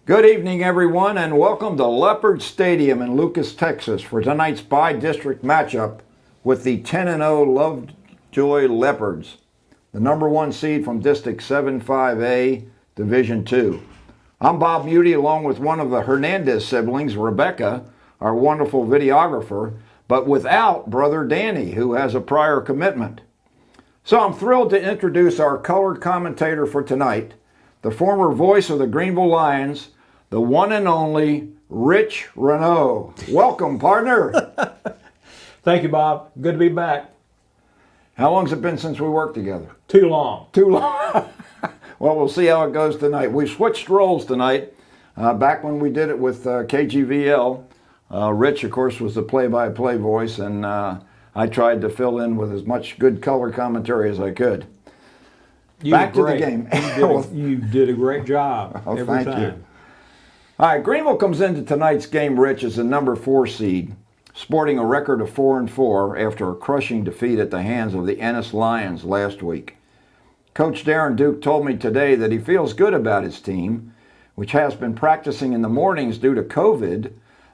Good evening, everyone, and welcome to Leopard Stadium in Lucas, Texas for tonight's bi-district matchup with the 10-0 Lovejoy Leopards, the number one seed from District 75A, Division 2. I'm Bob Muty, along with one of the Hernandez siblings, Rebecca, our wonderful videographer, but without brother Danny, who has a prior commitment. So I'm thrilled to introduce our color commentator for tonight, the former voice of the Greenville Lions, the one and only Rich Renault. Welcome, partner. Thank you, Bob. Good to be back. How long's it been since we worked together? Too long. Too long. Well, we'll see how it goes tonight. We switched roles tonight. Back when we did it with KGVL, Rich, of course, was the play-by-play voice, and I tried to fill in with as much good color commentary as I could. Back to the game. You did a great job every thank time. You. All right, Greenville comes into tonight's game, Rich, as the number 4 seed, sporting a record of 4-4 after a crushing defeat at the hands of the Ennis Lions last week. Coach Darren Duke told me today that he feels good about his team, which has been practicing in the mornings due to COVID,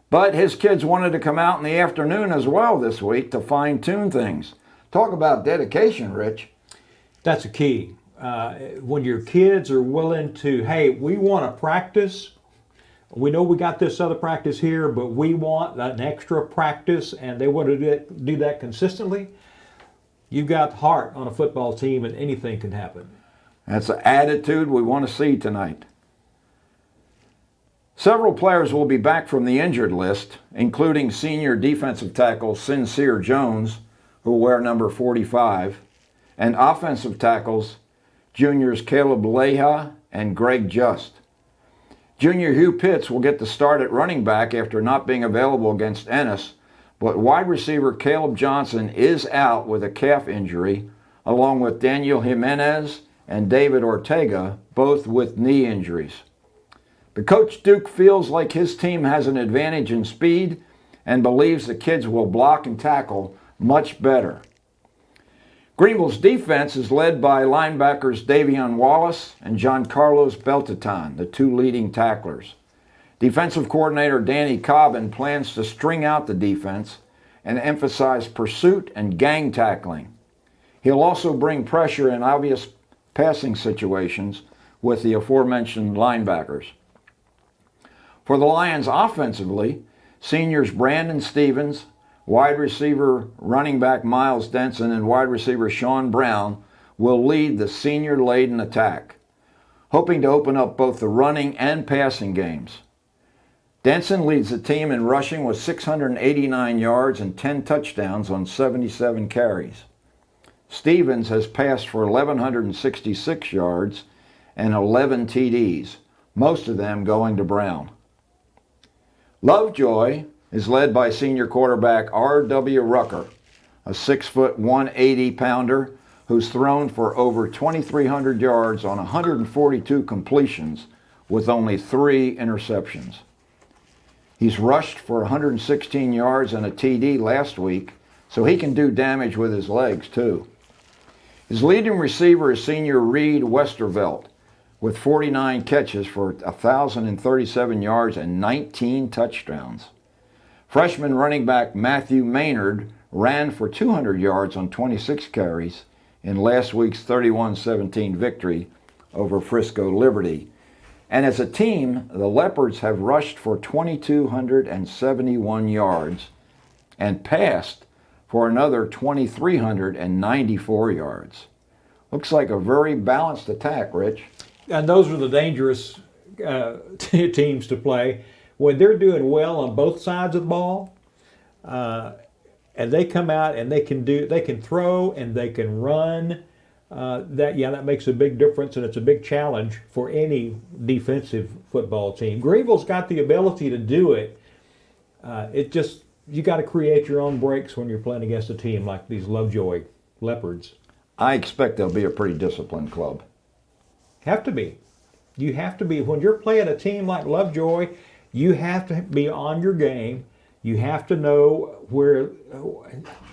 but his kids wanted to come out in the afternoon as well this week to fine-tune things. Talk about dedication, Rich. That's a key. When your kids are willing to, hey, we want to practice. We know we got this other practice here, but we want an extra practice, and they want to do that consistently. You've got heart on a football team, and anything can happen. That's the attitude we want to see tonight. Several players will be back from the injured list, including senior defensive tackle Sincere Jones, who will wear number 45, and offensive tackles juniors Caleb Leha and Greg Just. Junior Hugh Pitts will get the start at running back after not being available against Ennis, but wide receiver Caleb Johnson is out with a calf injury, along with Daniel Jimenez and David Ortega, both with knee injuries. But Coach Duke feels like his team has an advantage in speed and believes the kids will block and tackle much better. Greenville's defense is led by linebackers Davion Wallace and John Carlos Beltaton, the two leading tacklers. Defensive coordinator Danny Cobbin plans to string out the defense and emphasize pursuit and gang tackling. He'll also bring pressure in obvious passing situations with the aforementioned linebackers. For the Lions offensively, seniors Brandon Stevens, wide receiver running back Miles Denson, and wide receiver Sean Brown will lead the senior-laden attack, hoping to open up both the running and passing games. Denson leads the team in rushing with 689 yards and 10 touchdowns on 77 carries. Stevens has passed for 1,166 yards and 11 TDs, most of them going to Brown. Lovejoy is led by senior quarterback R.W. Rucker, a 6-foot, 180-pounder who's thrown for over 2,300 yards on 142 completions with only 3 interceptions. He's rushed for 116 yards and a TD last week, so he can do damage with his legs too. His leading receiver is senior Reed Westervelt, with 49 catches for 1,037 yards and 19 touchdowns. Freshman running back Matthew Maynard ran for 200 yards on 26 carries in last week's 31-17 victory over Frisco Liberty. And as a team, the Leopards have rushed for 2,271 yards and passed for another 2,394 yards. Looks like a very balanced attack, Rich. And those are the dangerous teams to play. When they're doing well on both sides of the ball, and they come out and they can throw and they can run, that makes a big difference, and it's a big challenge for any defensive football team. Greenville's got the ability to do it. You got to create your own breaks when you're playing against a team like these Lovejoy Leopards. I expect they'll be a pretty disciplined club. Have to be. You have to be. When you're playing a team like Lovejoy, you have to be on your game. You have to know where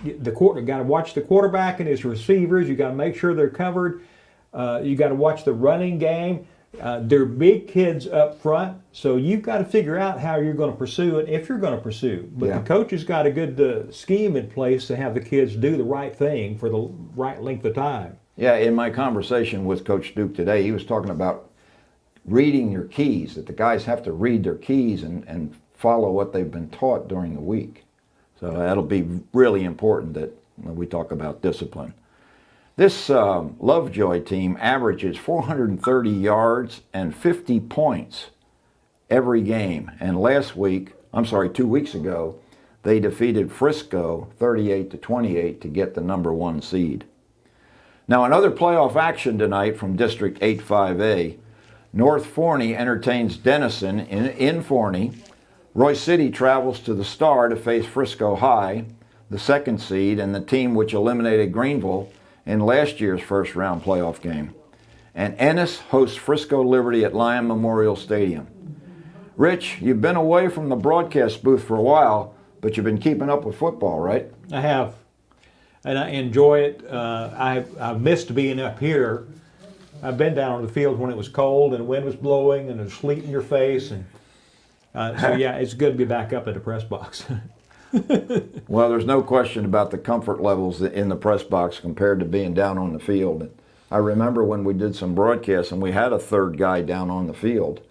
you got to watch the quarterback and his receivers. You got to make sure they're covered. You got to watch the running game. They're big kids up front, so you've got to figure out how you're going to pursue it if you're going to pursue. But Yeah. the coach has got a good scheme in place to have the kids do the right thing for the right length of time. Yeah, in my conversation with Coach Duke today, he was talking about reading your keys, that the guys have to read their keys and follow what they've been taught during the week. So that'll be really important that when we talk about discipline. This Lovejoy team averages 430 yards and 50 points every game. And 2 weeks ago, they defeated Frisco 38-28 to get the number 1 seed. Now, another playoff action tonight from District 8-5A. North Forney entertains Denison in Forney. Royce City travels to the Star to face Frisco High, the 2nd seed, and the team which eliminated Greenville in last year's first-round playoff game. And Ennis hosts Frisco Liberty at Lyon Memorial Stadium. Rich, you've been away from the broadcast booth for a while, but you've been keeping up with football, right? I have, and I enjoy it. I've missed being up here. I've been down on the field when it was cold and the wind was blowing and there's sleet in your face, and so yeah, it's good to be back up at the press box. Well, there's no question about the comfort levels in the press box compared to being down on the field. I remember when we did some broadcasts and we had a third guy down on the field,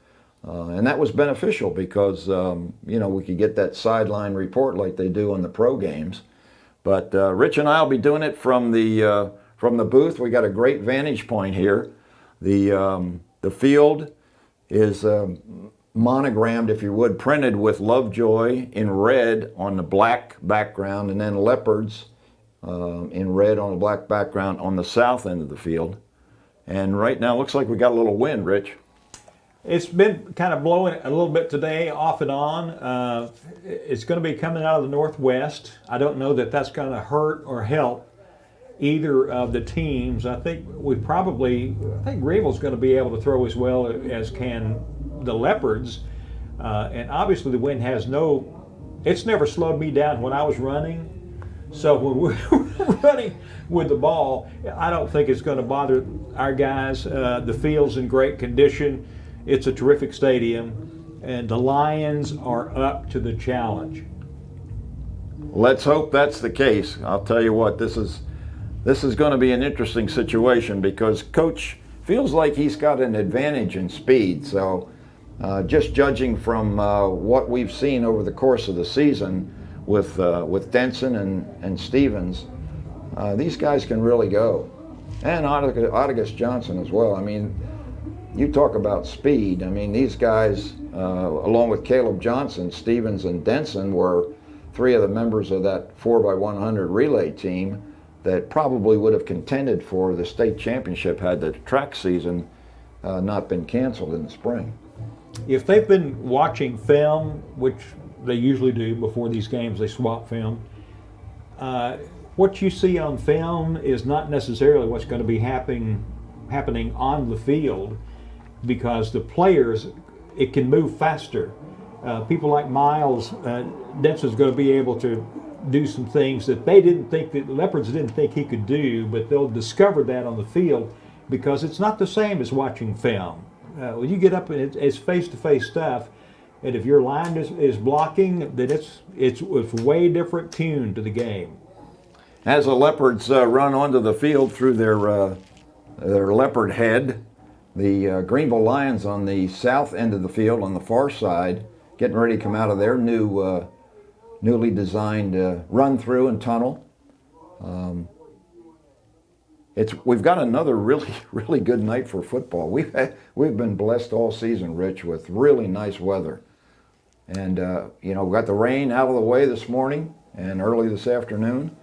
and that was beneficial because we could get that sideline report like they do in the pro games. But Rich and I will be doing it from the booth. We got a great vantage point here. The field is monogrammed, if you would, printed with Lovejoy in red on the black background, and then Leopards in red on the black background on the south end of the field. And right now, it looks like we got a little wind, Rich. It's been kind of blowing a little bit today, off and on. It's going to be coming out of the northwest. I don't know that that's going to hurt or help either of the teams. I think Greenville's going to be able to throw as well as can the Leopards, and obviously the wind it's never slowed me down when I was running, so when we're running with the ball, I don't think it's going to bother our guys. The field's in great condition. It's a terrific stadium, and the Lions are up to the challenge. Let's hope that's the case. I'll tell you what, this is going to be an interesting situation because Coach feels like he's got an advantage in speed. So just judging from what we've seen over the course of the season with Denson and Stevens, these guys can really go. And Otagus Johnson as well. I mean, you talk about speed. I mean, these guys, along with Caleb Johnson, Stevens, and Denson, were 3 of the members of that 4x100 relay team that probably would have contended for the state championship had the track season not been canceled in the spring. If they've been watching film, which they usually do before these games, they swap film, what you see on film is not necessarily what's going to be happening on the field, because the players, it can move faster. People like Miles, Denson's going to be able to do some things that the Leopards didn't think he could do, but they'll discover that on the field because it's not the same as watching film. When you get up and it's face-to-face stuff, and if your line is blocking, then it's way different tune to the game. As the Leopards run onto the field through their leopard head, the Greenville Lions on the south end of the field on the far side, getting ready to come out of their newly designed run-through and tunnel. We've got another really good night for football. We've been blessed all season, Rich, with really nice weather, and we got the rain out of the way this morning and early this afternoon,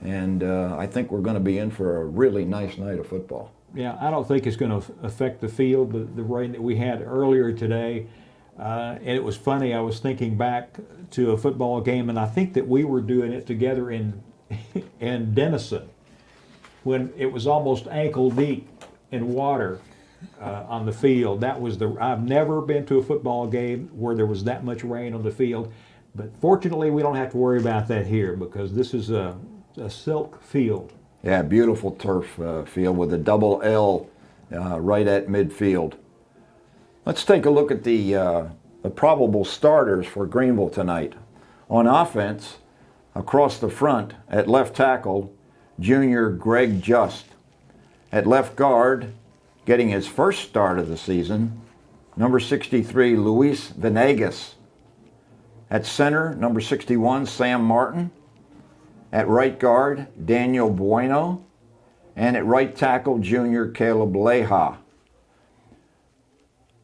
and I think we're going to be in for a really nice night of football. Yeah, I don't think it's going to affect the field, the rain that we had earlier today. And it was funny, I was thinking back to a football game, and I think that we were doing it together in Denison when it was almost ankle deep in water on the field. I've never been to a football game where there was that much rain on the field, but fortunately we don't have to worry about that here because this is a silk field. Yeah, beautiful turf field with a double L right at midfield. Let's take a look at the probable starters for Greenville tonight. On offense, across the front, at left tackle, junior Greg Just. At left guard, getting his first start of the season, number 63, Luis Venegas. At center, number 61, Sam Martin. At right guard, Daniel Bueno. And at right tackle, junior Caleb Leha.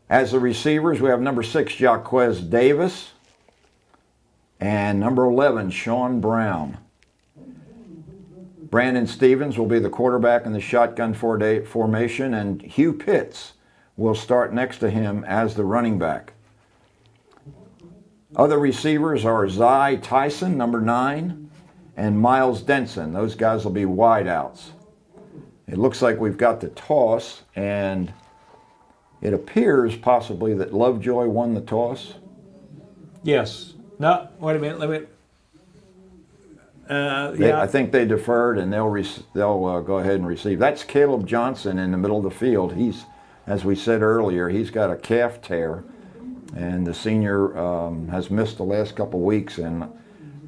As the receivers, we have number 6, Jaquez Davis. And number 11, Sean Brown. Brandon Stevens will be the quarterback in the shotgun formation, and Hugh Pitts will start next to him as the running back. Other receivers are Zy Tyson, number 9, and Miles Denson. Those guys will be wideouts. It looks like we've got the toss, and it appears possibly that Lovejoy won the toss. Yes. No, wait a minute. Let me. I think they deferred, and they'll go ahead and receive. That's Caleb Johnson in the middle of the field. He's, as we said earlier, he's got a calf tear, and the senior has missed the last couple weeks, and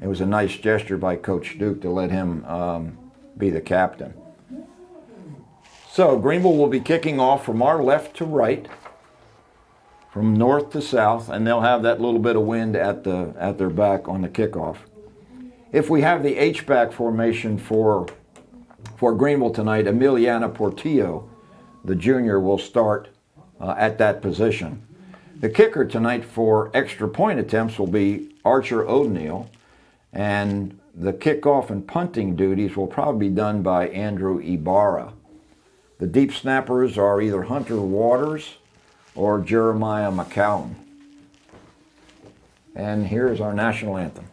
it was a nice gesture by Coach Duke to let him be the captain. So Greenville will be kicking off from our left to right, from north to south, and they'll have that little bit of wind at their back on the kickoff. If we have the H-back formation for Greenville tonight, Emiliana Portillo, the junior, will start at that position. The kicker tonight for extra point attempts will be Archer O'Neill, and the kickoff and punting duties will probably be done by Andrew Ibarra. The deep snappers are either Hunter Waters or Jeremiah McCown. And here's our national anthem.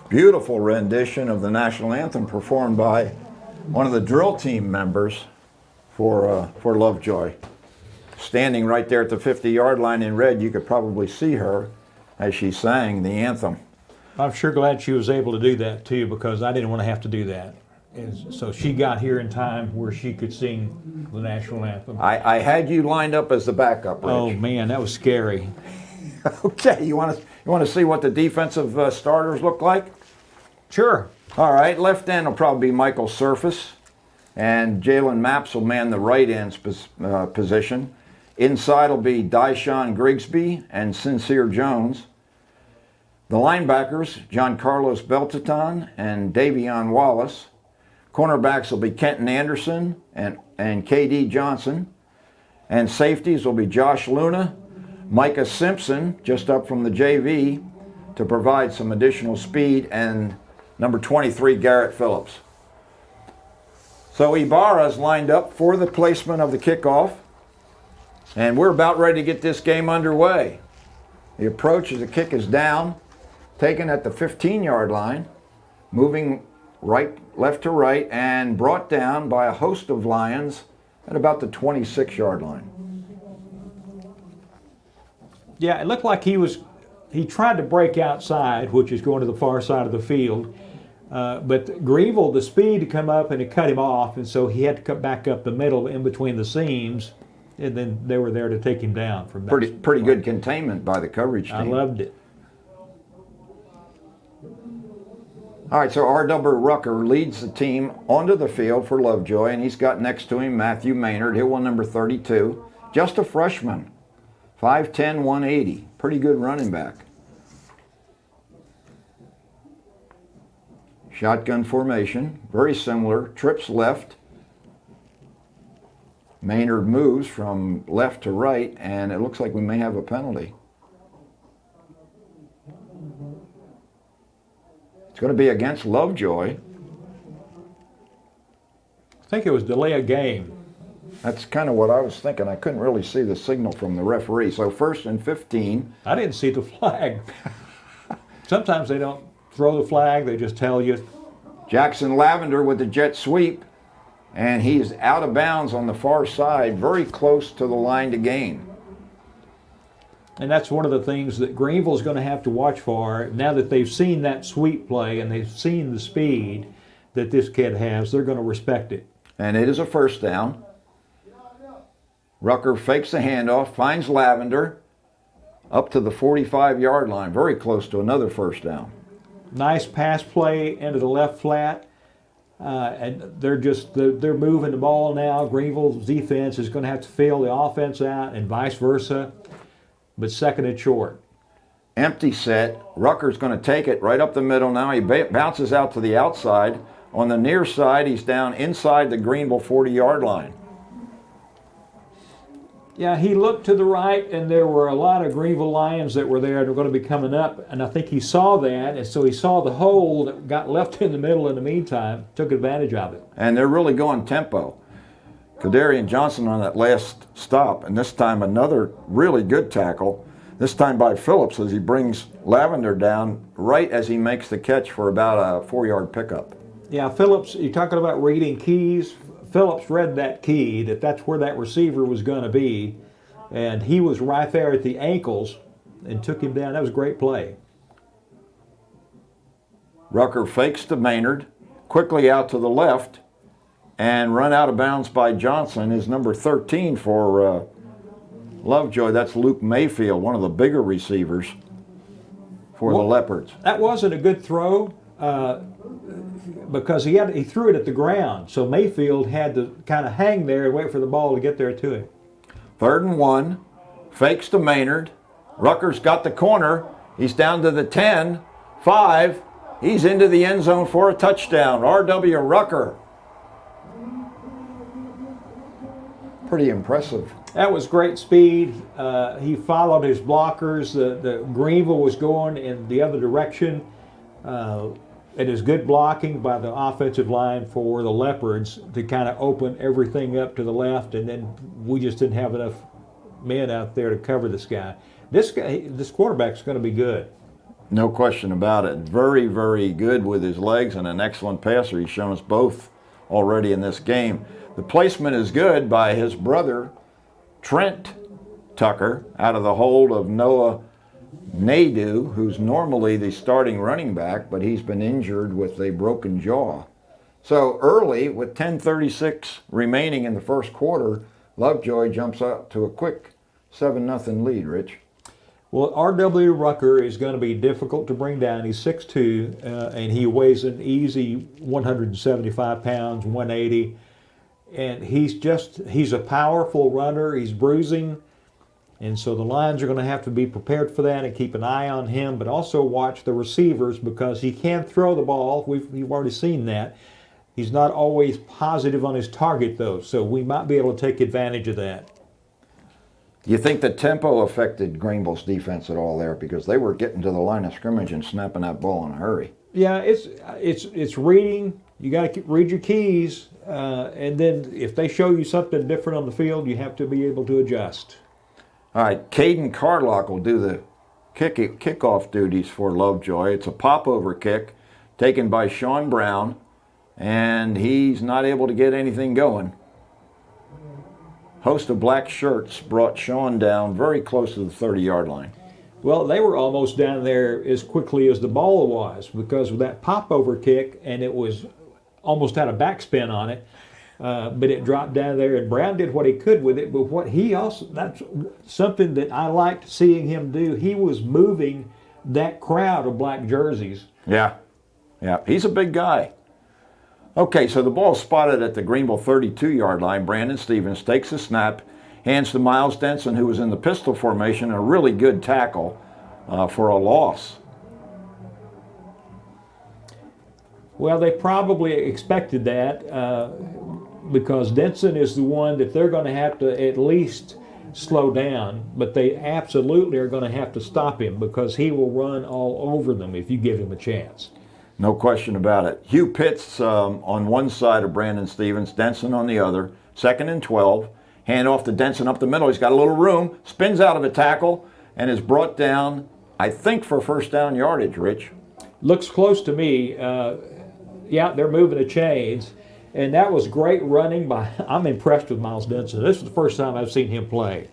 Beautiful rendition of the national anthem performed by one of the drill team members for Lovejoy. Standing right there at the 50-yard line in red, you could probably see her as she sang the anthem. I'm sure glad she was able to do that too, because I didn't want to have to do that. And so she got here in time where she could sing the national anthem. I had you lined up as the backup, Rich. Oh man, that was scary. Okay, you want to see what the defensive starters look like? Sure. All right, left end will probably be Michael Surface, and Jalen Maps will man the right end position. Inside will be Dyshawn Grigsby and Sincere Jones. The linebackers, John Carlos Beltaton and Davion Wallace. Cornerbacks will be Kenton Anderson and KD Johnson. And safeties will be Josh Luna, Micah Simpson, just up from the JV, to provide some additional speed, and number 23, Garrett Phillips. So Ibarra's lined up for the placement of the kickoff, and we're about ready to get this game underway. The approach as the kick is down, taken at the 15-yard line, moving left to right, and brought down by a host of Lions at about the 26-yard line. Yeah, it looked like he was he tried to break outside, which is going to the far side of the field. But Greenville, the speed to come up and it cut him off, and so he had to cut back up the middle in between the seams, and then they were there to take him down from that. Pretty good containment by the coverage team. I loved it. All right, so R.W. Rucker leads the team onto the field for Lovejoy, and he's got next to him Matthew Maynard, he'll win number 32. Just a freshman, 5'10", 180. Pretty good running back. Shotgun formation, very similar. Trips left. Maynard moves from left to right, and it looks like we may have a penalty. It's going to be against Lovejoy. I think it was delay of game. That's kind of what I was thinking. I couldn't really see the signal from the referee. So 1st and 15. I didn't see the flag. Sometimes they don't throw the flag, they just tell you. Jackson Lavender with the jet sweep, and he's out of bounds on the far side, very close to the line to gain. And that's one of the things that Greenville's going to have to watch for. Now that they've seen that sweep play and they've seen the speed that this kid has, they're going to respect it. And it is a first down. Rucker fakes the handoff, finds Lavender up to the 45-yard line, very close to another first down. Nice pass play into the left flat. And they're moving the ball now. Greenville's defense is going to have to fill the offense out and vice versa. But 2nd and short. Empty set. Rucker's going to take it right up the middle now. He bounces out to the outside. On the near side, he's down inside the Greenville 40-yard line. Yeah, he looked to the right, and there were a lot of Greenville Lions that were there and were going to be coming up. And I think he saw that, and so he saw the hole that got left in the middle in the meantime, took advantage of it. And they're really going tempo. Kadarian Johnson on that last stop, and this time another really good tackle, this time by Phillips as he brings Lavender down right as he makes the catch for about a 4-yard pickup. Yeah, Phillips, you're talking about reading keys. Phillips read that key, that's where that receiver was going to be, and he was right there at the ankles and took him down. That was a great play. Rucker fakes to Maynard, quickly out to the left, and run out of bounds by Johnson is number 13 for Lovejoy. That's Luke Mayfield, one of the bigger receivers for the Leopards. That wasn't a good throw because he threw it at the ground. So Mayfield had to kind of hang there and wait for the ball to get there to him. 3rd and 1, fakes to Maynard. Rucker's got the corner. He's down to the 10, 5. He's into the end zone for a touchdown. R.W. Rucker. Pretty impressive. That was great speed. He followed his blockers. The Greenville was going in the other direction. It is good blocking by the offensive line for the Leopards to kind of open everything up to the left, and then we just didn't have enough men out there to cover this guy. This quarterback's going to be good. No question about it. Very, very good with his legs and an excellent passer. He's shown us both already in this game. The placement is good by his brother, Trent Tucker, out of the hold of Noah Nadeau, who's normally the starting running back, but he's been injured with a broken jaw. So early, with 10:36 remaining in the first quarter, Lovejoy jumps up to a quick 7-0 lead, Rich. Well, R.W. Rucker is going to be difficult to bring down. He's 6'2", and he weighs an easy 175 pounds, 180. And he's a powerful runner. He's bruising. And so the Lions are going to have to be prepared for that and keep an eye on him, but also watch the receivers because he can throw the ball. We've already seen that. He's not always positive on his target, though, so we might be able to take advantage of that. Do you think the tempo affected Greenville's defense at all there? Because they were getting to the line of scrimmage and snapping that ball in a hurry. Yeah, it's reading. You got to read your keys, and then if they show you something different on the field, you have to be able to adjust. All right, Caden Carlock will do the kickoff duties for Lovejoy. It's a pop-over kick taken by Sean Brown, and he's not able to get anything going. Host of black shirts brought Sean down very close to the 30-yard line. Well, they were almost down there as quickly as the ball was because of that pop-over kick, and it was almost had a backspin on it. But it dropped down there, and Brown did what he could with it. But what he also, that's something that I liked seeing him do. He was moving that crowd of black jerseys. Yeah, he's a big guy. Okay, so the ball's spotted at the Greenville 32-yard line. Brandon Stevens takes the snap, hands to Miles Denson, who was in the pistol formation, a really good tackle for a loss. Well, they probably expected that because Denson is the one that they're going to have to at least slow down, but they absolutely are going to have to stop him because he will run all over them if you give him a chance. No question about it. Hugh Pitts on one side of Brandon Stevens, Denson on the other. 2nd and 12. Hand off to Denson up the middle. He's got a little room, spins out of a tackle, and is brought down, I think, for first down yardage, Rich. Looks close to me. Yeah, they're moving the chains. And that was great running by, I'm impressed with Miles Denson. This is the first time I've seen him play.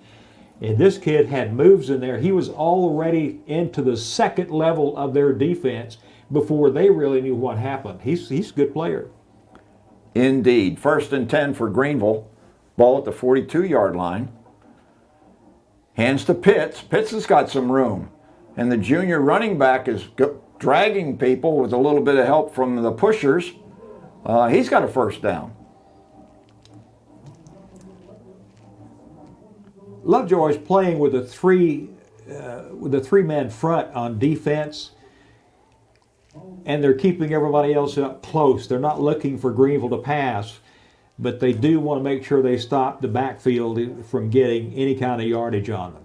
And this kid had moves in there. He was already into the second level of their defense before they really knew what happened. He's a good player. Indeed. 1st and 10 for Greenville. Ball at the 42-yard line. Hands to Pitts. Pitts has got some room. And the junior running back is dragging people with a little bit of help from the pushers. He's got a first down. Lovejoy is playing with a three-man front on defense, and they're keeping everybody else up close. They're not looking for Greenville to pass, but they do want to make sure they stop the backfield from getting any kind of yardage on them.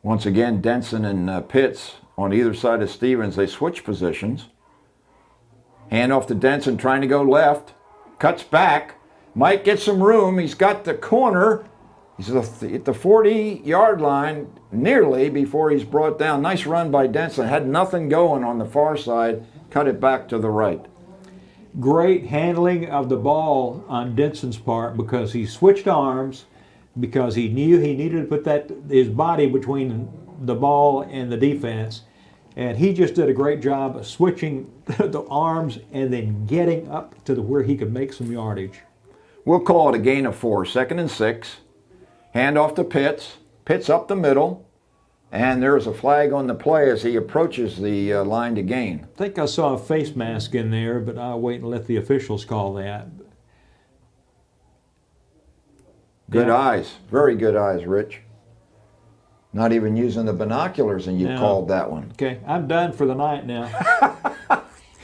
Once again, Denson and Pitts on either side of Stevens. They switch positions. Hand off to Denson, trying to go left. Cuts back. Might get some room. He's got the corner. He's at the 40-yard line nearly before he's brought down. Nice run by Denson. Had nothing going on the far side. Cut it back to the right. Great handling of the ball on Denson's part because he switched arms because he knew he needed to put his body between the ball and the defense. And he just did a great job of switching the arms and then getting up to where he could make some yardage. We'll call it a gain of 4. 2nd and 6. Hand off to Pitts. Pitts up the middle. And there's a flag on the play as he approaches the line to gain. I think I saw a face mask in there, but I'll wait and let the officials call that. Good eyes. Very good eyes, Rich. Not even using the binoculars, and you called that one. Okay, I'm done for the night now.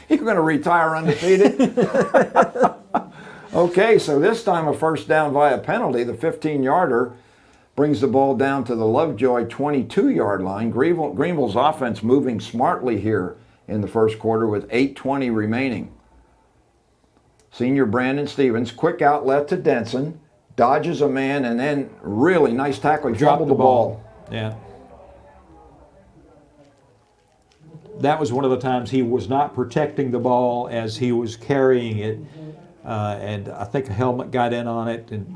You're going to retire undefeated? Okay, so this time a first down via penalty. The 15-yarder brings the ball down to the Lovejoy 22-yard line. Greenville's offense moving smartly here in the first quarter with 8:20 remaining. Senior Brandon Stevens, quick outlet to Denson, dodges a man, and then really nice tackle. He fumbled the ball. Yeah. That was one of the times he was not protecting the ball as he was carrying it, and I think a helmet got in on it. And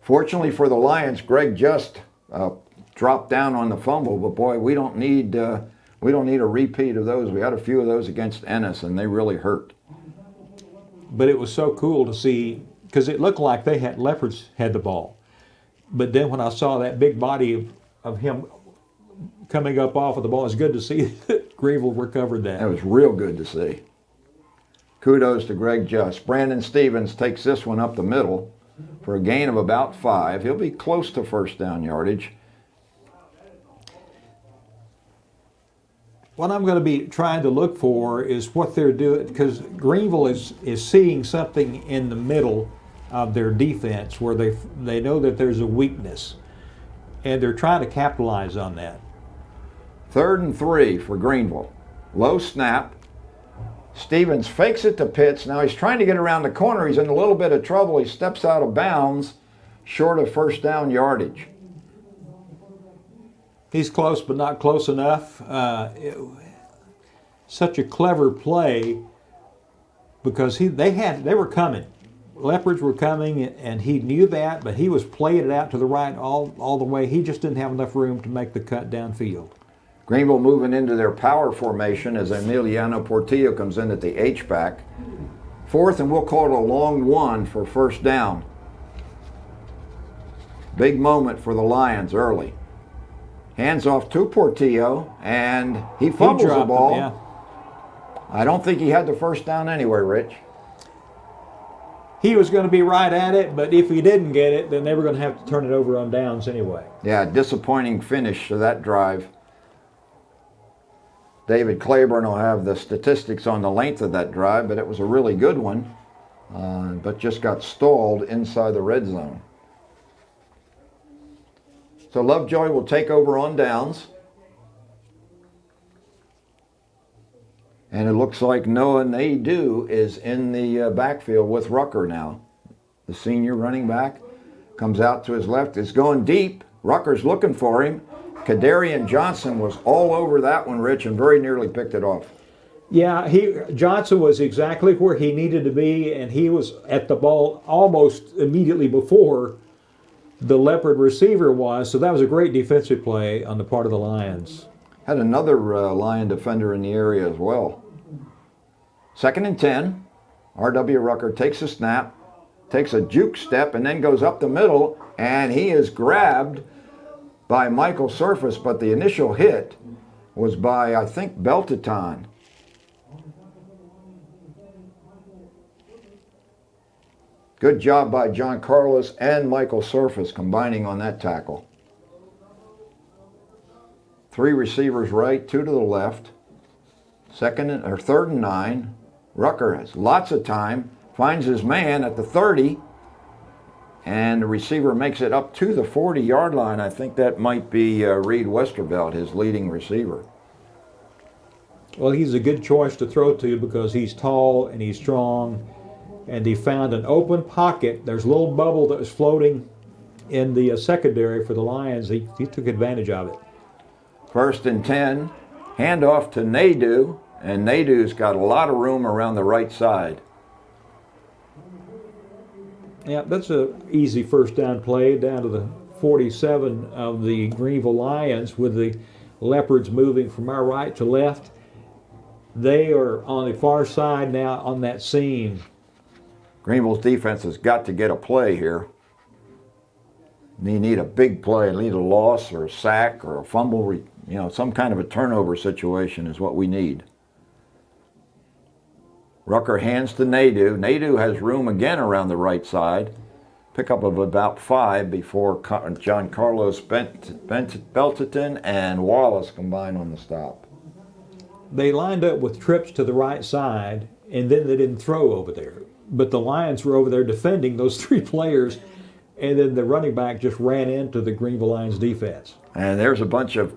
fortunately for the Lions, Greg just dropped down on the fumble, but boy, we don't need a repeat of those. We had a few of those against Ennis, and they really hurt. But it was so cool to see because it looked like Leopards had the ball, but then when I saw that big body of him coming up off of the ball, it's good to see that Greenville recovered that. That was real good to see. Kudos to Greg Just. Brandon Stevens takes this one up the middle for a gain of about 5. He'll be close to first down yardage. What I'm going to be trying to look for is what they're doing, because Greenville is seeing something in the middle of their defense where they know that there's a weakness, and they're trying to capitalize on that. 3rd and 3 for Greenville. Low snap. Stevens fakes it to Pitts. Now he's trying to get around the corner. He's in a little bit of trouble. He steps out of bounds, short of first down yardage. He's close, but not close enough. Such a clever play because they were coming. Leopards were coming, and he knew that, but he was playing it out to the right all the way. He just didn't have enough room to make the cut downfield. Greenville moving into their power formation as Emiliano Portillo comes in at the H-back. Fourth, and we'll call it a long one for first down. Big moment for the Lions early. Hands off to Portillo, and he fumbles the ball. Yeah. I don't think he had the first down anyway, Rich. He was going to be right at it, but if he didn't get it, then they were going to have to turn it over on downs anyway. Yeah, disappointing finish to that drive. David Claiborne will have the statistics on the length of that drive, but it was a really good one, but just got stalled inside the red zone. So Lovejoy will take over on downs. And it looks like Noah Naidoo is in the backfield with Rucker now. The senior running back comes out to his left. It's going deep. Rucker's looking for him. Kadarian Johnson was all over that one, Rich, and very nearly picked it off. Yeah, Johnson was exactly where he needed to be, and he was at the ball almost immediately before the Leopard receiver was. So that was a great defensive play on the part of the Lions. Had another Lion defender in the area as well. 2nd and 10. R.W. Rucker takes a snap, takes a juke step, and then goes up the middle, and he is grabbed by Michael Surface, but the initial hit was by, I think, Beltaton. Good job by John Carlos and Michael Surface combining on that tackle. 3 receivers right, 2 to the left. 3rd and 9. Rucker has lots of time, finds his man at the 30, and the receiver makes it up to the 40-yard line. I think that might be Reed Westervelt, his leading receiver. Well, he's a good choice to throw to because he's tall and he's strong, and he found an open pocket. There's a little bubble that was floating in the secondary for the Lions. He took advantage of it. 1st and 10, handoff to Naidoo, and Naidoo's got a lot of room around the right side. Yeah, that's an easy first down play down to the 47 of the Greenville Lions with the Leopards moving from our right to left. They are on the far side now on that seam. Greenville's defense has got to get a play here. They need a big play, need a loss or a sack or a fumble, some kind of a turnover situation is what we need. Rucker hands to Naidoo. Naidoo has room again around the right side. Pickup of about 5 before John Carlos Beltaton and Wallace combine on the stop. They lined up with trips to the right side, and then they didn't throw over there. But the Lions were over there defending those 3 players, and then the running back just ran into the Greenville Lions defense. And there's a bunch of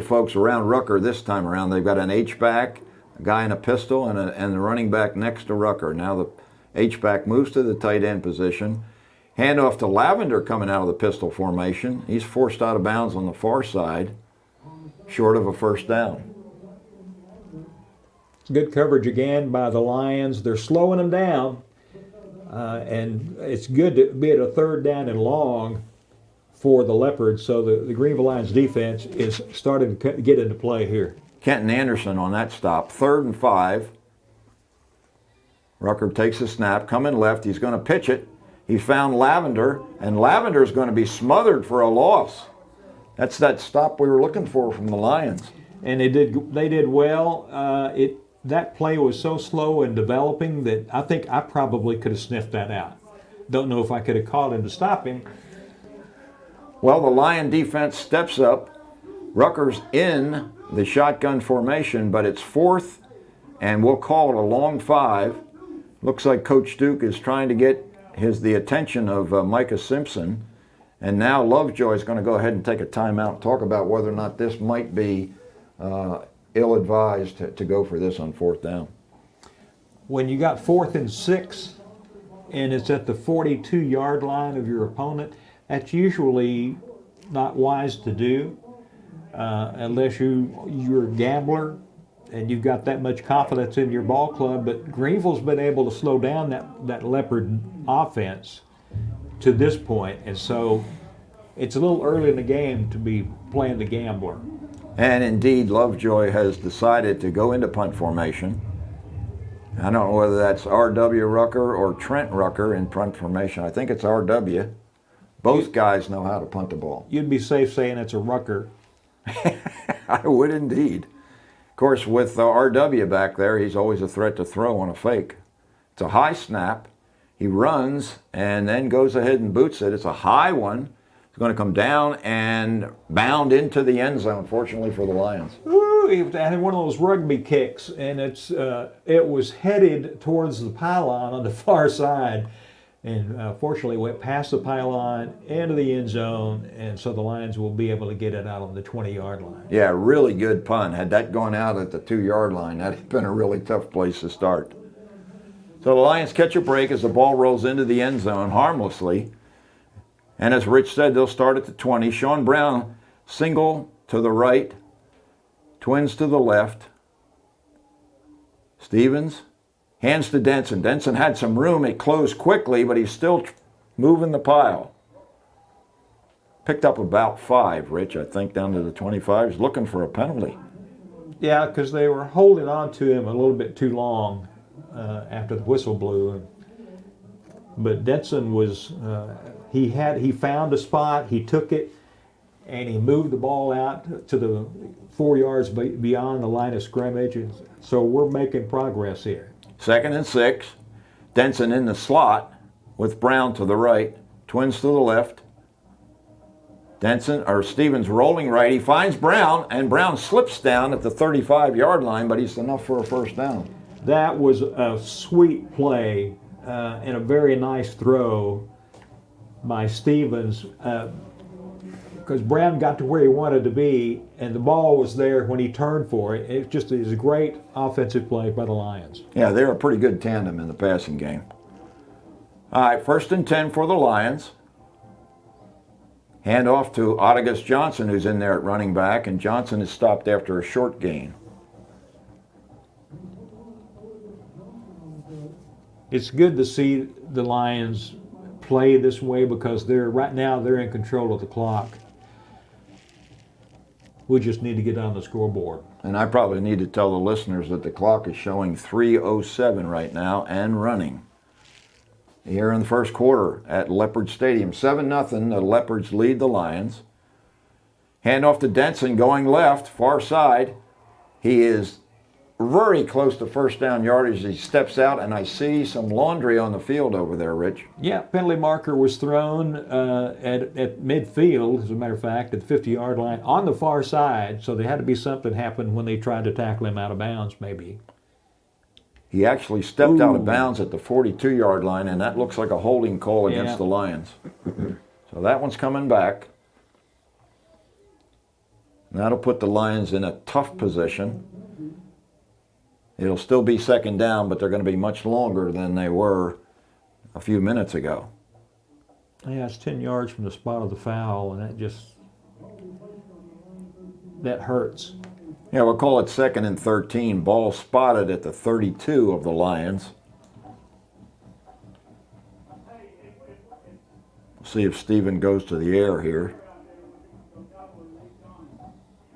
folks around Rucker this time around. They've got an H-back, a guy in a pistol, and the running back next to Rucker. Now the H-back moves to the tight end position. Handoff to Lavender coming out of the pistol formation. He's forced out of bounds on the far side, short of a first down. Good coverage again by the Lions. They're slowing them down, and it's good to be at a 3rd down and long for the Leopards. So the Greenville Lions defense is starting to get into play here. Kenton Anderson on that stop. 3rd and 5. Rucker takes a snap, coming left. He's going to pitch it. He found Lavender, and Lavender's going to be smothered for a loss. That's that stop we were looking for from the Lions. And they did well. That play was so slow and developing that I think I probably could have sniffed that out. Don't know if I could have called him to stop him. Well, the Lion defense steps up. Rucker's in the shotgun formation, but it's 4th, and we'll call it a long 5. Looks like Coach Duke is trying to get the attention of Micah Simpson, and now Lovejoy is going to go ahead and take a timeout and talk about whether or not this might be ill-advised to go for this on 4th down. When you got 4th and 6, and it's at the 42-yard line of your opponent, that's usually not wise to do unless you're a gambler and you've got that much confidence in your ball club. But Greenville's been able to slow down that Leopard offense to this point, and so it's a little early in the game to be playing the gambler. And indeed, Lovejoy has decided to go into punt formation. I don't know whether that's R.W. Rucker or Trent Rucker in punt formation. I think it's R.W. Both guys know how to punt the ball. You'd be safe saying it's a Rucker. I would indeed. Of course, with R.W. back there, he's always a threat to throw on a fake. It's a high snap. He runs and then goes ahead and boots it. It's a high one. It's going to come down and bound into the end zone, fortunately for the Lions. Ooh, he had one of those rugby kicks, and it was headed towards the pylon on the far side. And fortunately, it went past the pylon into the end zone, and so the Lions will be able to get it out on the 20-yard line. Yeah, really good punt. Had that gone out at the 2-yard line, that'd have been a really tough place to start. So the Lions catch a break as the ball rolls into the end zone harmlessly. And as Rich said, they'll start at the 20. Sean Brown, single to the right, twins to the left. Stevens hands to Denson. Denson had some room. It closed quickly, but he's still moving the pile. Picked up about 5, Rich, I think, down to the 25. He's looking for a penalty. Yeah, because they were holding on to him a little bit too long after the whistle blew. But Denson was, he found a spot, he took it, and he moved the ball out to the 4 yards beyond the line of scrimmage. And so we're making progress here. 2nd and 6. Denson in the slot with Brown to the right. Twins to the left. Stevens rolling right. He finds Brown, and Brown slips down at the 35-yard line, but he's enough for a first down. That was a sweet play and a very nice throw by Stevens, because Brown got to where he wanted to be, and the ball was there when he turned for it. It was a great offensive play by the Lions. Yeah, they're a pretty good tandem in the passing game. All right, 1st and 10 for the Lions. Hand off to Otagus Johnson, who's in there at running back, and Johnson is stopped after a short gain. It's good to see the Lions play this way because right now they're in control of the clock. We just need to get on the scoreboard. And I probably need to tell the listeners that the clock is showing 3:07 right now and running. Here in the first quarter at Leopard Stadium. 7-0, the Leopards lead the Lions. Hand off to Denson going left, far side. He is very close to first down yardage as he steps out, and I see some laundry on the field over there, Rich. Yeah, penalty marker was thrown at midfield, as a matter of fact, at the 50-yard line on the far side, so there had to be something happen when they tried to tackle him out of bounds, maybe. He actually stepped out of bounds at the 42-yard line, and that looks like a holding call against the Lions. So that one's coming back. That'll put the Lions in a tough position. It'll still be 2nd down, but they're going to be much longer than they were a few minutes ago. Yeah, it's 10 yards from the spot of the foul, and that hurts. Yeah, we'll call it 2nd and 13. Ball spotted at the 32 of the Lions. See if Steven goes to the air here.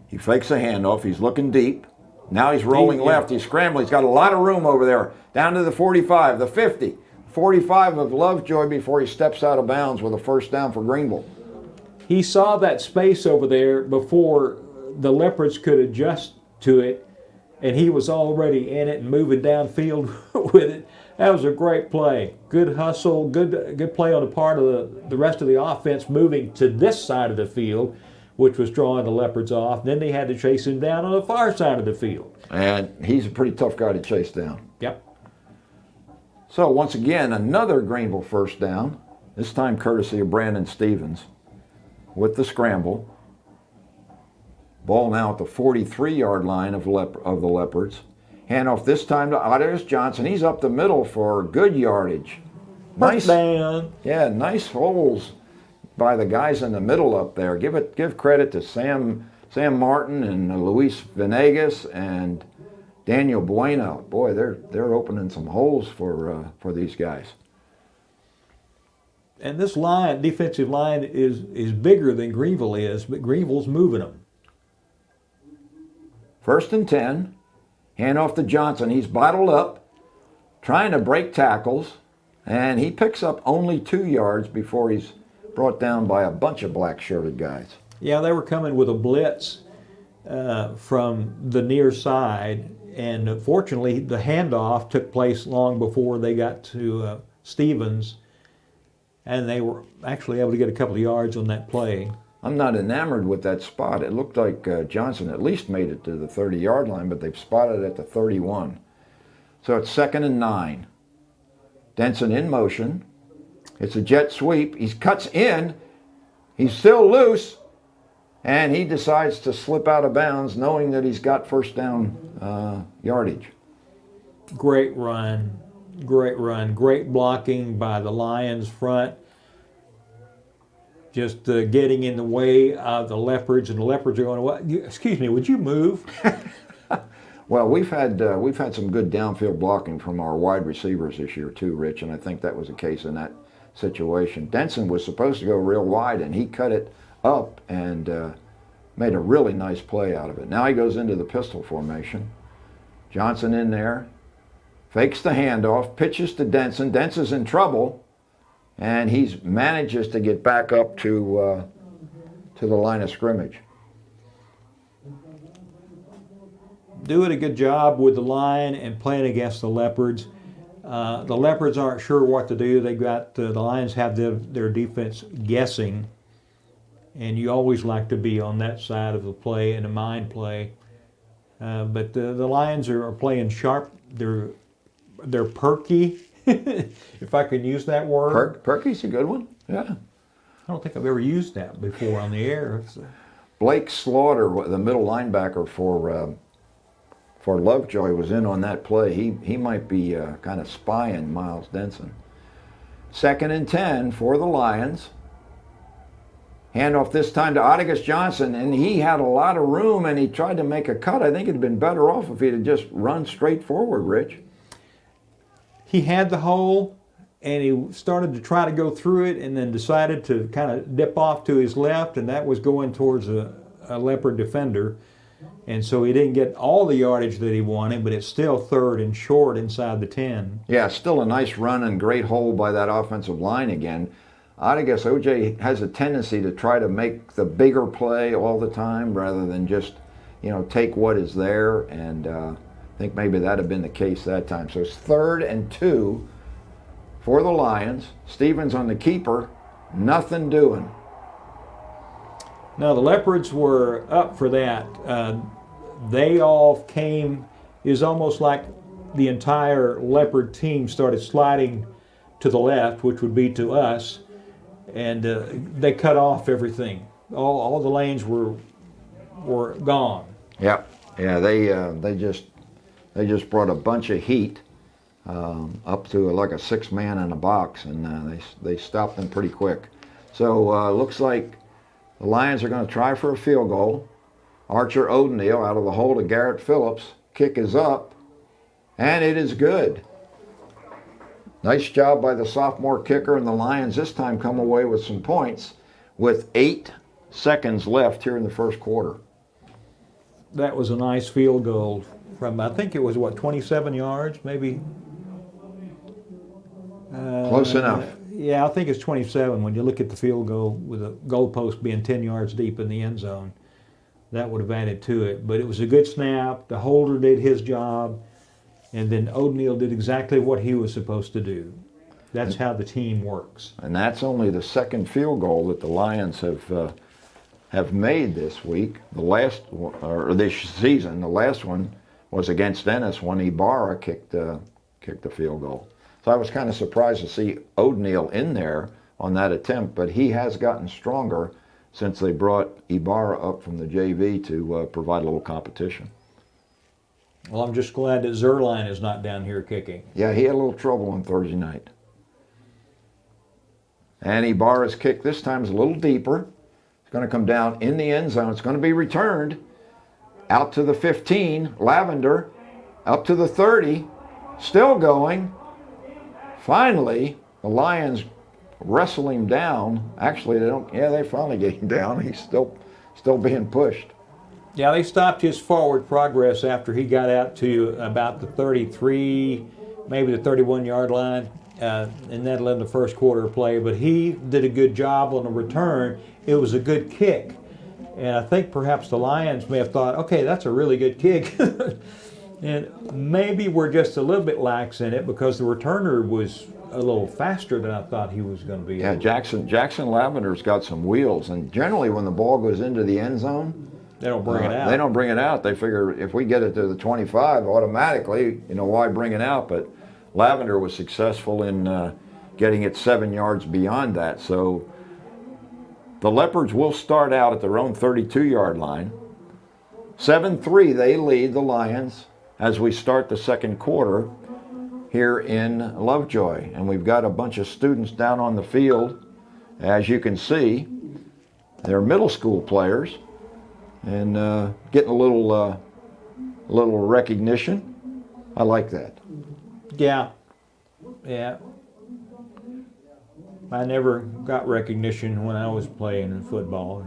He fakes a handoff. He's looking deep. Now he's rolling left. He's scrambling. He's got a lot of room over there. Down to the 45, the 50. 45 of Lovejoy before he steps out of bounds with a first down for Greenville. He saw that space over there before the Leopards could adjust to it, and he was already in it and moving downfield with it. That was a great play. Good hustle, good play on the part of the rest of the offense moving to this side of the field, which was drawing the Leopards off. Then they had to chase him down on the far side of the field. And he's a pretty tough guy to chase down. Yep. So once again, another Greenville first down, this time courtesy of Brandon Stevens with the scramble. Ball now at the 43-yard line of the Leopards. Handoff this time to Otis Johnson. He's up the middle for good yardage. Nice down. Yeah, nice holes by the guys in the middle up there. Give credit to Sam Martin and Luis Venegas and Daniel Bueno. Boy, they're opening some holes for these guys. And this line, defensive line, is bigger than Greenville is, but Greenville's moving them. 1st and 10. Hand off to Johnson. He's bottled up, trying to break tackles, and he picks up only 2 yards before he's brought down by a bunch of black-shirted guys. Yeah, they were coming with a blitz from the near side, and fortunately the handoff took place long before they got to Stevens, and they were actually able to get a couple of yards on that play. I'm not enamored with that spot. It looked like Johnson at least made it to the 30-yard line, but they've spotted it at the 31. So it's 2nd and 9. Denson in motion. It's a jet sweep. He cuts in. He's still loose. And he decides to slip out of bounds knowing that he's got first down yardage. Great run. Great blocking by the Lions front. Just getting in the way of the Leopards, and the Leopards are going, "What? Excuse me, would you move?" Well, we've had some good downfield blocking from our wide receivers this year too, Rich, and I think that was the case in that situation. Denson was supposed to go real wide, and he cut it up and made a really nice play out of it. Now he goes into the pistol formation. Johnson in there, fakes the handoff, pitches to Denson. Denson's in trouble. And he manages to get back up to the line of scrimmage. Doing a good job with the line and playing against the Leopards. The Leopards aren't sure what to do. They got the Lions have their defense guessing, and you always like to be on that side of the play in a mind play. But the Lions are playing sharp. They're perky. If I could use that word. Perky's a good one. Yeah. I don't think I've ever used that before on the air. Blake Slaughter, the middle linebacker for Lovejoy, was in on that play. He might be kind of spying Miles Denson. 2nd and 10 for the Lions. Handoff this time to Otagus Johnson, and he had a lot of room, and he tried to make a cut. I think it'd been better off if he'd have just run straight forward, Rich. He had the hole, and he started to try to go through it, and then decided to kind of dip off to his left, and that was going towards a Leopard defender. And so he didn't get all the yardage that he wanted, but it's still 3rd and short inside the 10. Yeah, still a nice run and great hole by that offensive line again. Otagus OJ has a tendency to try to make the bigger play all the time rather than just, take what is there, and I think maybe that had been the case that time. So it's 3rd and 2 for the Lions. Stevens on the keeper, nothing doing. Now the Leopards were up for that. They all came, is almost like the entire Leopard team started sliding to the left, which would be to us, and they cut off everything. All the lanes were gone. Yeah, they just brought a bunch of heat up to like a 6-man in a box, and they stopped them pretty quick. So looks like the Lions are going to try for a field goal. Archer O'Neal out of the hole to Garrett Phillips. Kick is up, and it is good. Nice job by the sophomore kicker, and the Lions this time come away with some points with 8 seconds left here in the first quarter. That was a nice field goal from, I think it was, 27 yards, maybe? Close enough. Yeah, I think it's 27 when you look at the field goal with the goalpost being 10 yards deep in the end zone. That would have added to it. But it was a good snap. The holder did his job, and then O'Neal did exactly what he was supposed to do. That's how the team works. And that's only the second field goal that the Lions have made this week. The last, or this season, the last one was against Ennis when Ibarra kicked the field goal. So I was kind of surprised to see O'Neal in there on that attempt, but he has gotten stronger since they brought Ibarra up from the JV to provide a little competition. Well, I'm just glad that Zerline is not down here kicking. Yeah, he had a little trouble on Thursday night. And Ibarra's kick this time is a little deeper. It's going to come down in the end zone. It's going to be returned out to the 15. Lavender up to the 30, still going. Finally, the Lions wrestle him down. Actually, they finally get him down. He's still being pushed. Yeah, they stopped his forward progress after he got out to about the 33, maybe the 31-yard line, and that led the first quarter of play. But he did a good job on the return. It was a good kick. And I think perhaps the Lions may have thought, okay, that's a really good kick. And maybe we're just a little bit lax in it because the returner was a little faster than I thought he was going to be. Yeah, Jackson Lavender's got some wheels. And generally when the ball goes into the end zone, they don't bring it out. They don't bring it out. They figure if we get it to the 25 automatically, why bring it out? But Lavender was successful in getting it 7 yards beyond that. So the Leopards will start out at their own 32-yard line. 7-3, they lead the Lions as we start the second quarter here in Lovejoy. And we've got a bunch of students down on the field. As you can see, they're middle school players and getting a little recognition. I like that. Yeah. I never got recognition when I was playing football.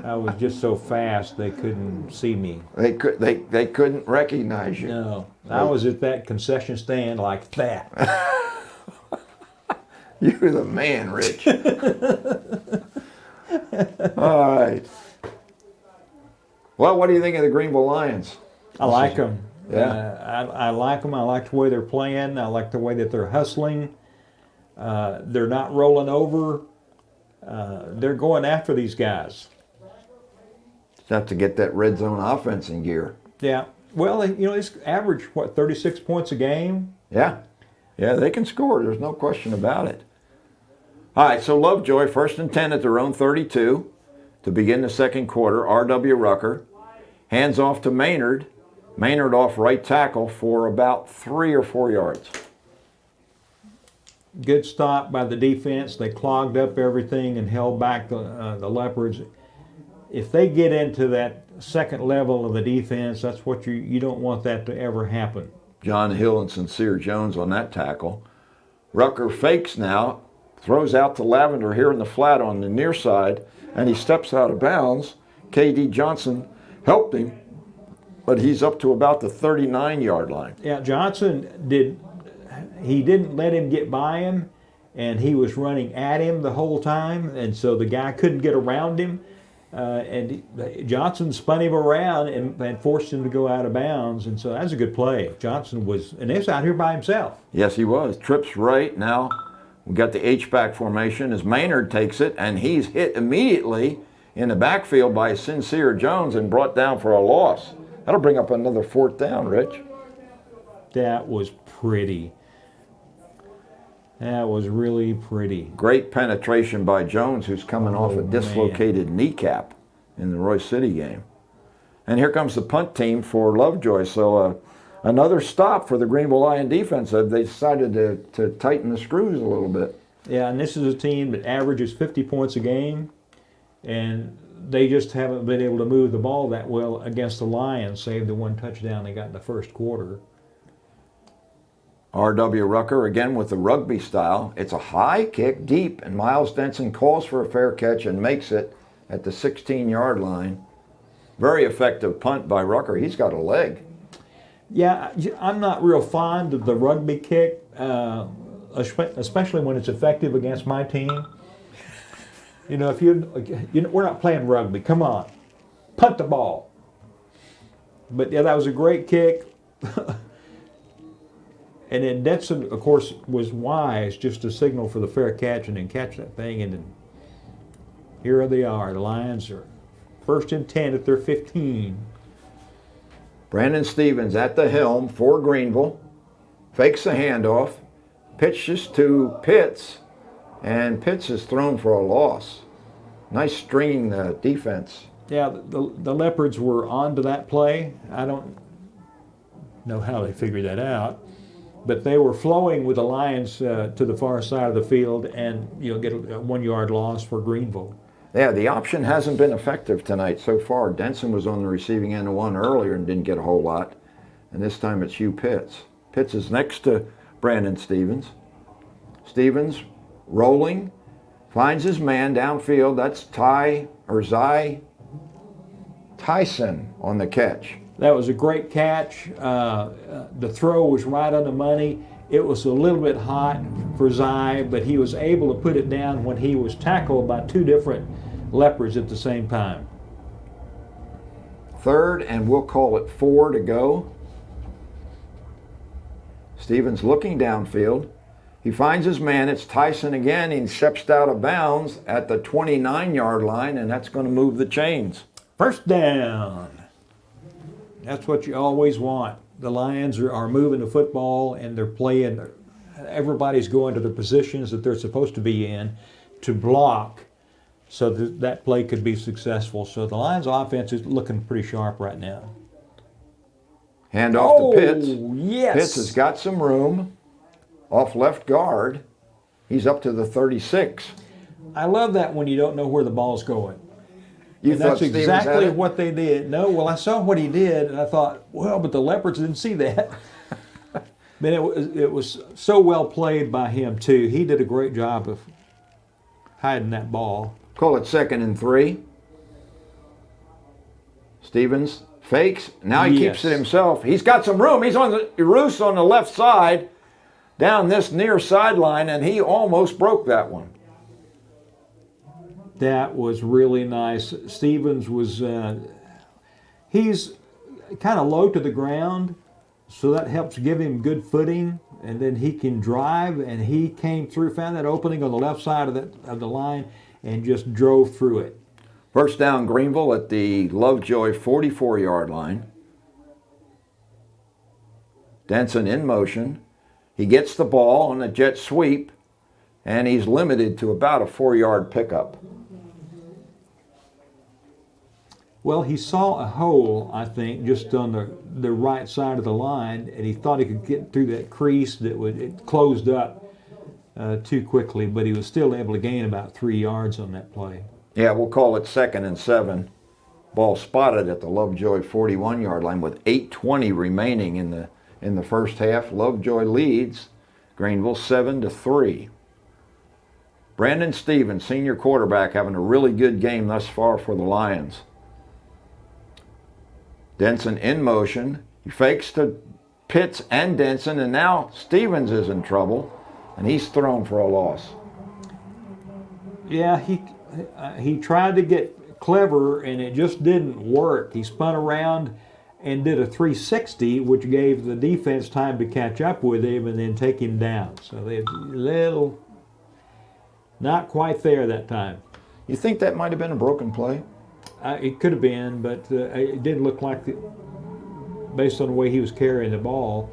I was just so fast they couldn't see me. They couldn't recognize you. No, I was at that concession stand like that. You're the man, Rich. All right. Well, what do you think of the Greenville Lions? I like them. Yeah. I like them. I like the way they're playing. I like the way that they're hustling. They're not rolling over. They're going after these guys. Just have to get that red zone offense in gear. Yeah. Well, they average, 36 points a game? Yeah. Yeah, they can score. There's no question about it. All right, so Lovejoy, 1st and 10 at their own 32 to begin the second quarter. R.W. Rucker hands off to Maynard. Maynard off right tackle for about 3 or 4 yards. Good stop by the defense. They clogged up everything and held back the Leopards. If they get into that second level of the defense, that's what you don't want that to ever happen. John Hill and Sincere Jones on that tackle. Rucker fakes now, throws out to Lavender here in the flat on the near side, and he steps out of bounds. K.D. Johnson helped him, but he's up to about the 39-yard line. Yeah, Johnson didn't let him get by him, and he was running at him the whole time, and so the guy couldn't get around him. Johnson spun him around and forced him to go out of bounds, and so that was a good play. Johnson was out here by himself. Yes, he was. Trips right. Now we got the H-back formation as Maynard takes it, and he's hit immediately in the backfield by Sincere Jones and brought down for a loss. That'll bring up another 4th down, Rich. That was pretty. That was really pretty. Great penetration by Jones, who's coming off a dislocated kneecap in the Royce City game. And here comes the punt team for Lovejoy. So another stop for the Greenville Lion defense. They decided to tighten the screws a little bit. Yeah, and this is a team that averages 50 points a game, and they just haven't been able to move the ball that well against the Lions, save the one touchdown they got in the first quarter. R.W. Rucker again with the rugby style. It's a high kick deep, and Miles Denson calls for a fair catch and makes it at the 16-yard line. Very effective punt by Rucker. He's got a leg. Yeah, I'm not real fond of the rugby kick, especially when it's effective against my team. If we're not playing rugby. Come on, punt the ball. But yeah, that was a great kick. And then Denson, of course, was wise just to signal for the fair catch and then catch that thing. And then here they are. The Lions are 1st and 10 at their 15. Brandon Stevens at the helm for Greenville. Fakes the handoff. Pitches to Pitts. And Pitts is thrown for a loss. Nice stringing the defense. Yeah, the Leopards were on to that play. I don't know how they figured that out. But they were flowing with the Lions to the far side of the field and get a 1-yard loss for Greenville. Yeah, the option hasn't been effective tonight so far. Denson was on the receiving end of one earlier and didn't get a whole lot. And this time it's Hugh Pitts. Pitts is next to Brandon Stevens. Stevens rolling, finds his man downfield. That's Zy Tyson on the catch. That was a great catch. The throw was right on the money. It was a little bit hot for Zy, but he was able to put it down when he was tackled by two different Leopards at the same time. Third, and we'll call it 4 to go. Stevens looking downfield. He finds his man. It's Tyson again. He steps out of bounds at the 29-yard line, and that's going to move the chains. First down. That's what you always want. The Lions are moving the football, and they're playing. Everybody's going to the positions that they're supposed to be in to block so that that play could be successful. So the Lions' offense is looking pretty sharp right now. Hand off to Pitts. Yes. Pitts has got some room off left guard. He's up to the 36. I love that when you don't know where the ball's going. You And thought that's Stevens had exactly it? what they did. No, well, I saw what he did, and I thought, well, but the Leopards didn't see that. But it was so well played by him, too. He did a great job of hiding that ball. Call it 2nd and 3. Stevens fakes. Now he keeps it himself. He's got some room. He's on the Roos on the left side, down this near sideline, and he almost broke that one. That was really nice. Stevens was, he's kind of low to the ground, so that helps give him good footing, and then he can drive, and he came through, found that opening on the left side of the line, and just drove through it. First down, Greenville at the Lovejoy 44-yard line. Denson in motion. He gets the ball on a jet sweep, and he's limited to about a 4-yard pickup. Well, he saw a hole, I think, just on the right side of the line, and he thought he could get through that crease it closed up too quickly, but he was still able to gain about 3 yards on that play. Yeah, we'll call it 2nd and 7. Ball spotted at the Lovejoy 41-yard line with 8:20 remaining in the first half. Lovejoy leads Greenville 7-3. Brandon Stevens, senior quarterback, having a really good game thus far for the Lions. Denson in motion. He fakes to Pitts and Denson, and now Stevens is in trouble, and he's thrown for a loss. Yeah, he tried to get clever, and it just didn't work. He spun around and did a 360, which gave the defense time to catch up with him and then take him down. So they little, not quite there that time. You think that might have been a broken play? It could have been, but it didn't look like, based on the way he was carrying the ball,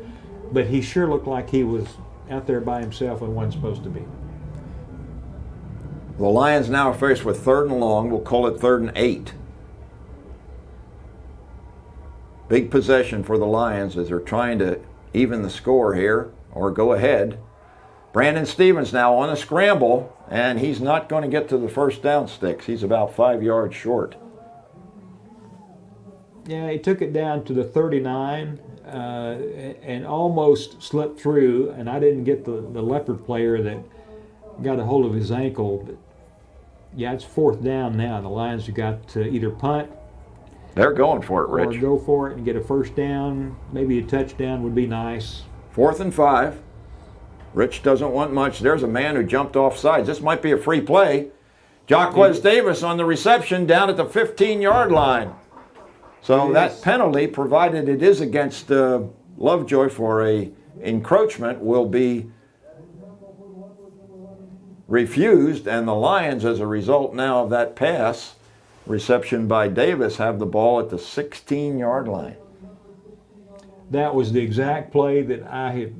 but he sure looked like he was out there by himself and wasn't supposed to be. The Lions now are faced with 3rd and long. We'll call it 3rd and 8. Big possession for the Lions as they're trying to even the score here or go ahead. Brandon Stevens now on a scramble, and he's not going to get to the first down sticks. He's about 5 yards short. Yeah, he took it down to the 39 and almost slipped through, and I didn't get the Leopard player that got a hold of his ankle. But yeah, it's 4th down now. The Lions have got to either punt. They're going for it, Rich. Or go for it and get a first down. Maybe a touchdown would be nice. 4th and 5. Rich doesn't want much. There's a man who jumped off sides. This might be a free play. Jaquez Davis on the reception down at the 15-yard line. So that penalty, provided it is against Lovejoy for a encroachment, will be refused, and the Lions, as a result now of that pass reception by Davis, have the ball at the 16-yard line. That was the exact play that I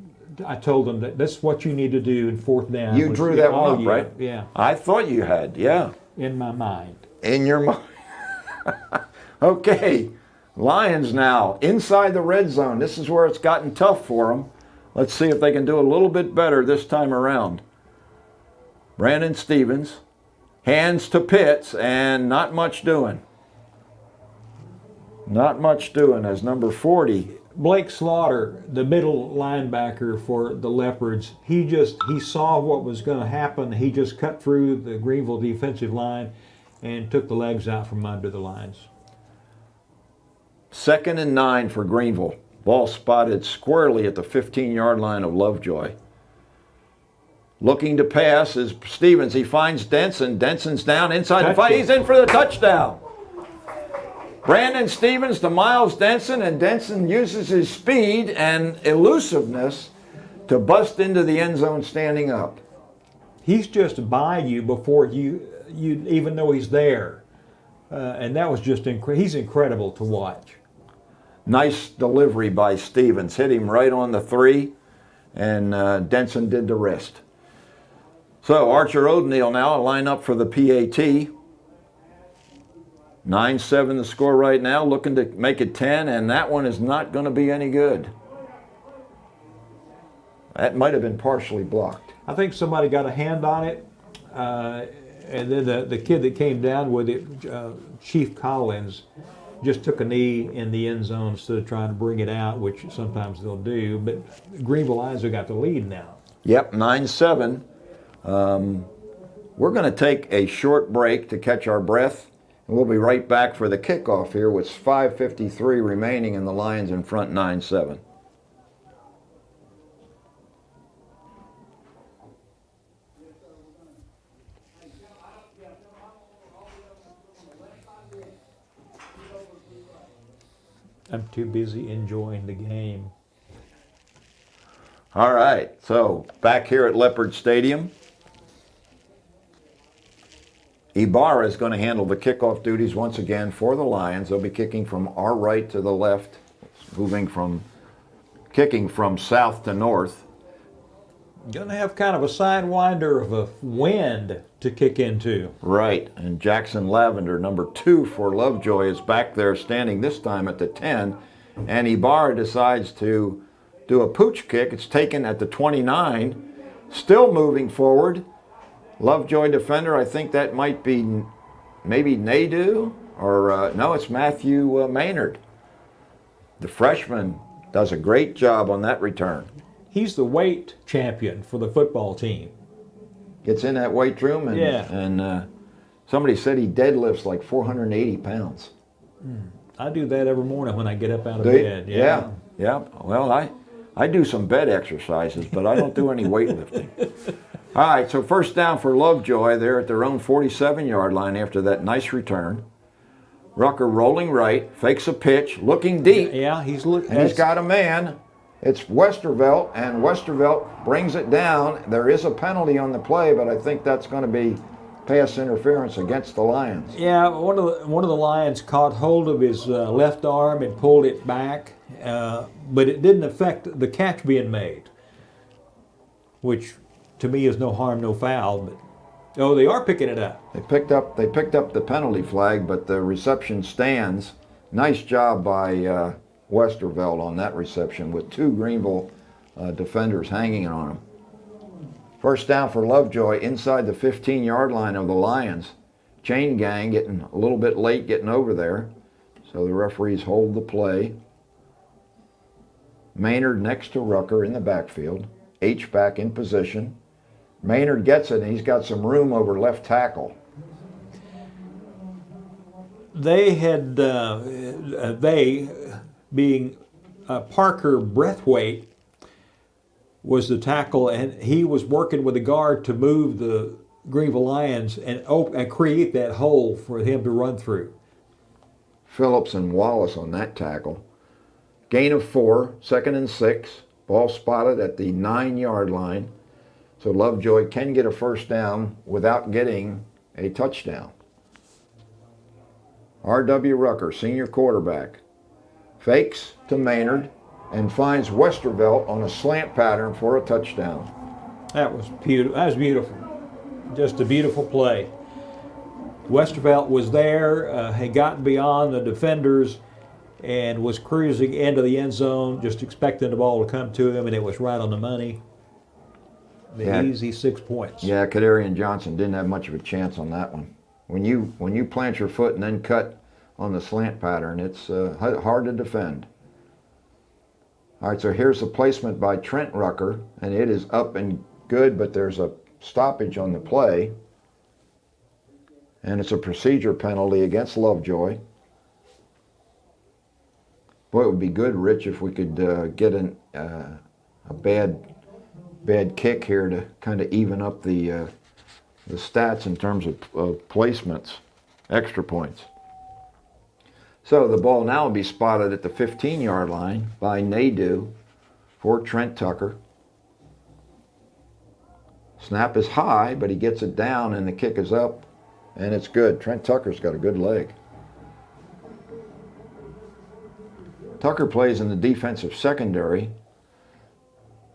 told them that that's what you need to do in 4th down. You drew that one up, yeah, right? Yeah. I thought you had, yeah. In my mind. In your mind. Okay, Lions now inside the red zone. This is where it's gotten tough for them. Let's see if they can do a little bit better this time around. Brandon Stevens Hands to Pitts, and not much doing. Not much doing as number 40. Blake Slaughter, the middle linebacker for the Leopards, he saw what was going to happen. He just cut through the Greenville defensive line and took the legs out from under the lines. 2nd and 9 for Greenville. Ball spotted squarely at the 15-yard line of Lovejoy. Looking to pass is Stevens. He finds Denson. Denson's down inside the fight. He's in for the touchdown. Brandon Stevens to Miles Denson, and Denson uses his speed and elusiveness to bust into the end zone standing up. He's just by you before you even know he's there. And that was just he's incredible to watch. Nice delivery by Stevens. Hit him right on the 3, and Denson did the rest. So Archer O'Neill now will line up for the PAT. 9-7 the score right now, looking to make it 10, and that one is not going to be any good. That might have been partially blocked. I think somebody got a hand on it, and then the kid that came down with it, Chief Collins, just took a knee in the end zone instead of trying to bring it out, which sometimes they'll do. But Greenville Lions have got the lead now. Yep, 9-7. We're going to take a short break to catch our breath. And we'll be right back for the kickoff here with 5:53 remaining and the Lions in front 9-7. I'm too busy enjoying the game. All right, so back here at Leopard Stadium. Ibarra is going to handle the kickoff duties once again for the Lions. They'll be kicking from our right to the left, kicking from south to north. Going to have kind of a sidewinder of a wind to kick into. Right, and Jackson Lavender, number 2 for Lovejoy, is back there standing this time at the 10, and Ibarra decides to do a pooch kick. It's taken at the 29, still moving forward. Lovejoy defender, I think that might be maybe Nadeau, or no, it's Matthew Maynard. The freshman does a great job on that return. He's the weight champion for the football team. Gets in that weight room, and somebody said he deadlifts like 480 pounds. I do that every morning when I get up out of bed. Yeah. Well, I do some bed exercises, but I don't do any weightlifting. All right, so first down for Lovejoy. They're at their own 47-yard line after that nice return. Rucker rolling right, fakes a pitch, looking deep. Yeah, he's looking. And he's got a man. It's Westervelt, and Westervelt brings it down. There is a penalty on the play, but I think that's going to be pass interference against the Lions. Yeah, one of the Lions caught hold of his left arm and pulled it back, but it didn't affect the catch being made, which to me is no harm, no foul. But they are picking it up. They picked up the penalty flag, but the reception stands. Nice job by Westervelt on that reception with 2 Greenville defenders hanging on him. First down for Lovejoy inside the 15-yard line of the Lions. Chain gang getting a little bit late getting over there, so the referees hold the play. Maynard next to Rucker in the backfield. H-back in position. Maynard gets it, and he's got some room over left tackle. They had, being Parker Breathwaite, was the tackle, and he was working with the guard to move the Greenville Lions and create that hole for him to run through. Phillips and Wallace on that tackle. Gain of 4, 2nd and 6. Ball spotted at the 9-yard line. So Lovejoy can get a first down without getting a touchdown. R.W. Rucker, senior quarterback, fakes to Maynard and finds Westervelt on a slant pattern for a touchdown. That was beautiful. That was beautiful. Just a beautiful play. Westervelt was there, had gotten beyond the defenders, and was cruising into the end zone, just expecting the ball to come to him, and it was right on the money. The Yeah. easy 6 points. Yeah, Kadarian Johnson didn't have much of a chance on that one. When you plant your foot and then cut on the slant pattern, it's hard to defend. All right, so here's the placement by Trent Rucker, and it is up and good, but there's a stoppage on the play, and it's a procedure penalty against Lovejoy. Boy, it would be good, Rich, if we could get a bad kick here to kind of even up the stats in terms of placements, extra points. So the ball now will be spotted at the 15-yard line by Nadeau for Trent Tucker. Snap is high, but he gets it down and the kick is up, and it's good. Trent Tucker's got a good leg. Tucker plays in the defensive secondary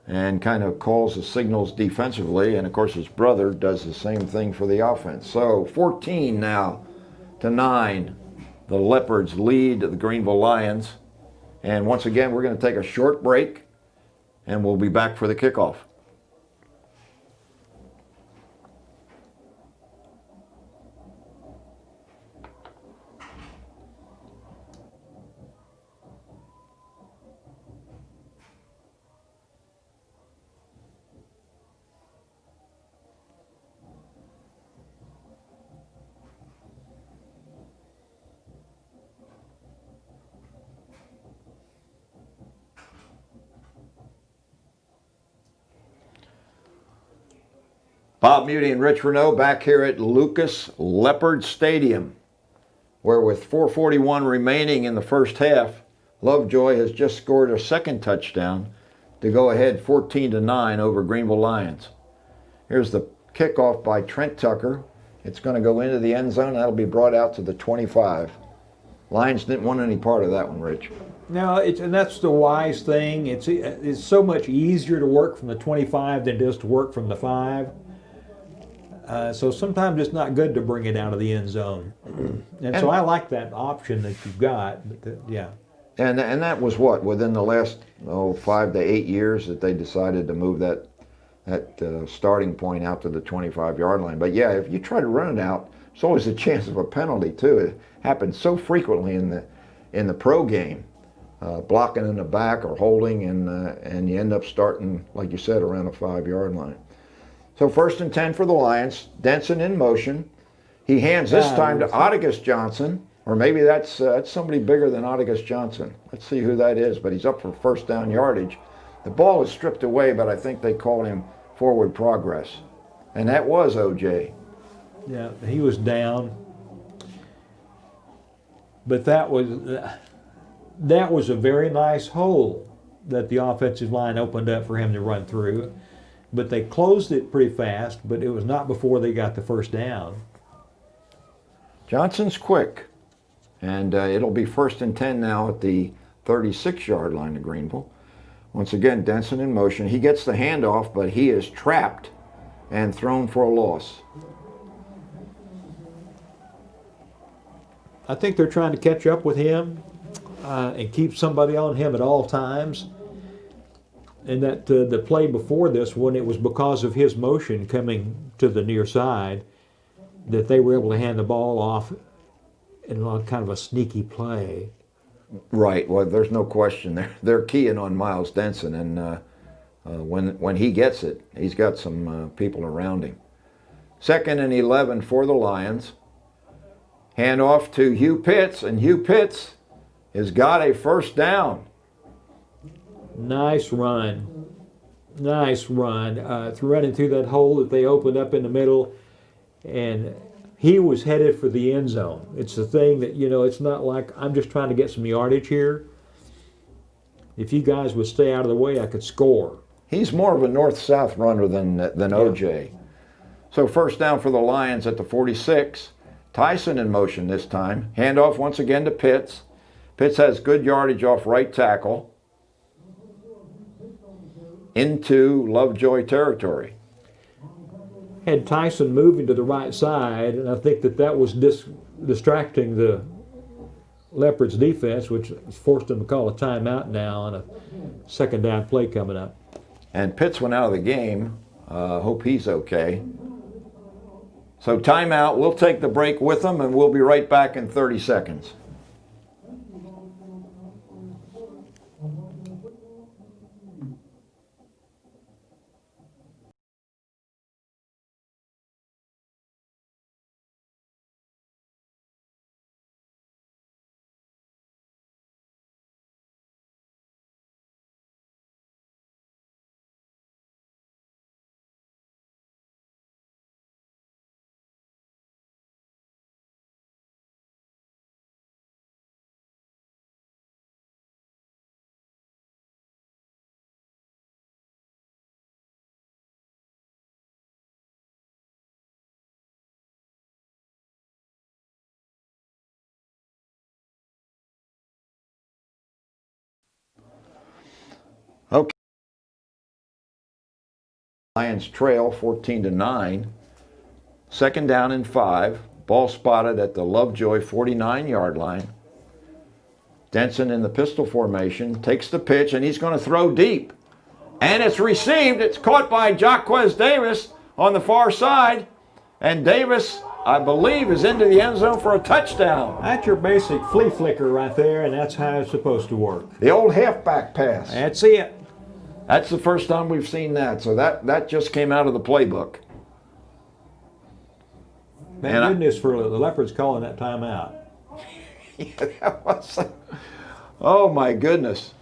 and kind of calls the signals defensively, and of course his brother does the same thing for the offense. So 14 now to 9. The Leopards lead the Greenville Lions. And once again, we're going to take a short break, and we'll be back for the kickoff. Bob Mutey and Rich Renault back here at Lucas Leopard Stadium, where with 4:41 remaining in the first half, Lovejoy has just scored a second touchdown to go ahead 14-9 over Greenville Lions. Here's the kickoff by Trent Tucker. It's going to go into the end zone. That'll be brought out to the 25. Lions didn't want any part of that one, Rich. No, and that's the wise thing. It's so much easier to work from the 25 than it is to work from the 5. So sometimes it's not good to bring it out of the end zone. And so I like that option that you've got. But yeah. And that was what, within the last 5 to 8 years that they decided to move that starting point out to the 25-yard line. But yeah, if you try to run it out, there's always a chance of a penalty too. It happens so frequently in the pro game, blocking in the back or holding, and you end up starting, like you said, around a 5-yard line. So 1st and 10 for the Lions. Denson in motion. He hands this time to Otagus Johnson, or maybe that's somebody bigger than Otagus Johnson. Let's see who that is, but he's up for first down yardage. The ball is stripped away, but I think they called him forward progress. And that was OJ. Yeah, he was down. But that was a very nice hole that the offensive line opened up for him to run through. But they closed it pretty fast, but it was not before they got the first down. Johnson's quick, and it'll be 1st and 10 now at the 36-yard line of Greenville. Once again, Denson in motion. He gets the handoff, but he is trapped and thrown for a loss. I think they're trying to catch up with him and keep somebody on him at all times. And that the play before this one, it was because of his motion coming to the near side that they were able to hand the ball off in kind of a sneaky play. Right. Well, there's no question. They're keying on Miles Denson, and when he gets it, he's got some people around him. 2nd and 11 for the Lions. Hand off to Hugh Pitts, and Hugh Pitts has got a first down. Nice run. Nice run. Running through that hole that they opened up in the middle, and he was headed for the end zone. It's the thing that, it's not like I'm just trying to get some yardage here. If you guys would stay out of the way, I could score. He's more of a north-south runner than OJ. So first down for the Lions at the 46. Tyson in motion this time. Handoff once again to Pitts. Pitts has good yardage off right tackle into Lovejoy territory. Had Tyson moving to the right side, and I think that was distracting the Leopards defense, which forced them to call a timeout now on a second down play coming up. And Pitts went out of the game Hope he's okay. So timeout. We'll take the break with them, and we'll be right back in 30 seconds. Okay. Lions trail 14-9. Second down and 5. Ball spotted at the Lovejoy 49-yard line. Denson in the pistol formation takes the pitch, and he's going to throw deep. And it's received. It's caught by Jaquez Davis on the far side. And Davis, I believe, is into the end zone for a touchdown. That's your basic flea flicker right there, and that's how it's supposed to work. The old halfback pass. That's it. That's the first time we've seen that. So that just came out of the playbook. Thank goodness for the Leopards calling that timeout. Yeah, that was. Oh my goodness!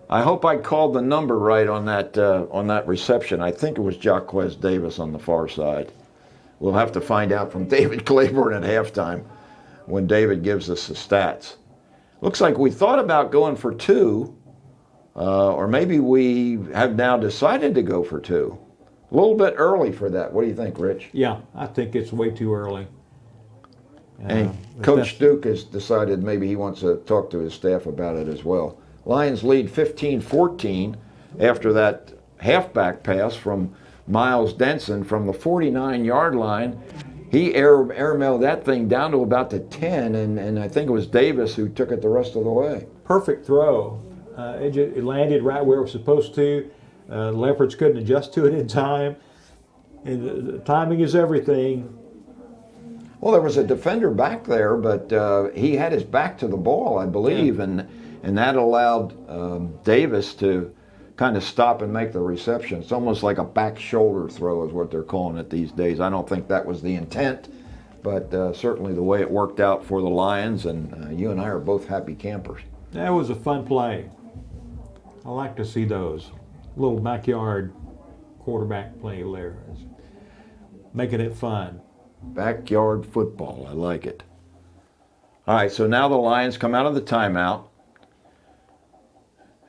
I hope I called the number right on that reception. I think it was Jaquez Davis on the far side. We'll have to find out from David Claiborne at halftime when David gives us the stats. Looks like we thought about going for 2, or maybe we have now decided to go for 2. A little bit early for that. What do you think, Rich? Yeah, I think it's way too early. And Coach Duke has decided maybe he wants to talk to his staff about it as well. Lions lead 15-14 after that halfback pass from Miles Denson from the 49-yard line. He airmailed that thing down to about the 10, and I think it was Davis who took it the rest of the way. Perfect throw. It landed right where it was supposed to. Leopards couldn't adjust to it in time. And the timing is everything. Well, there was a defender back there, but he had his back to the ball, I believe, and that allowed Davis to kind of stop and make the reception. It's almost like a back shoulder throw is what they're calling it these days. I don't think that was the intent, but certainly the way it worked out for the Lions, and you and I are both happy campers. That was a fun play. I like to see those little backyard quarterback play there, making it fun. Backyard football, I like it. All right, so now the Lions come out of the timeout,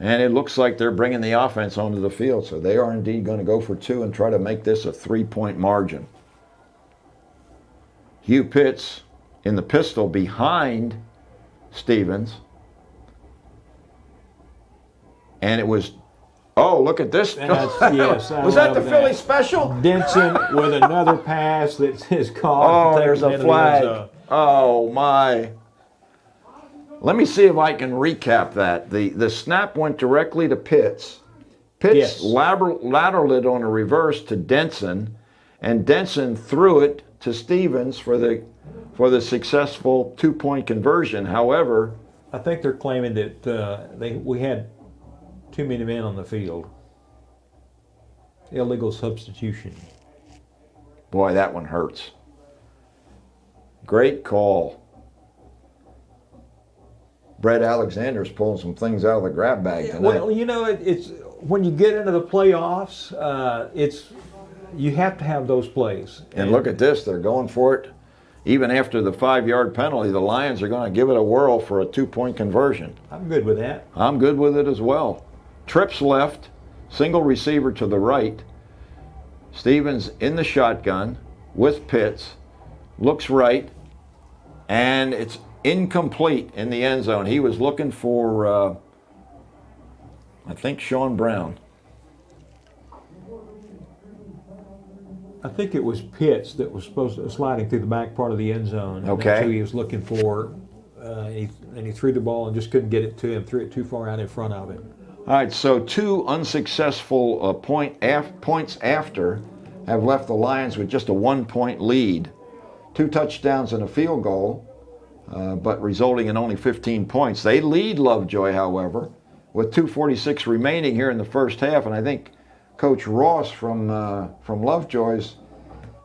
and it looks like they're bringing the offense onto the field, so they are indeed going to go for 2 and try to make this a 3-point margin. Hugh Pitts in the pistol behind Stevens, and it was, oh, look at this. Yes, was that the Philly special? Denson with another pass that is caught. Oh, there's a flag. Oh, my. Let me see if I can recap that. The snap went directly to Pitts. Pitts lateraled it on a reverse to Denson, and Denson threw it to Stevens for the successful 2-point conversion. However, I think they're claiming that we had too many men on the field. Illegal substitution. Boy, that one hurts. Great call. Brett Alexander's pulling some things out of the grab bag tonight. Well, you know, it's when you get into the playoffs, you have to have those plays. And look at this, they're going for it. Even after the 5-yard penalty, the Lions are going to give it a whirl for a 2-point conversion. I'm good with that. I'm good with it as well. Trips left, single receiver to the right. Stevens in the shotgun with Pitts, looks right, and it's incomplete in the end zone. He was looking for, I think, Sean Brown. I think it was Pitts that was supposed to sliding through the back part of the end zone. Okay. That's who he was looking for. And he threw the ball and just couldn't get it to him. Threw it too far out in front of him. All right, so two unsuccessful points after have left the Lions with just a 1-point lead. 2 touchdowns and a field goal, but resulting in only 15 points. They lead Lovejoy, however, with 2:46 remaining here in the first half, and I think Coach Ross from Lovejoy's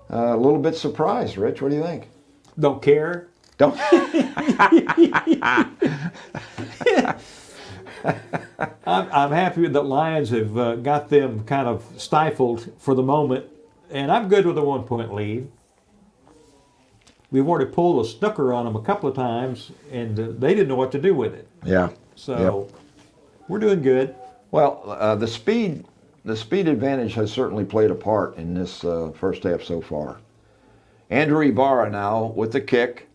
a little bit surprised. Rich, what do you think? Don't care. Don't. I'm happy that Lions have got them kind of stifled for the moment, and I'm good with a 1-point lead. We've already pulled a snooker on them a couple of times, and they didn't know what to do with it. Yeah. So we're doing good. Well, the speed advantage has certainly played a part in this first half so far. Andrew Ibarra now with the kick.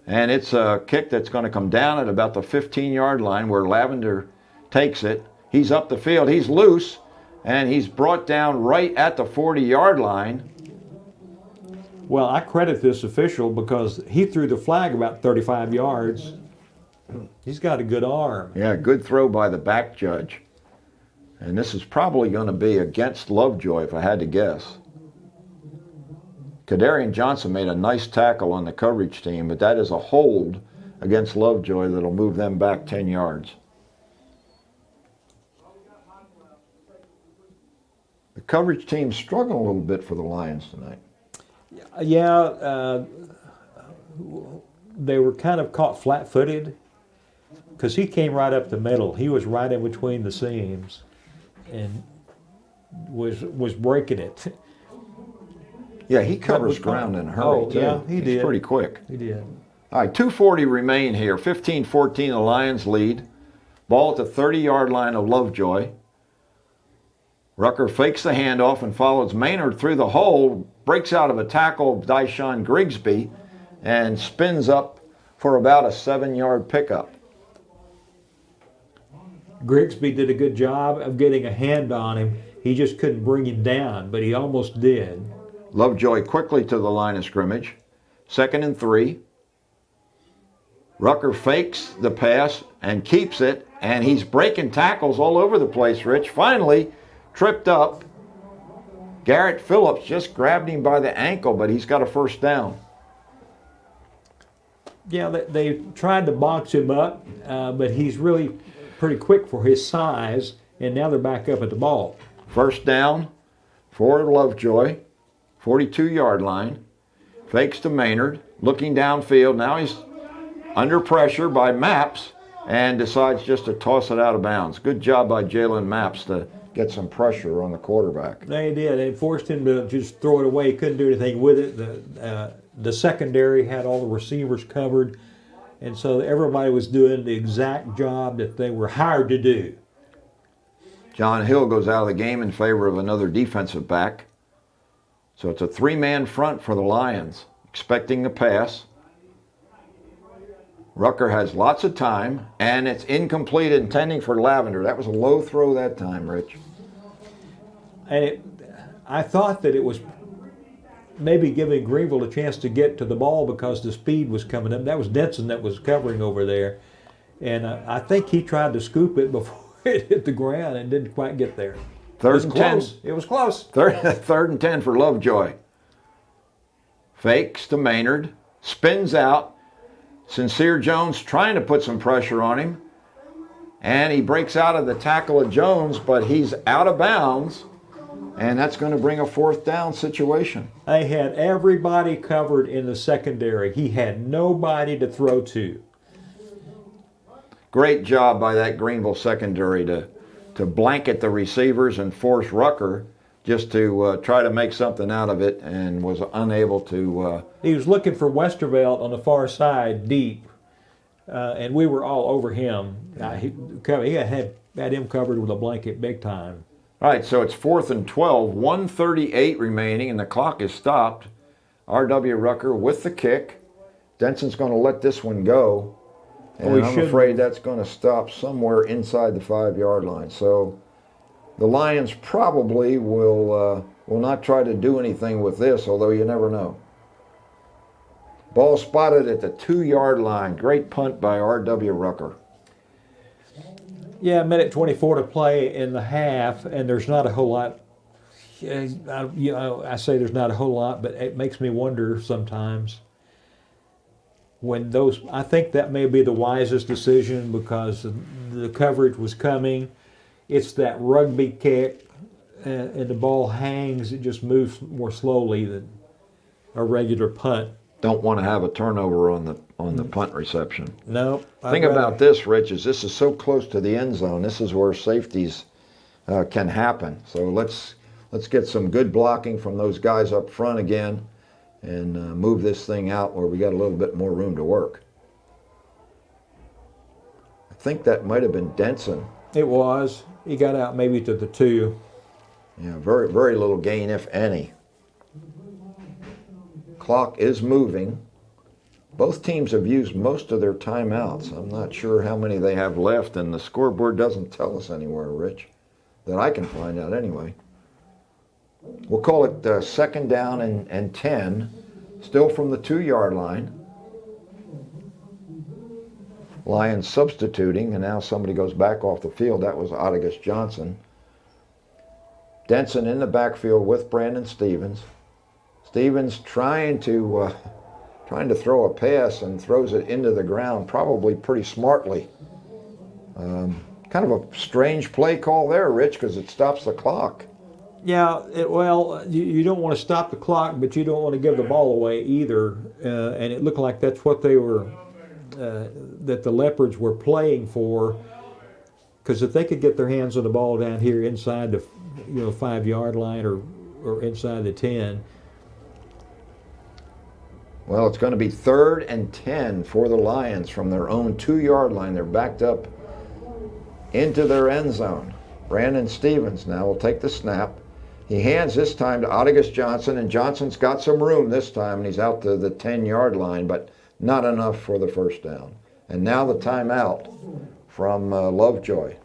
And it's a kick that's going to come down at about the 15-yard line where Lavender takes it. He's up the field. He's loose, and he's brought down right at the 40-yard line. Well, I credit this official because he threw the flag about 35 yards. He's got a good arm. Yeah, good throw by the back judge. And this is probably going to be against Lovejoy, if I had to guess. Kadarian Johnson made a nice tackle on the coverage team, but that is a hold against Lovejoy that'll move them back 10 yards. The coverage team's struggling a little bit for the Lions tonight. Yeah, they were kind of caught flat-footed because he came right up the middle. He was right in between the seams and was breaking it. Yeah, he covers ground in a hurry, too. Yeah, he did. He's pretty quick. He did. All right, 2:40 remain here. 15-14, the Lions lead. Ball at the 30-yard line of Lovejoy. Rucker fakes the handoff and follows Maynard through the hole, breaks out of a tackle of Dyshawn Grigsby, and spins up for about a 7-yard pickup. Grigsby did a good job of getting a hand on him. He just couldn't bring him down, but he almost did. Lovejoy quickly to the line of scrimmage. 2nd and 3. Rucker fakes the pass and keeps it, and he's breaking tackles all over the place, Rich. Finally, tripped up. Garrett Phillips just grabbed him by the ankle, but he's got a first down. Yeah, they tried to box him up, but he's really pretty quick for his size, and now they're back up at the ball. First down for Lovejoy, 42-yard line. Fakes to Maynard, looking downfield. Now he's under pressure by Maps and decides just to toss it out of bounds. Good job by Jalen Maps to get some pressure on the quarterback. They did. They forced him to just throw it away. He couldn't do anything with it. The secondary had all the receivers covered, and so everybody was doing the exact job that they were hired to do. John Hill goes out of the game in favor of another defensive back. So it's a 3-man front for the Lions, expecting the pass. Rucker has lots of time, and it's incomplete, intending for Lavender. That was a low throw that time, Rich. And I thought that it was maybe giving Greenville a chance to get to the ball because the speed was coming up. That was Denson that was covering over there. And I think he tried to scoop it before it hit the ground and didn't quite get there. Third and 10. It was close. Third and 10 for Lovejoy. Fakes to Maynard, spins out. Sincere Jones trying to put some pressure on him. And he breaks out of the tackle of Jones, but he's out of bounds. And that's going to bring a 4th down situation. They had everybody covered in the secondary. He had nobody to throw to. Great job by that Greenville secondary to blanket the receivers and force Rucker just to try to make something out of it, and was unable to. He was looking for Westervelt on the far side deep, and we were all over him. He had him covered with a blanket big time. All right, so it's 4th and 12, 1:38 remaining, and the clock is stopped. R.W. Rucker with the kick. Denson's going to let this one go. And I'm afraid that's going to stop somewhere inside the 5-yard line. So the Lions probably will not try to do anything with this, although you never know. Ball spotted at the 2-yard line. Great punt by R.W. Rucker. Yeah, a minute 24 to play in the half, and there's not a whole lot. I say there's not a whole lot, but it makes me wonder sometimes when those. I think that may be the wisest decision because the coverage was coming. It's that rugby kick, and the ball hangs. It just moves more slowly than a regular punt. Don't want to have a turnover on the punt reception. No. Thing about this, Rich, is this is so close to the end zone. This is where safeties can happen. So let's get some good blocking from those guys up front again, and move this thing out where we got a little bit more room to work. I think that might have been Denson. It was. He got out maybe to the 2. Yeah, very, very little gain, if any. Clock is moving. Both teams have used most of their timeouts. I'm not sure how many they have left, and the scoreboard doesn't tell us anywhere, Rich, that I can find out anyway. We'll call it second down and 10, still from the 2-yard line. Lions substituting, and now somebody goes back off the field. That was Otagus Johnson. Denson in the backfield with Brandon Stevens. Stevens trying to throw a pass and throws it into the ground, probably pretty smartly. Kind of a strange play call there, Rich, because it stops the clock. Yeah, you don't want to stop the clock, but you don't want to give the ball away either. And it looked like that's what they were, that the Leopards were playing for. Because if they could get their hands on the ball down here inside the 5-yard line or inside the 10. Well, it's going to be 3rd and 10 for the Lions from their own 2-yard line. They're backed up into their end zone. Brandon Stevens now will take the snap. He hands this time to Otagus Johnson, and Johnson's got some room this time, and he's out to the 10-yard line, but not enough for the first down. And now the timeout from Lovejoy.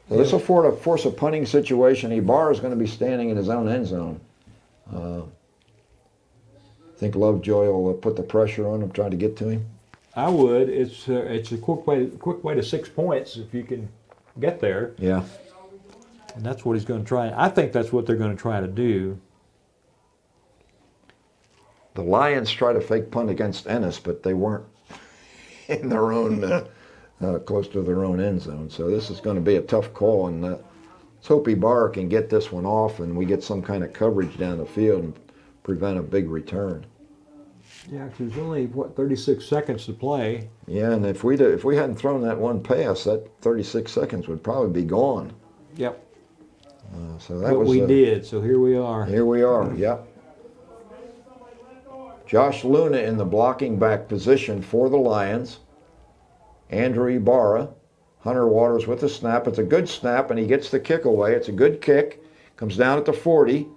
So this will force a punting situation. Ibarra is going to be standing in his own end zone. Think Lovejoy will put the pressure on him, trying to get to him? I would. It's a quick way to 6 points if you can get there. Yeah. And that's what he's going to try. I think that's what they're going to try to do. The Lions try to fake punt against Ennis, but they weren't in their own, close to their own end zone. So this is going to be a tough call, and let's hope Ibarra can get this one off and we get some kind of coverage down the field and prevent a big return. Yeah, 'cause there's only 36 seconds to play. Yeah, and if we hadn't thrown that one pass, that 36 seconds would probably be gone. Yep. But we did. So here we are. Here we are. Yep. Josh Luna in the blocking back position for the Lions. Andrew Ibarra. Hunter Waters with the snap. It's a good snap, and he gets the kick away. It's a good kick. Comes down at the 40.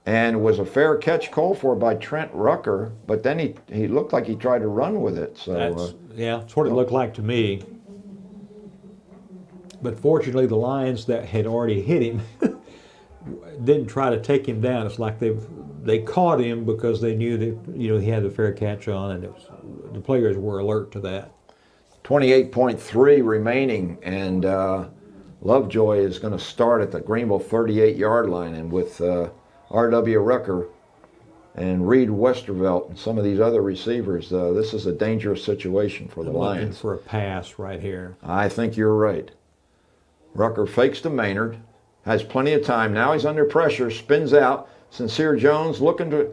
And was a fair catch called for by Trent Rucker, but then he looked like he tried to run with it. So that's what it looked like to me. But fortunately, the Lions that had already hit him didn't try to take him down. It's like they caught him because they knew that he had the fair catch on, and the players were alert to that. 28.3 remaining, and Lovejoy is going to start at the Greenville 38-yard line, and with R.W. Rucker and Reed Westervelt and some of these other receivers, this is a dangerous situation for the Lions. Looking for a pass right here. I think you're right. Rucker fakes to Maynard, has plenty of time. Now he's under pressure, spins out. Sincere Jones looking to,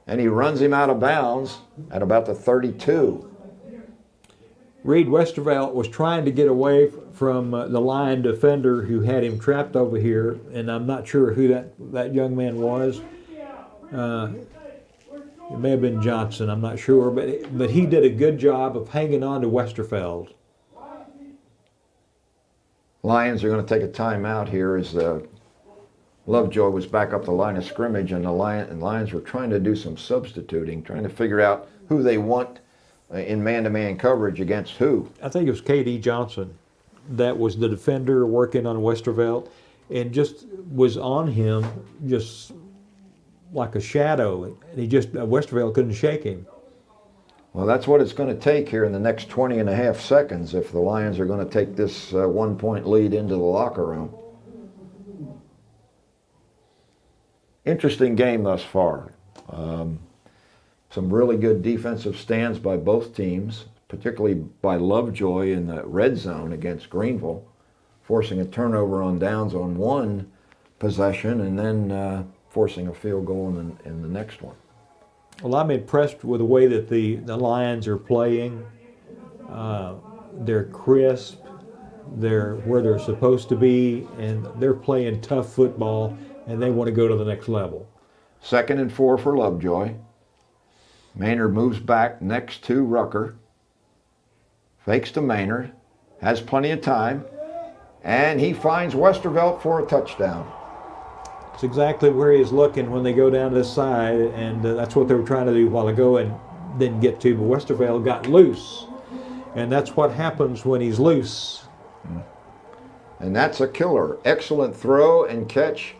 and he runs him out of bounds at about the 32. Reed Westervelt was trying to get away from the Lion defender who had him trapped over here, and I'm not sure who that young man was. It may have been Johnson, I'm not sure, but he did a good job of hanging on to Westerveld. Lions are going to take a timeout here as Lovejoy was back up the line of scrimmage, and the Lions were trying to do some substituting, trying to figure out who they want in man-to-man coverage against who. I think it was K.D. Johnson that was the defender working on Westervelt, and just was on him just like a shadow. And Westervelt couldn't shake him. Well, that's what it's going to take here in the next 20 and a half seconds if the Lions are going to take this 1-point lead into the locker room. Interesting game thus far. Some really good defensive stands by both teams, particularly by Lovejoy in the red zone against Greenville, forcing a turnover on downs on one possession and then forcing a field goal in the next one. Well, I'm impressed with the way that the Lions are playing. They're crisp, they're where they're supposed to be, and they're playing tough football, and they want to go to the next level. 2nd and 4 for Lovejoy. Maynard moves back next to Rucker. Fakes to Maynard. Has plenty of time. And he finds Westervelt for a touchdown. It's exactly where he's looking when they go down this side, and that's what they were trying to do a while ago and didn't get to, but Westervelt got loose. And that's what happens when he's loose. And that's a killer. Excellent throw and catch.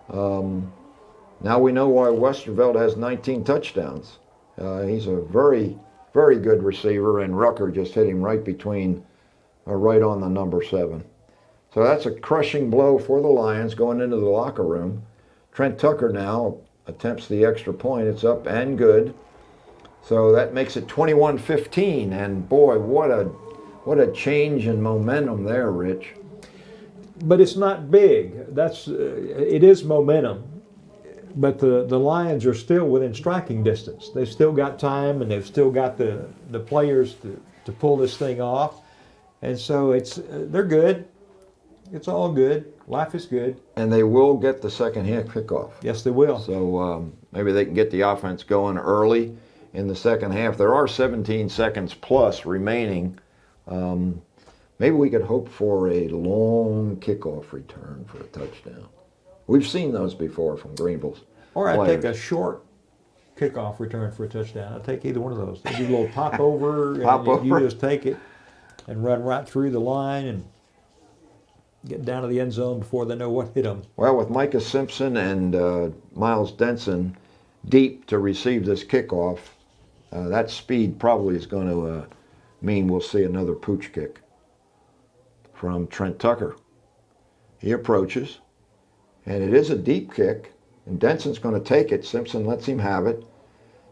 Now we know why Westervelt has 19 touchdowns. He's a very, very good receiver, and Rucker just hit him right between, right on the number 7. So that's a crushing blow for the Lions going into the locker room. Trent Tucker now attempts the extra point. It's up and good. So that makes it 21-15, and boy, what a change in momentum there, Rich. But it's not big. It is momentum. But the Lions are still within striking distance. They've still got time, and they've still got the players to pull this thing off. And so they're good. It's all good. Life is good. And they will get the second half kickoff. Yes, they will. So maybe they can get the offense going early in the second half. There are 17 seconds plus remaining. Maybe we could hope for a long kickoff return for a touchdown. We've seen those before from Greenville's Or I'd players. take a short kickoff return for a touchdown. I'd take either one of those. They do a little pop over, and you just take it and run right through the line and get down to the end zone before they know what hit them. Well, with Micah Simpson and Miles Denson deep to receive this kickoff, that speed probably is going to mean we'll see another pooch kick from Trent Tucker. He approaches, and it is a deep kick, and Denson's going to take it. Simpson lets him have it.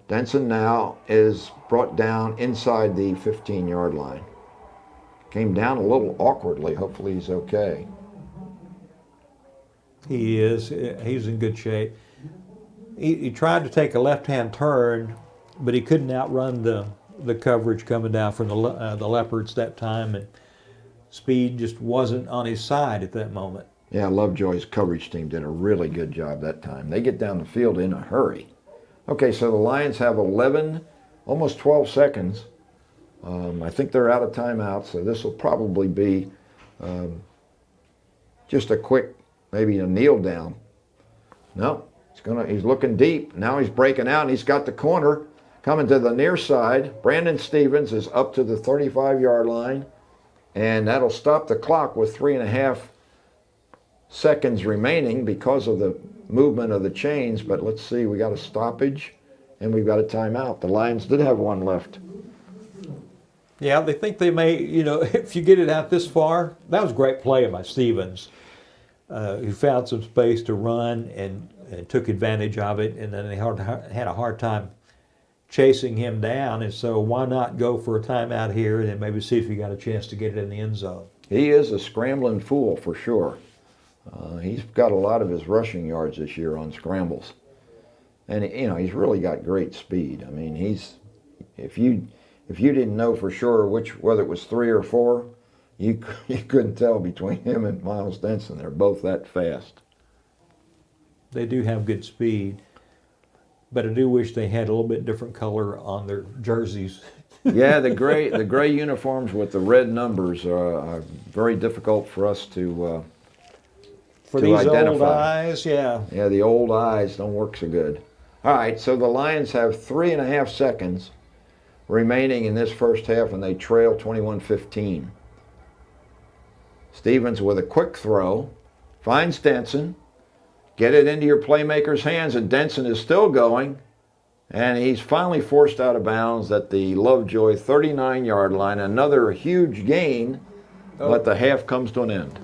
Denson now is brought down inside the 15-yard line. Came down a little awkwardly. Hopefully he's okay. He is. He's in good shape. He tried to take a left-hand turn, but he couldn't outrun the coverage coming down from the Leopards that time, and speed just wasn't on his side at that moment. Yeah, Lovejoy's coverage team did a really good job that time. They get down the field in a hurry. Okay, so the Lions have 11, almost 12 seconds. I think they're out of timeout, so this will probably be just a quick, maybe a kneel down. No, he's looking deep. Now he's breaking out, and he's got the corner coming to the near side. Brandon Stevens is up to the 35-yard line, and that'll stop the clock with 3.5 seconds remaining because of the movement of the chains. But let's see, we got a stoppage, and we've got a timeout. The Lions did have one left. Yeah, they think they may, if you get it out this far, that was a great play by Stevens, who found some space to run and took advantage of it, and then they had a hard time chasing him down, and so why not go for a timeout here and then maybe see if you got a chance to get it in the end zone. He is a scrambling fool for sure. He's got a lot of his rushing yards this year on scrambles. And, he's really got great speed. I mean, if you didn't know for sure whether it was 3 or 4, you couldn't tell between him and Miles Denson. They're both that fast. They do have good speed, but I do wish they had a little bit different color on their jerseys. Yeah, the gray uniforms with the red numbers are very difficult for us to these identify. old eyes, yeah. Yeah, the old eyes don't work so good. All right, so the Lions have 3.5 seconds remaining in this first half, and they trail 21-15. Stevens with a quick throw, finds Denson. Get it into your playmaker's hands, and Denson is still going. And he's finally forced out of bounds at the Lovejoy 39-yard line. Another huge gain, but the half comes to an end.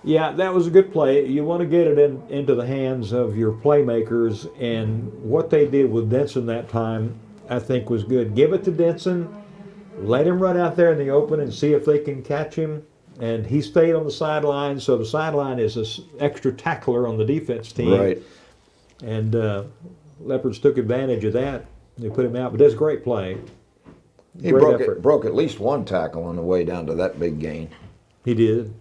Yeah, that was a good play. You want to get it into the hands of your playmakers, and what they did with Denson that time, I think, was good. Give it to Denson, let him run out there in the open and see if they can catch him. And he stayed on the sideline, so the sideline is an extra tackler on the defense team. Right. And Leopards took advantage of that. They put him out, but that's a great play. He Great broke at least one tackle on the way down to that big gain. He did.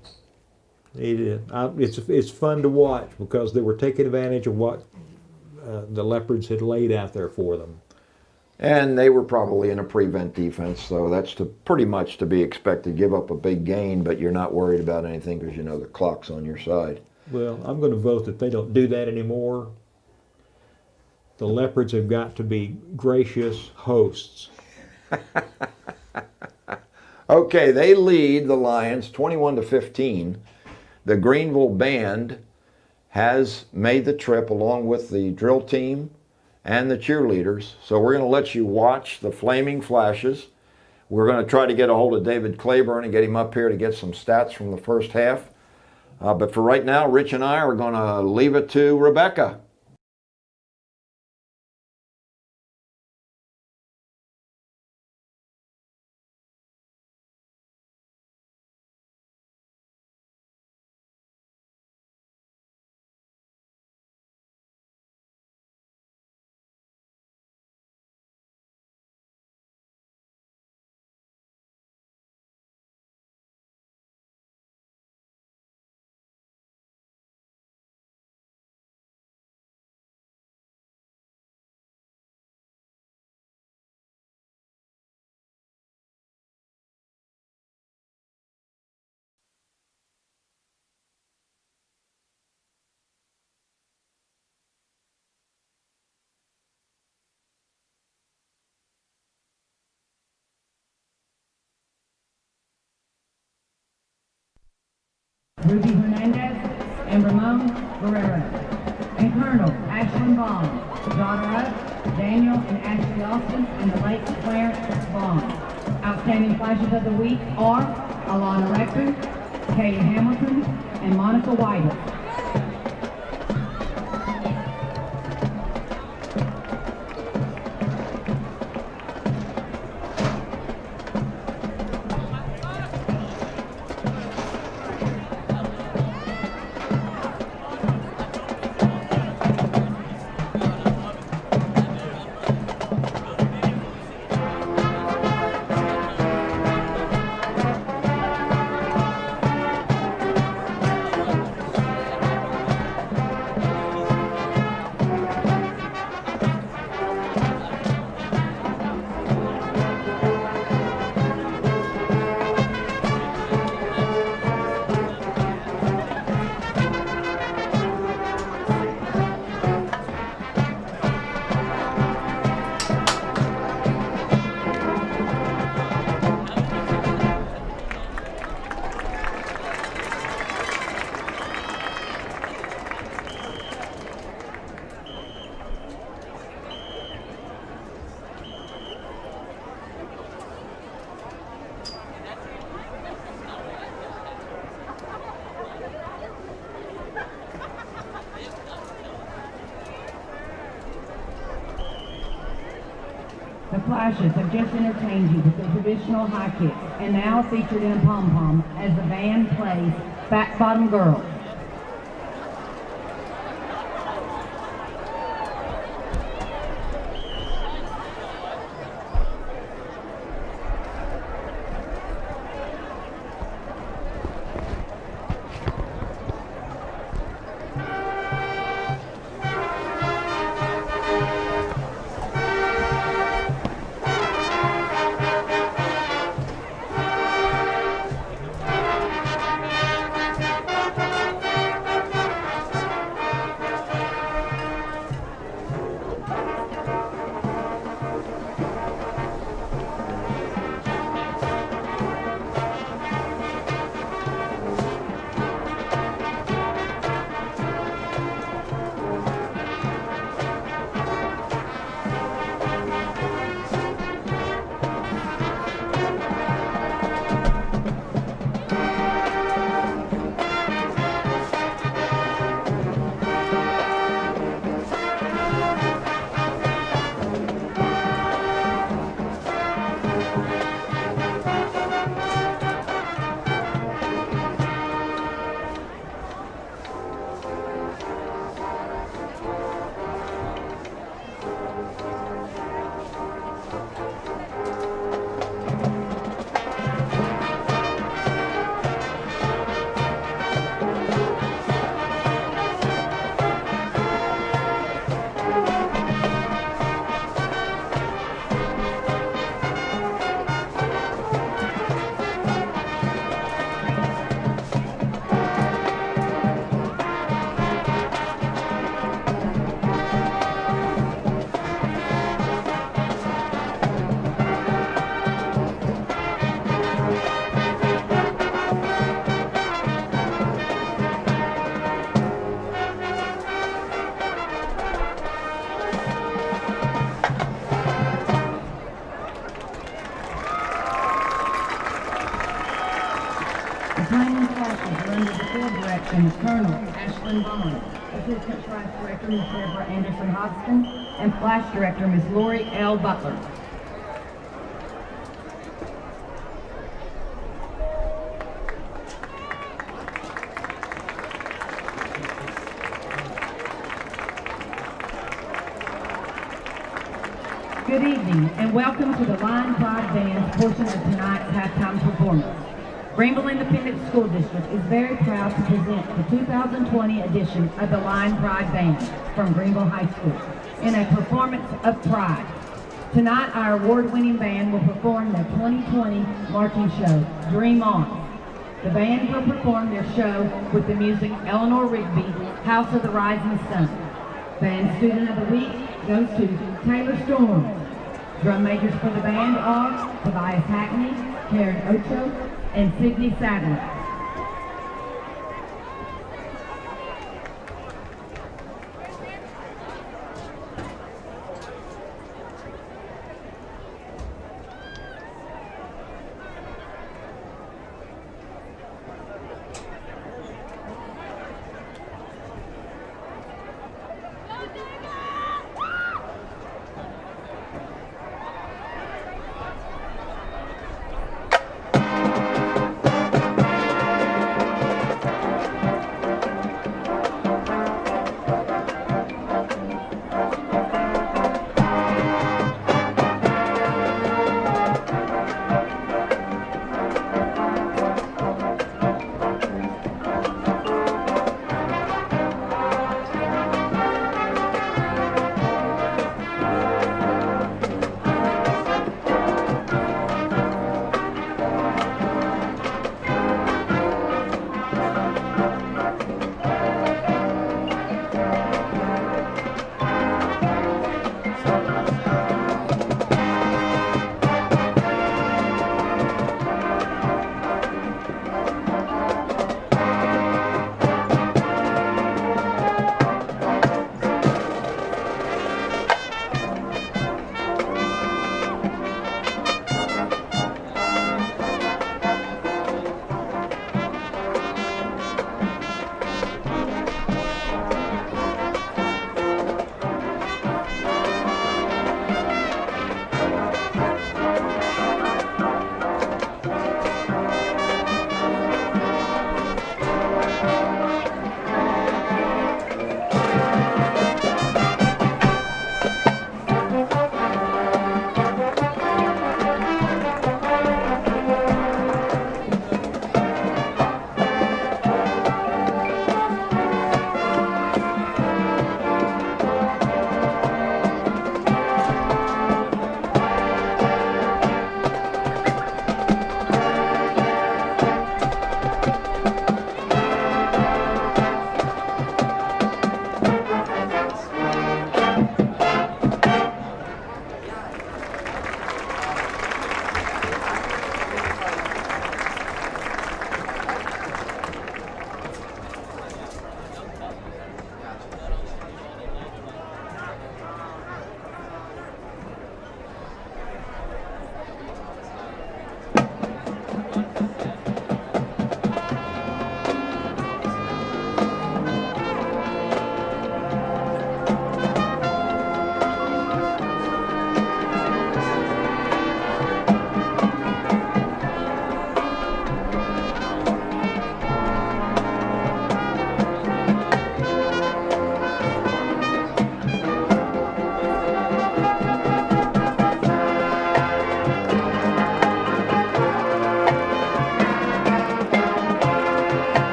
He did. It's fun to watch because they were taking advantage of what the Leopards had laid out there for them. And they were probably in a prevent defense, so that's pretty much to be expected. Give up a big gain, but you're not worried about anything because you know the clock's on your side. Well, I'm going to vote that they don't do that anymore. The Leopards have got to be gracious hosts. Okay, they lead the Lions 21-15. The Greenville band has made the trip along with the drill team and the cheerleaders. So we're going to let you watch the flaming flashes. We're going to try to get a hold of David Claiborne and get him up here to get some stats from the first half. But for right now, Rich and I are going to leave it to Rebecca. Ruby Hernandez and Ramon Guerrero. And Colonel Ashlyn Bond, daughter of Daniel and Ashley Austin and the late Clarence Bond. Outstanding flashes of the week are Alana Rector, Katie Hamilton, and Monica White. The Flashes have just entertained you with the traditional high kick, and now featured in a pom-pom as the band plays Back Bottom Girl. The training classes are under the field direction of Colonel Ashlyn Bond, Assistant Flash Director Ms. Deborah Anderson Hodgson, and Flash Director Ms. Lori L. Butler. Good evening, and welcome to the Line Pride Band's portion of tonight's halftime performance. Greenville Independent School District is very proud to present the 2020 edition of the Line Pride Band from Greenville High School in a performance of pride. Tonight, our award-winning band will perform their 2020 marching show, Dream On. The band will perform their show with the music Eleanor Rigby, House of the Rising Sun. Band Student of the Week goes to Taylor Storm. Drum majors for the band are Tobias Hackney, Karen Ocho, and Sydney Sadler.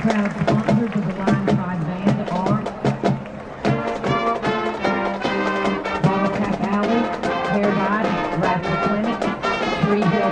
Proud sponsors of the Line Pride Band are Ball Tap Alley, Hair Dye, Raffle Clinic, Tree Hill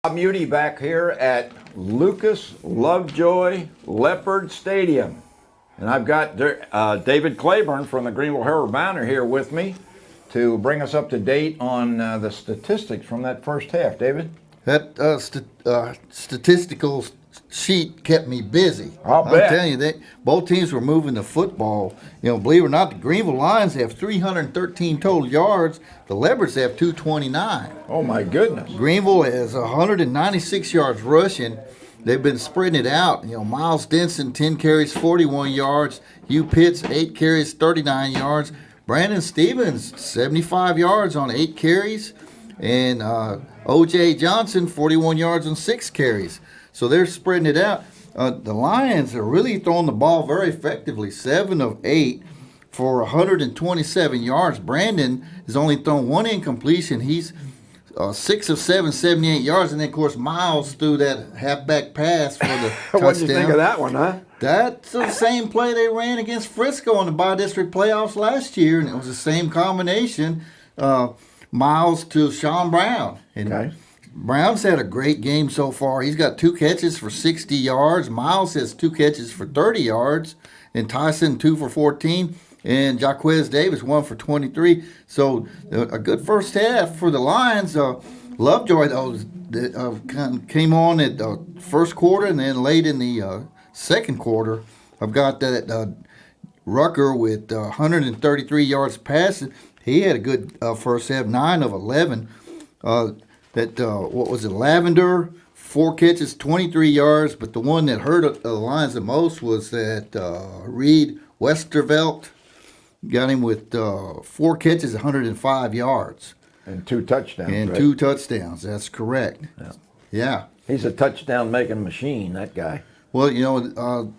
Bob Muty back here at Lucas Lovejoy Leopard Stadium. And I've got David Claiborne from the Greenville Herald Banner here with me to bring us up to date on the statistics from that first half. David? That statistical sheet kept me busy. I'll bet. I'm telling you, both teams were moving the football. You know, believe it or not, the Greenville Lions have 313 total yards. The Leopards have 229. Oh, my goodness. Greenville has 196 yards rushing. They've been spreading it out. You know, Miles Denson, 10 carries, 41 yards. Hugh Pitts, 8 carries, 39 yards. Brandon Stevens, 75 yards on 8 carries. And O.J. Johnson, 41 yards on 6 carries. So they're spreading it out. The Lions are really throwing the ball very effectively, 7 of 8 for 127 yards. Brandon has only thrown 1 incompletion. He's 6 of 7, 78 yards. And then, of course, Miles threw that halfback pass for the touchdown. What did you think of that one, huh? That's the same play they ran against Frisco in the bi-district playoffs last year, and it was the same combination, Miles to Sean Brown. And Okay. Brown's had a great game so far. He's got 2 catches for 60 yards. Miles has 2 catches for 30 yards. And Tyson, 2 for 14. And Jaquez Davis, 1 for 23. So a good first half for the Lions. Lovejoy, though, came on at the first quarter and then late in the second quarter. I've got that Rucker with 133 yards passing. He had a good first half, 9 of 11. Lavender, 4 catches, 23 yards, but the one that hurt the Lions the most was that Reed Westervelt. Got him with 4 catches, 105 yards. And 2 touchdowns. And right? 2 touchdowns, that's correct. Yeah. He's a touchdown-making machine, that guy. Well, you know,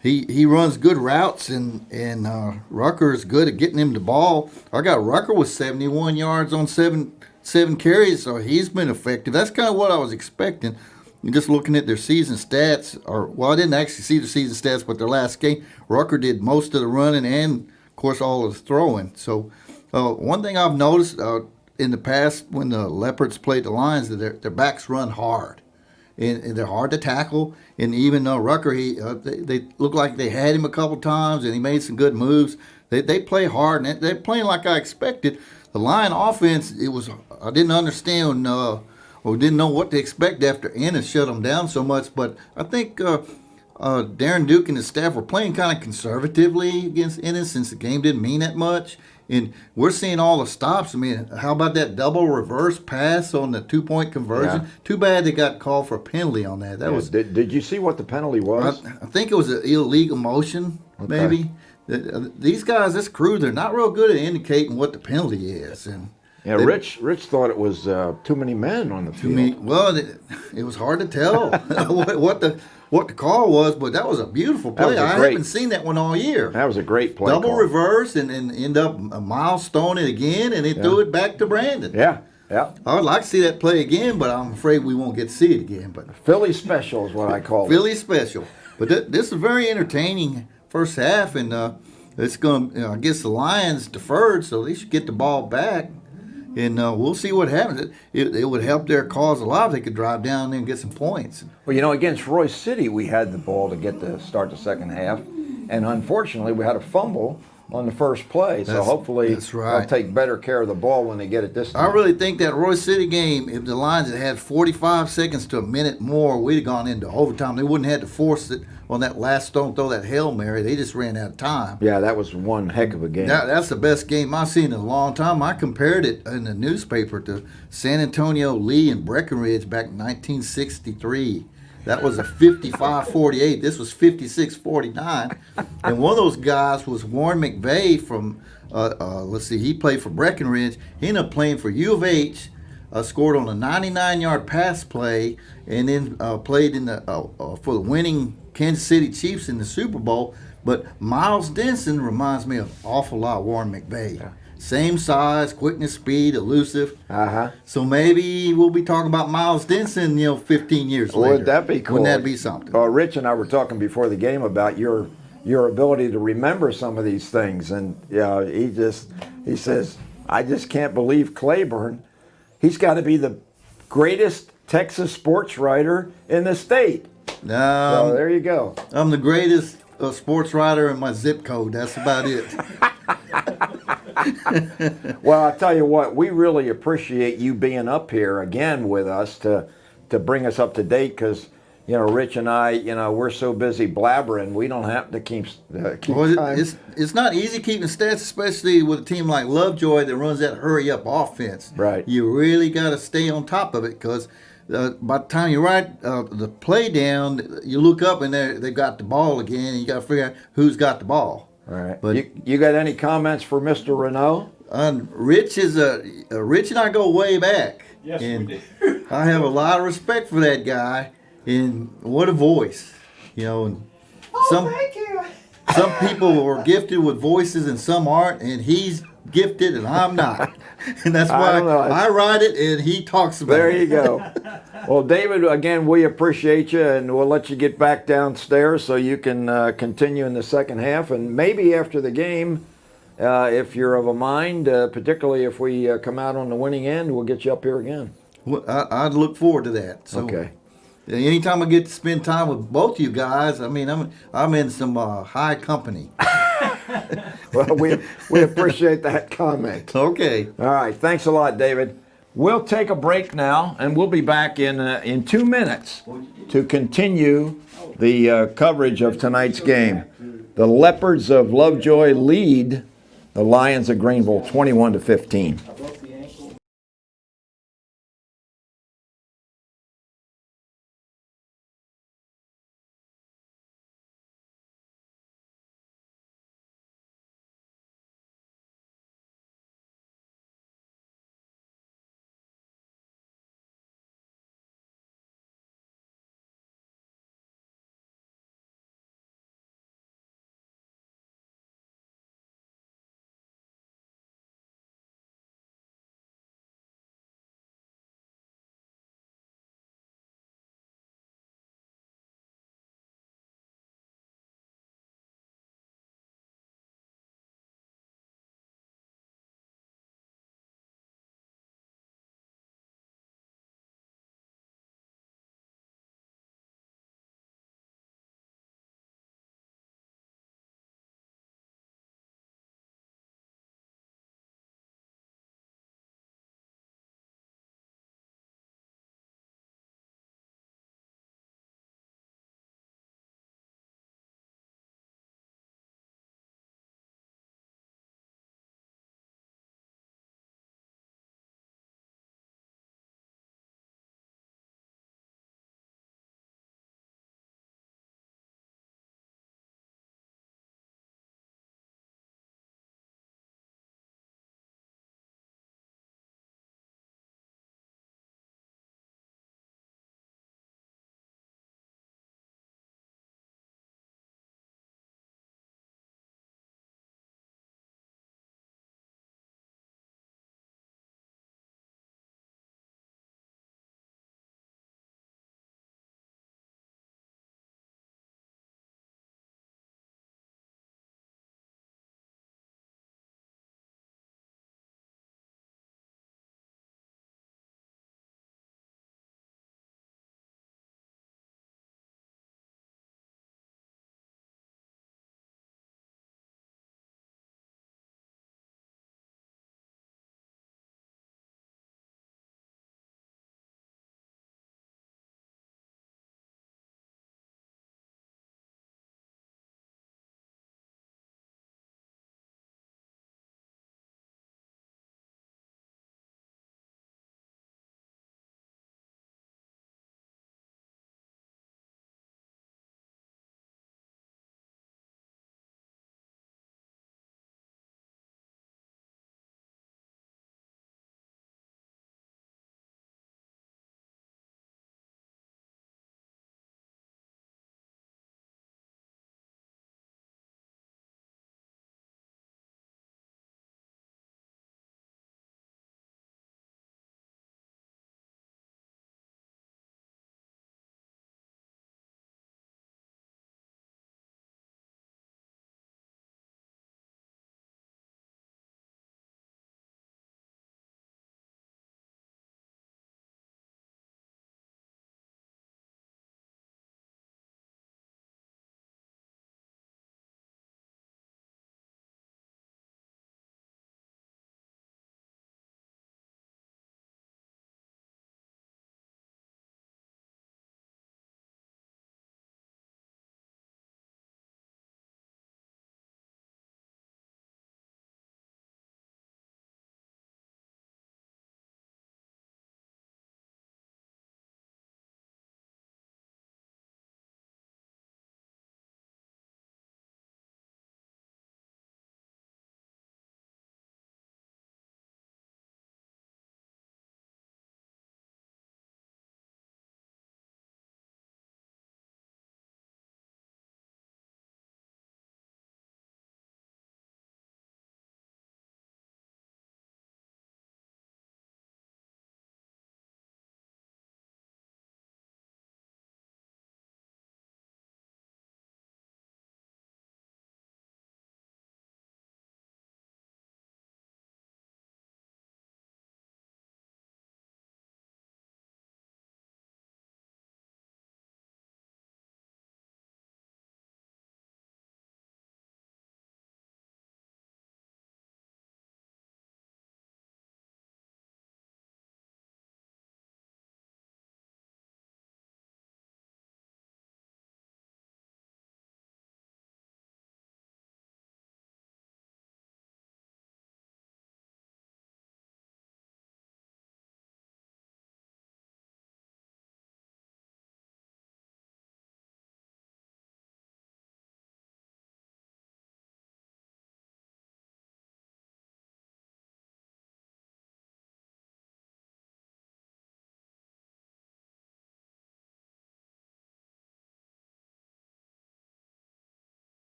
he runs good routes, and Rucker is good at getting him the ball. I got Rucker with 71 yards on 7 carries, so he's been effective. That's kind of what I was expecting. Just looking at their season stats, I didn't actually see the season stats, but their last game, Rucker did most of the running and, of course, all of the throwing. So one thing I've noticed in the past when the Leopards played the Lions, that their backs run hard. And they're hard to tackle. And even Rucker, they looked like they had him a couple times, and he made some good moves. They play hard, and they're playing like I expected. The Lion offense, I didn't understand or didn't know what to expect after Ennis shut them down so much. But I think Darren Duke and his staff were playing kind of conservatively against Ennis since the game didn't mean that much. And we're seeing all the stops. I mean, how about that double reverse pass on the 2-point conversion? Yeah. Too bad they got called for a penalty on that. Did you see what the penalty was? I think it was an illegal motion, maybe. These guys, this crew, they're not real good at indicating what the penalty is. And Rich thought it was too many men on the field. Well, it was hard to tell what the call was, but that was a beautiful play. I haven't seen that one all year. That was a great play. Double reverse and end up Miles throwing it again, and he threw it back to Brandon. Yeah. I would like to see that play again, but I'm afraid we won't get to see it again. But Philly special is what I call it. Philly special. But this is very entertaining first half, and it's going to, I guess the Lions deferred, so they should get the ball back. And we'll see what happens. It would help their cause a lot if they could drive down there and get some points. Well, you know, against Royce City, we had the ball to start the second half. And unfortunately, we had a fumble on the first play. So hopefully they'll take better care of the ball when they get it this time. I really think that Royce City game, if the Lions had 45 seconds to a minute more, we'd have gone into overtime. They wouldn't have had to force it on that last stone throw, that Hail Mary. They just ran out of time. Yeah, that was one heck of a game. That's the best game I've seen in a long time. I compared it in the newspaper to San Antonio, Lee, and Breckenridge back in 1963. That was a 55-48. This was 56-49. And one of those guys was Warren McVeigh from, he played for Breckenridge. He ended up playing for U of H, scored on a 99-yard pass play, and then played in for the winning Kansas City Chiefs in the Super Bowl. But Miles Denson reminds me an awful lot of Warren McVeigh. Yeah. Same size, quickness, speed, elusive. So maybe we'll be talking about Miles Denson, 15 years later. Would that be cool? Wouldn't that be something? Rich and I were talking before the game about your ability to remember some of these things, and he says, I just can't believe Claiborne. He's got to be the greatest Texas sports writer in the state. So Um, there you go. I'm the greatest sports writer in my zip code. That's about it. Well, I tell you what, we really appreciate you being up here again with us to bring us up to date because, Rich and I, we're so busy blabbering, we don't have to keep Well, time. it's not easy keeping stats, especially with a team like Lovejoy that runs that hurry up offense. Right. You really got to stay on top of it because by the time you write the play down, you look up and they've got the ball again, and you got to figure out who's got the ball. All right. But You got any comments for Mr. Renault? Rich is Rich and I go way back. Yes, and we do. I have a lot of respect for that guy, and what a voice, And Thank you. some people are gifted with voices and some aren't, and he's gifted and I'm not, and that's I why don't know. I write it and he talks about There it. you go. Well, David, again, we appreciate you, and we'll let you get back downstairs so you can continue in the second half, and maybe after the game, if you're of a mind, particularly if we come out on the winning end, we'll get you up here again. Well, I'd look forward to that. So, Okay. anytime I get to spend time with both you guys, I mean, I'm in some high company. Well, we appreciate that comment. Okay. All right. Thanks a lot, David. We'll take a break now, and we'll be back in 2 minutes to continue the coverage of tonight's game. The Leopards of Lovejoy lead the Lions of Greenville 21-15.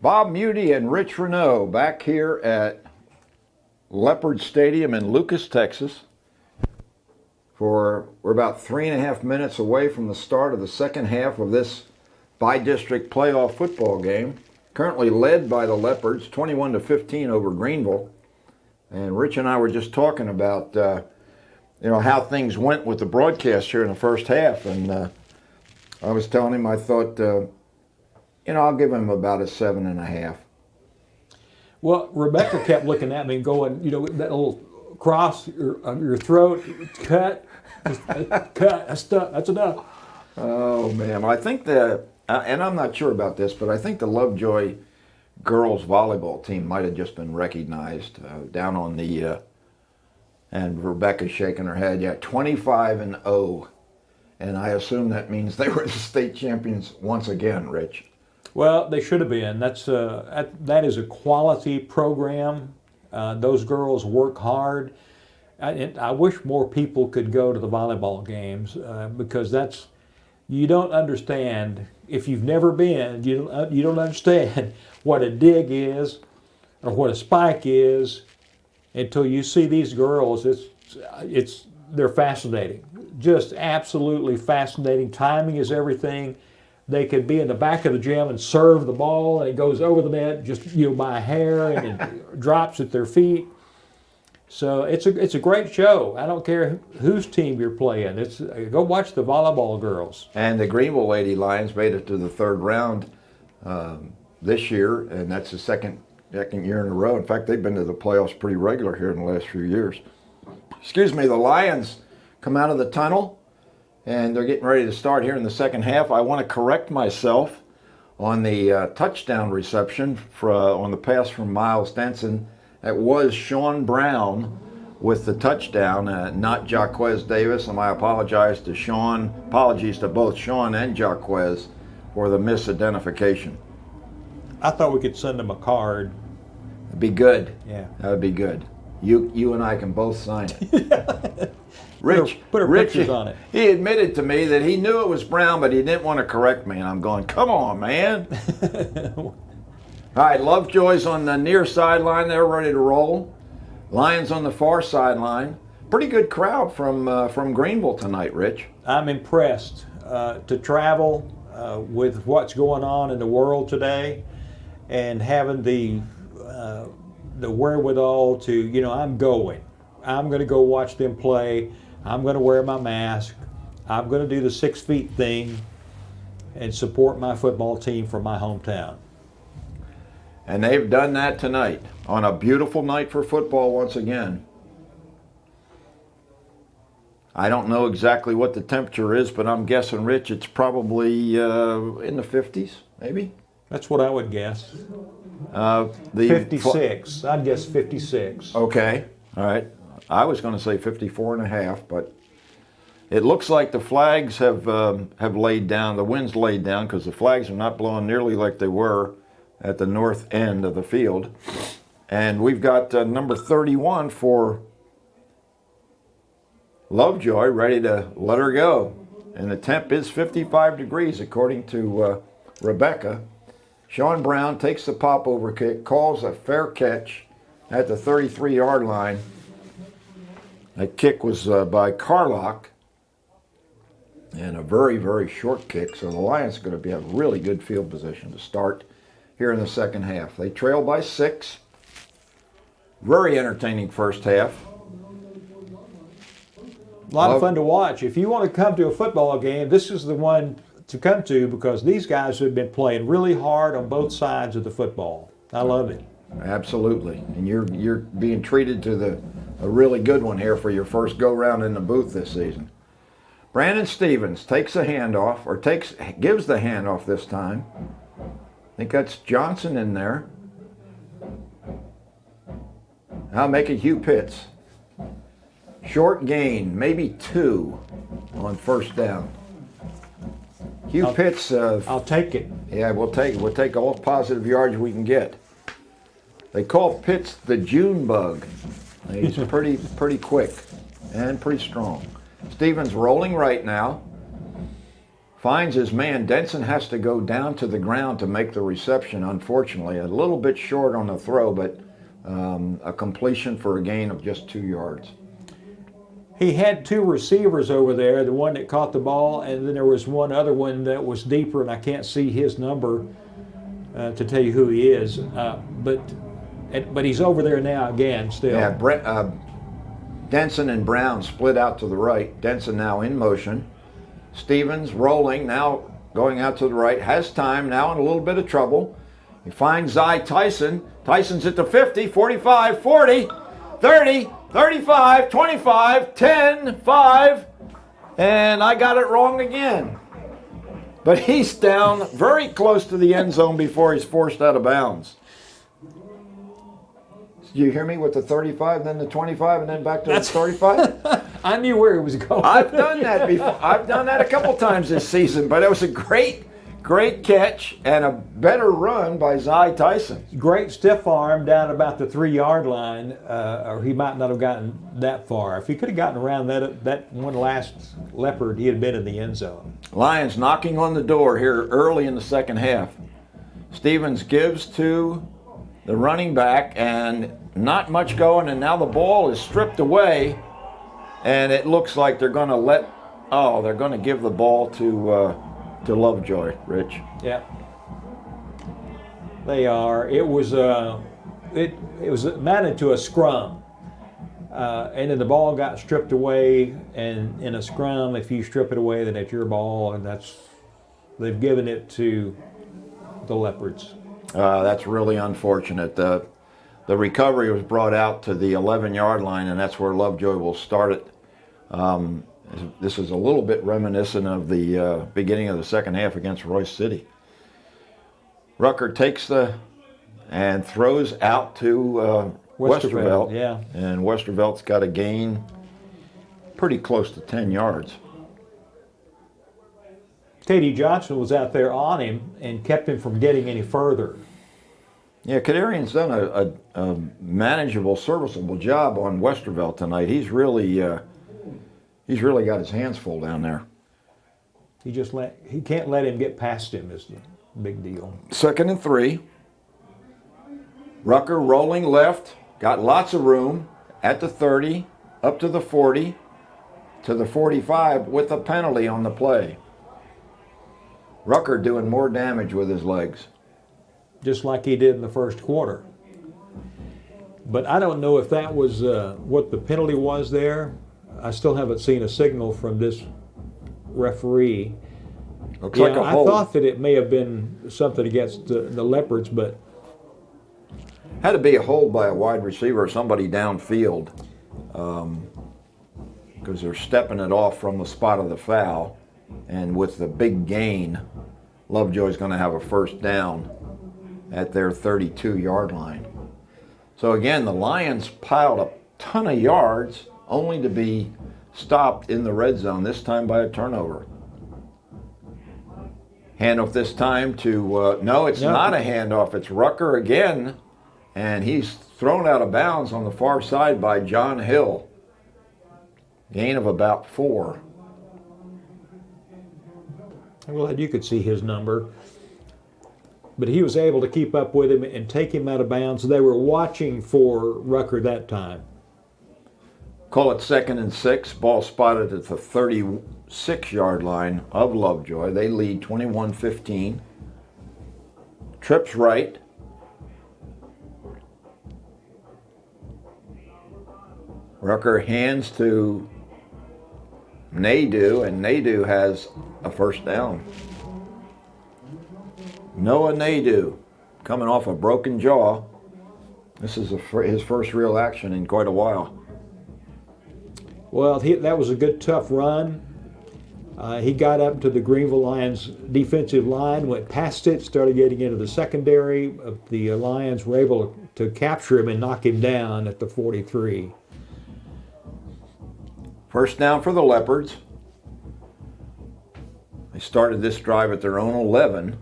Bob Muty and Rich Renault back here at Leopard Stadium in Lucas, Texas. We're about 3.5 minutes away from the start of the second half of this by-district playoff football game. Currently led by the Leopards, 21-15 over Greenville. And Rich and I were just talking about, how things went with the broadcast here in the first half. And I was telling him I thought, I'll give him about a 7.5. Well, Rebecca kept looking at me and going, that little cross your throat, cut, that's enough. Oh, man. I think and I'm not sure about this, but I think the Lovejoy girls volleyball team might have just been recognized down on the, and Rebecca's shaking her head, 25-0. And I assume that means they were the state champions once again, Rich. Well, they should have been. That is a quality program. Those girls work hard. I wish more people could go to the volleyball games because you don't understand. If you've never been, you don't understand what a dig is or what a spike is until you see these girls. They're fascinating, just absolutely fascinating. Timing is everything. They could be in the back of the gym and serve the ball, and it goes over the net just by a hair, and it drops at their feet. So it's a great show. I don't care whose team you're playing. Go watch the volleyball girls. And the Greenville Lady Lions made it to the third round this year, and that's the second year in a row. In fact, they've been to the playoffs pretty regular here in the last few years. Excuse me, the Lions come out of the tunnel, and they're getting ready to start here in the second half. I want to correct myself on the touchdown reception on the pass from Miles Denson. That was Sean Brown with the touchdown, not Jaquez Davis. And I apologize to Sean. Apologies to both Sean and Jaquez for the misidentification. I thought we could send them a card. It'd be good. Yeah. That would be good. You and I can both sign it. Rich, put our pictures on it. He admitted to me that he knew it was Brown, but he didn't want to correct me. And I'm going, come on, man. All right, Lovejoy's on the near sideline. They're ready to roll. Lions on the far sideline. Pretty good crowd from Greenville tonight, Rich. I'm impressed to travel with what's going on in the world today, and having the wherewithal to, I'm going to go watch them play. I'm going to wear my mask. I'm going to do the 6 feet thing and support my football team from my hometown. And they've done that tonight on a beautiful night for football once again. I don't know exactly what the temperature is, but I'm guessing, Rich, it's probably in the 50s, maybe? That's what I would guess. 56. I'd guess 56. Okay. All right. I was going to say 54.5, but it looks like the flags have laid down. The wind's laid down because the flags are not blowing nearly like they were at the north end of the field. And we've got number 31 for Lovejoy ready to let her go. And the temp is 55 degrees according to Rebecca. Sean Brown takes the pop-over kick, calls a fair catch at the 33-yard line. That kick was by Carlock, and a very, very short kick. So the Lions are going to have really good field position to start here in the second half. They trail by 6. Very entertaining first half. A lot of fun to watch. If you want to come to a football game, this is the one to come to because these guys have been playing really hard on both sides of the football. I love it. Absolutely. And you're being treated to a really good one here for your first go-round in the booth this season. Brandon Stevens takes a handoff, or gives the handoff this time. I think that's Johnson in there. I'll make it Hugh Pitts. Short gain, maybe 2 on first down. Hugh Pitts. I'll take it. Yeah, we'll take all positive yards we can get. They call Pitts the June bug. He's pretty quick and pretty strong. Stevens rolling right now. finds his man. Denson has to go down to the ground to make the reception, unfortunately. A little bit short on the throw, but a completion for a gain of just 2 yards. He had 2 receivers over there, the one that caught the ball, and then there was one other one that was deeper, and I can't see his number to tell you who he is. But he's over there now again still. Yeah, Denson and Brown split out to the right. Denson now in motion. Stevens rolling, now going out to the right. Has time, now in a little bit of trouble. He finds Zy Tyson. Tyson's at the 50, 45, 40, 30, 35, 25, 10, 5, and I got it wrong again. But he's down very close to the end zone before he's forced out of bounds. Did you hear me with the 35, then the 25, and then back to the 35? I knew where he was going. I've done that before. I've done that a couple times this season, but it was a great catch and a better run by Zy Tyson. Great stiff arm down about the 3-yard line, or he might not have gotten that far. If he could have gotten around that one last leopard, he had been in the end zone. Lions knocking on the door here early in the second half. Stevens gives to the running back, and not much going, and now the ball is stripped away, and it looks like they're going to give the ball to Lovejoy, Rich. Yeah, they are. It was amounted to a scrum, and then the ball got stripped away. And in a scrum, if you strip it away, then it's your ball, and they've given it to the Leopards. That's really unfortunate. The recovery was brought out to the 11-yard line, and that's where Lovejoy will start it. This is a little bit reminiscent of the beginning of the second half against Royce City. Rucker takes and throws out to Westervelt. Yeah. And Westervelt's got a gain pretty close to 10 yards. Katie Johnson was out there on him and kept him from getting any further. Yeah, Kadarian's done a manageable, serviceable job on Westervelt tonight. He's really got his hands full down there. He can't let him get past him is the big deal. 2nd and 3. Rucker rolling left, got lots of room at the 30, up to the 40, to the 45 with a penalty on the play. Rucker doing more damage with his legs. Just like he did in the first quarter. But I don't know if that was what the penalty was there. I still haven't seen a signal from this referee. Looks like a hold. I thought that it may have been something against the Leopards, but had to be a hold by a wide receiver or somebody downfield, because they're stepping it off from the spot of the foul, and with the big gain, Lovejoy's going to have a first down at their 32-yard line. So again, the Lions piled a ton of yards, only to be stopped in the red zone, this time by a turnover. Handoff this time to, no, it's not a handoff. It's Rucker again, and he's thrown out of bounds on the far side by John Hill. Gain of about 4. I'm glad you could see his number. But he was able to keep up with him and take him out of bounds. They were watching for Rucker that time. Call it 2nd and 6. Ball spotted at the 36-yard line of Lovejoy. They lead 21-15. Trips right. Rucker hands to Nadeau, and Nadeau has a first down. Noah Nadeau coming off a broken jaw. This is his first real action in quite a while. Well, that was a good, tough run. He got up to the Greenville Lions defensive line, went past it, started getting into the secondary. The Lions were able to capture him and knock him down at the 43. First down for the Leopards. They started this drive at their own 11.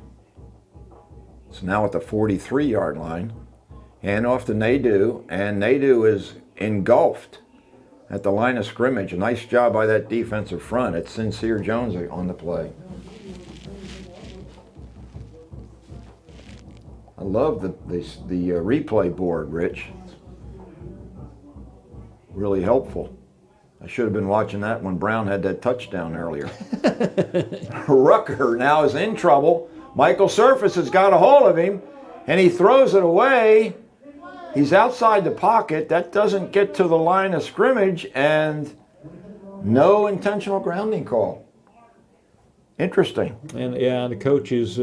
It's now at the 43-yard line. Hand off to Nadeau, and Nadeau is engulfed at the line of scrimmage. A nice job by that defensive front. It's Sincere Jones on the play. I love the replay board, Rich. Really helpful. I should have been watching that when Brown had that touchdown earlier. Rucker now is in trouble. Michael Surface has got a hold of him, and he throws it away. He's outside the pocket. That doesn't get to the line of scrimmage, and no intentional grounding call. Interesting. And yeah, the coaches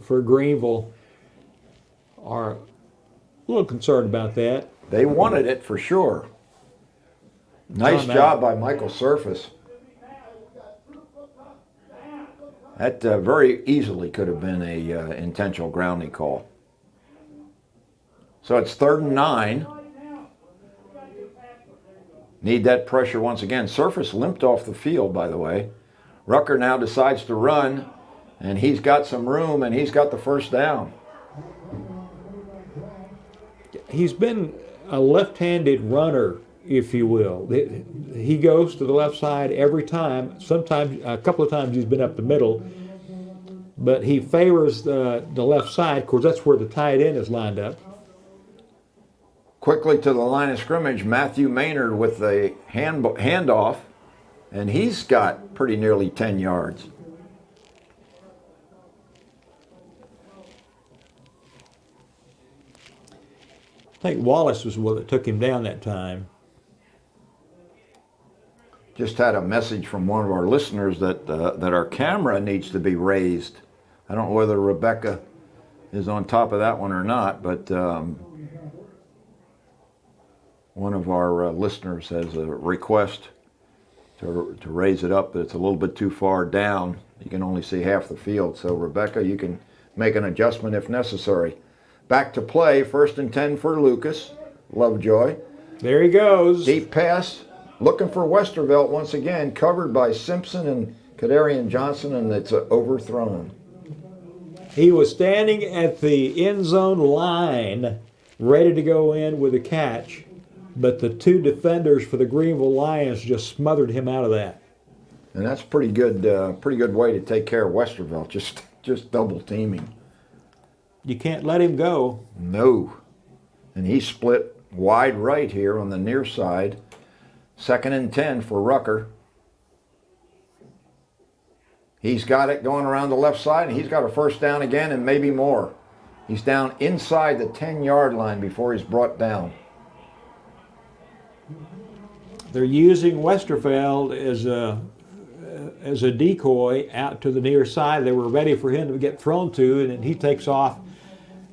for Greenville are a little concerned about that. They wanted it for sure. Nice job by Michael Surface. That very easily could have been a intentional grounding call. So it's 3rd and 9. Need that pressure once again. Surface limped off the field, by the way. Rucker now decides to run, and he's got some room, and he's got the first down. He's been a left-handed runner, if you will. He goes to the left side every time. Sometimes, a couple of times he's been up the middle, but he favors the left side. Of course, that's where the tight end is lined up. Quickly to the line of scrimmage, Matthew Maynard with the handoff, and he's got pretty nearly 10 yards. I think Wallace was what that took him down that time. Just had a message from one of our listeners that our camera needs to be raised. I don't know whether Rebecca is on top of that one or not, but one of our listeners has a request to raise it up, but it's a little bit too far down. You can only see half the field. So Rebecca, you can make an adjustment if necessary. Back to play, 1st and 10 for Lucas Lovejoy. There he goes. Deep pass, looking for Westervelt once again, covered by Simpson and Kadarian Johnson, and it's overthrown. He was standing at the end zone line, ready to go in with a catch, but the 2 defenders for the Greenville Lions just smothered him out of that. And that's pretty good way to take care of Westervelt, just double teaming. You can't let him go. No. And he split wide right here on the near side. 2nd and 10 for Rucker. He's got it going around the left side, and he's got a first down again and maybe more. He's down inside the 10-yard line before he's brought down. They're using Westerveld as a decoy out to the near side. They were ready for him to get thrown to, and then he takes off.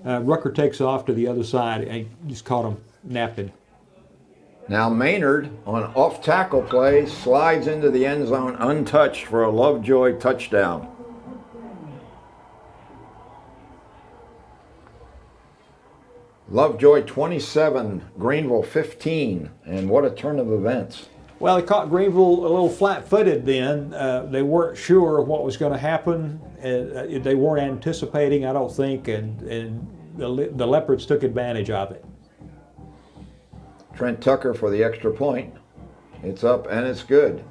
Rucker takes off to the other side, and just caught him napping. Now Maynard, on off-tackle play, slides into the end zone untouched for a Lovejoy touchdown. Lovejoy 27, Greenville 15, and what a turn of events. Well, they caught Greenville a little flat-footed then. They weren't sure what was going to happen. They weren't anticipating, I don't think, and the Leopards took advantage of it. Trent Tucker for the extra point. It's up and it's good.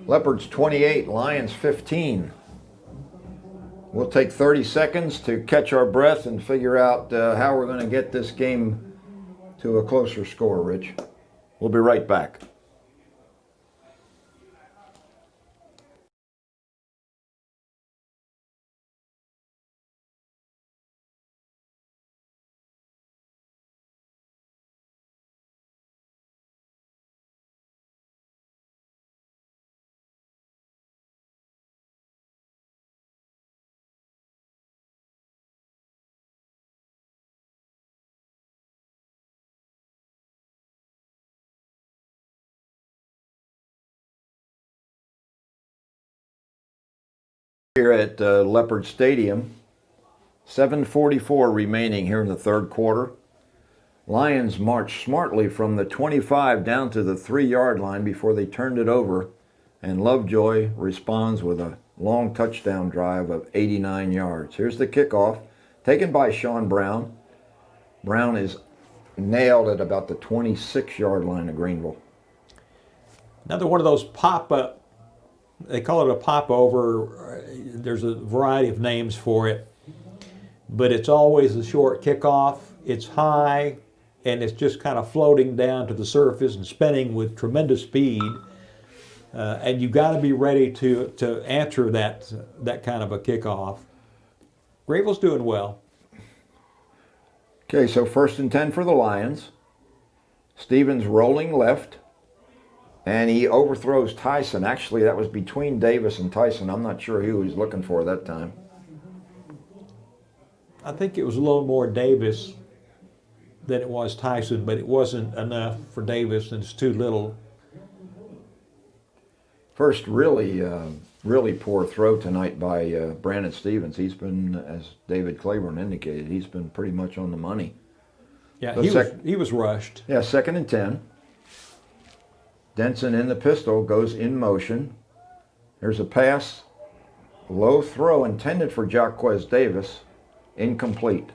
Leopards 28, Lions 15. We'll take 30 seconds to catch our breath and figure out how we're going to get this game to a closer score, Rich. We'll be right back. Here at Leopard Stadium, 7:44 remaining here in the third quarter. Lions marched smartly from the 25 down to the 3-yard line before they turned it over, and Lovejoy responds with a long touchdown drive of 89 yards. Here's the kickoff, taken by Sean Brown. Brown is nailed at about the 26-yard line of Greenville. Another one of those pop-up, they call it a pop-over. There's a variety of names for it. but it's always a short kickoff. It's high, and it's just kind of floating down to the surface and spinning with tremendous speed. And you've got to be ready to answer that kind of a kickoff. Greenville's doing well. Okay, so 1st and 10 for the Lions. Stevens rolling left, and he overthrows Tyson. Actually, that was between Davis and Tyson. I'm not sure who he was looking for that time. I think it was a little more Davis than it was Tyson, but it wasn't enough for Davis, and it's too little. First really poor throw tonight by Brandon Stevens. He's been, as David Claiborne indicated, he's been pretty much on the money. Yeah, he was rushed. Yeah, 2nd and 10. Denson in the pistol, goes in motion. There's a pass, low throw intended for Jaquez Davis, incomplete.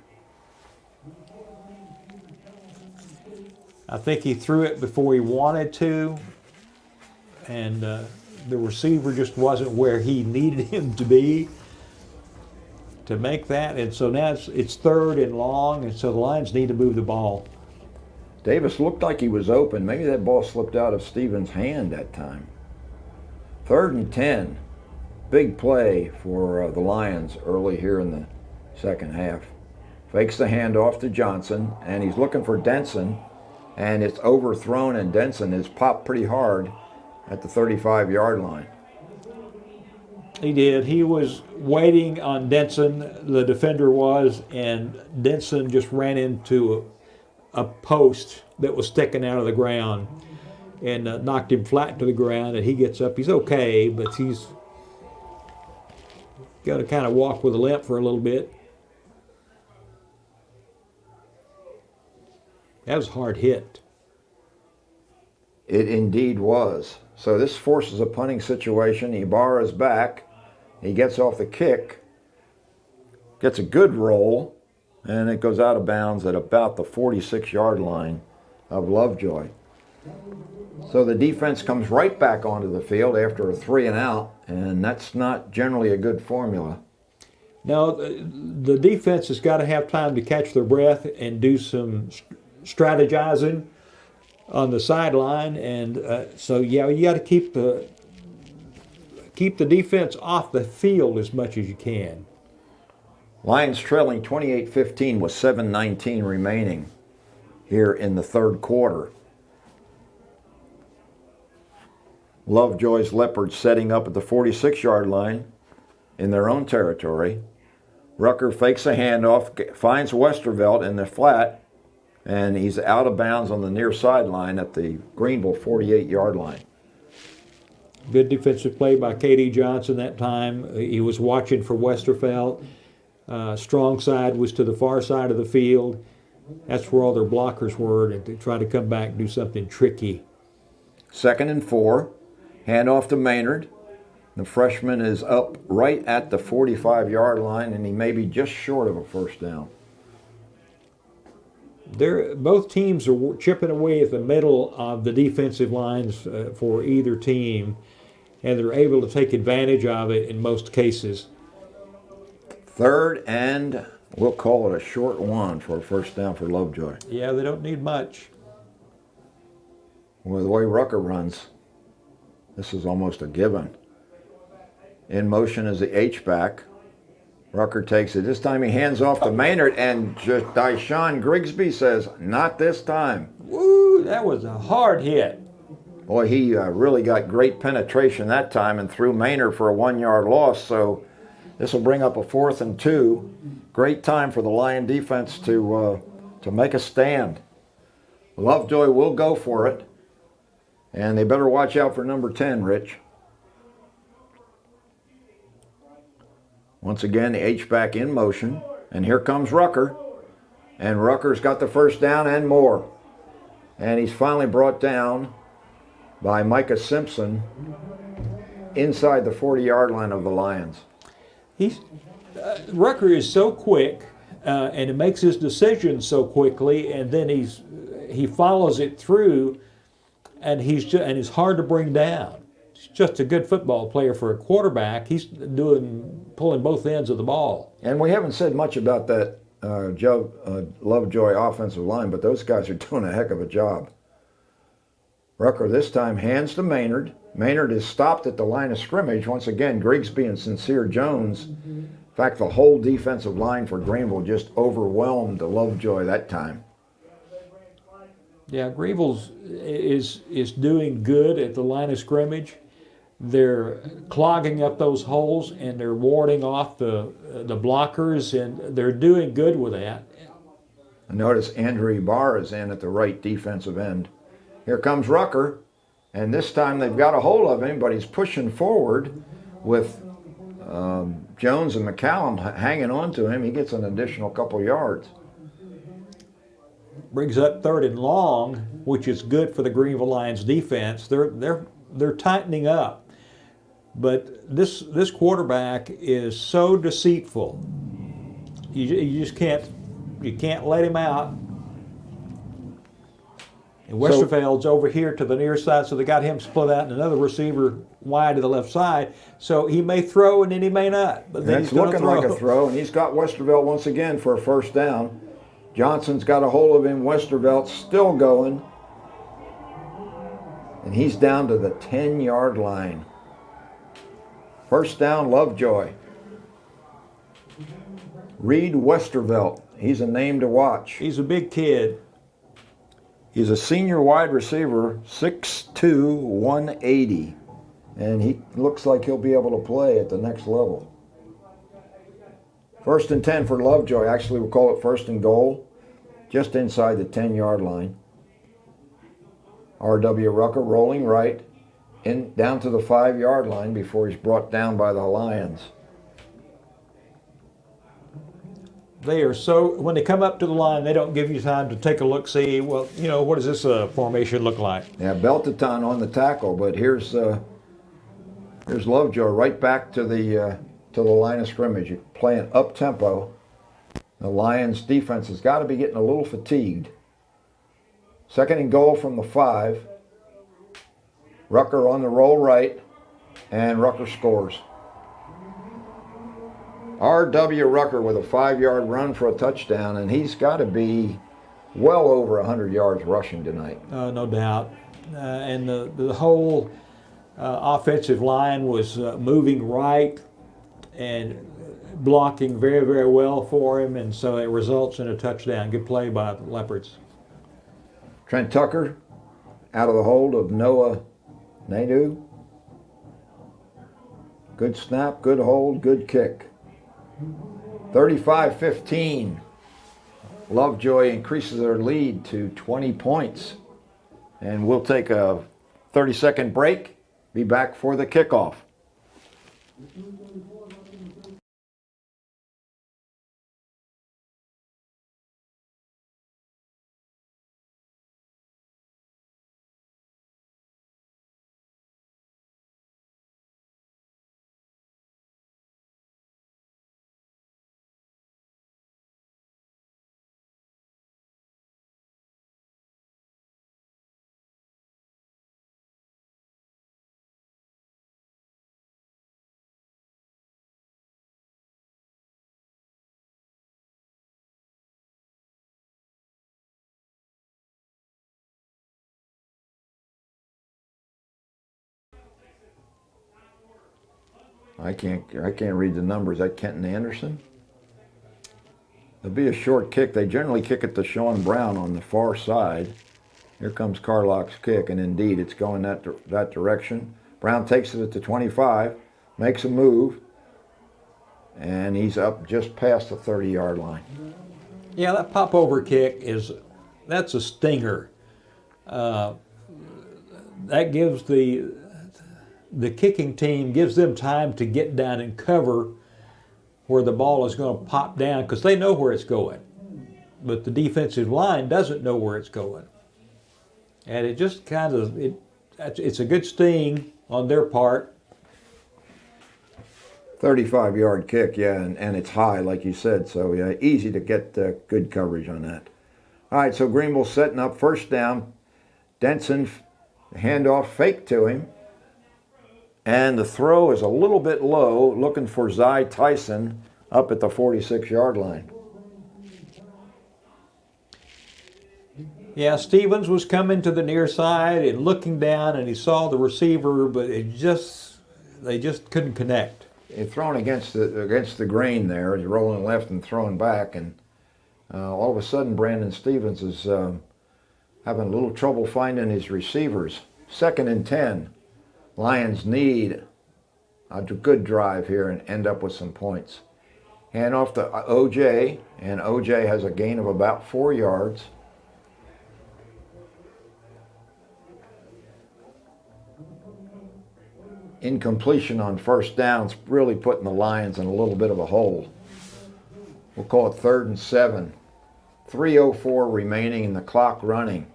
I think he threw it before he wanted to, and the receiver just wasn't where he needed him to be to make that. And so now it's 3rd and long, and so the Lions need to move the ball. Davis looked like he was open. Maybe that ball slipped out of Stevens' hand that time. 3rd and 10. Big play for the Lions early here in the second half. Fakes the handoff to Johnson, and he's looking for Denson, and it's overthrown, and Denson is popped pretty hard at the 35-yard line. He did. He was waiting on Denson, the defender was, and Denson just ran into a post that was sticking out of the ground and knocked him flat to the ground, and he gets up. He's okay, but he's got to kind of walk with a limp for a little bit. That was a hard hit. It indeed was. So this forces a punting situation. Ibarra's back. He gets off the kick, gets a good roll, and it goes out of bounds at about the 46-yard line of Lovejoy. So the defense comes right back onto the field after a 3 and out, and that's not generally a good formula. No, the defense has got to have time to catch their breath and do some strategizing on the sideline, and so yeah, you got to keep the defense off the field as much as you can. Lions trailing 28-15 with 7:19 remaining here in the third quarter. Lovejoy's Leopards setting up at the 46-yard line in their own territory. Rucker fakes a handoff, finds Westervelt in the flat, and he's out of bounds on the near sideline at the Greenville 48-yard line. Good defensive play by K.D. Johnson that time. He was watching for Westervelt. Strong side was to the far side of the field. That's where all their blockers were, to try to come back and do something tricky. 2nd and 4. Handoff to Maynard. The freshman is up right at the 45-yard line, and he may be just short of a first down. Both teams are chipping away at the middle of the defensive lines for either team, and they're able to take advantage of it in most cases. 3rd and we'll call it a short one for a first down for Lovejoy. Yeah, they don't need much. Well, the way Rucker runs, this is almost a given. In motion is the H-back. Rucker takes it. This time he hands off to Maynard, and Dyshawn Grigsby says, "Not this time." Woo, that was a hard hit. Boy, he really got great penetration that time and threw Maynard for a 1-yard loss, so this will bring up a 4th and 2. Great time for the Lion defense to make a stand. Lovejoy will go for it, and they better watch out for number 10, Rich. Once again, the H-back in motion, and here comes Rucker. And Rucker's got the first down and more. And he's finally brought down by Micah Simpson inside the 40-yard line of the Lions. Rucker is so quick, and it makes his decisions so quickly, and then he follows it through, and he's hard to bring down. just a good football player for a quarterback. He's pulling both ends of the ball. And we haven't said much about that Lovejoy offensive line, but those guys are doing a heck of a job. Rucker this time hands to Maynard. Maynard is stopped at the line of scrimmage. Once again, Grigsby and Sincere Jones. In fact, the whole defensive line for Greenville just overwhelmed Lovejoy that time. Yeah, Greenville is doing good at the line of scrimmage. They're clogging up those holes and they're warding off the blockers, and they're doing good with that. And notice Andrew Barr is in at the right defensive end. Here comes Rucker, and this time they've got a hold of him, but he's pushing forward with Jones and McCallum hanging on to him. He gets an additional couple yards. Brings up 3rd and long, which is good for the Greenville Lions defense. They're tightening up, but this quarterback is so deceitful. You just can't let him out. And Westerveld's over here to the near side, so they got him split out, and another receiver wide to the left side. So he may throw, and then he may not. But then It's looking like a throw, and he's got Westerveld once again for a first down. Johnson's got a hold of him. Westerveld's still going. And he's down to the 10-yard line. First down, Lovejoy. Reed Westerveld. He's a name to watch. He's a big kid. He's a senior wide receiver, 6'2", 180. And he looks like he'll be able to play at the next level. 1st and 10 for Lovejoy. Actually, we'll call it 1st and goal, just inside the 10-yard line. R.W. Rucker rolling right, down to the 5-yard line before he's brought down by the Lions. They are so, when they come up to the line, they don't give you time to take a look, see, well, what does this formation look like? Yeah, Beltaton on the tackle, but here's Lovejoy right back to the line of scrimmage. You're playing up tempo. The Lions defense has got to be getting a little fatigued. 2nd and goal from the 5. Rucker on the roll right, and Rucker scores. R.W. Rucker with a 5-yard run for a touchdown, and he's got to be well over 100 yards rushing tonight. No doubt. And the whole offensive line was moving right and blocking very, very well for him, and so it results in a touchdown. Good play by the Leopards. Trent Tucker out of the hold of Noah Nadu. Good snap, good hold, good kick. 35-15. Lovejoy increases their lead to 20 points. And we'll take a 30-second break. Be back for the kickoff. I can't read the numbers. Is that Kenton Anderson? There'll be a short kick. They generally kick it to Sean Brown on the far side. Here comes Carlock's kick, and indeed it's going that direction. Brown takes it at the 25, makes a move, and he's up just past the 30-yard line. Yeah, that pop-over kick that's a stinger. That gives the kicking team, gives them time to get down and cover where the ball is going to pop down, because they know where it's going. But the defensive line doesn't know where it's going. And it just kind of, it's a good sting on their part. 35-yard kick, yeah, and it's high, like you said, so yeah, easy to get good coverage on that. All right, so Greenville setting up 1st down. Denson, handoff fake to him. And the throw is a little bit low, looking for Zy Tyson up at the 46-yard line. Yeah, Stevens was coming to the near side and looking down, and he saw the receiver, but they just couldn't connect. You're thrown against the grain there. You're rolling left and throwing back, and all of a sudden Brandon Stevens is having a little trouble finding his receivers. 2nd and 10. Lions need a good drive here and end up with some points. Hand off to OJ, and OJ has a gain of about 4 yards. Incompletion on first down's really putting the Lions in a little bit of a hole. We'll call it 3rd and 7. 3:04 remaining and the clock running.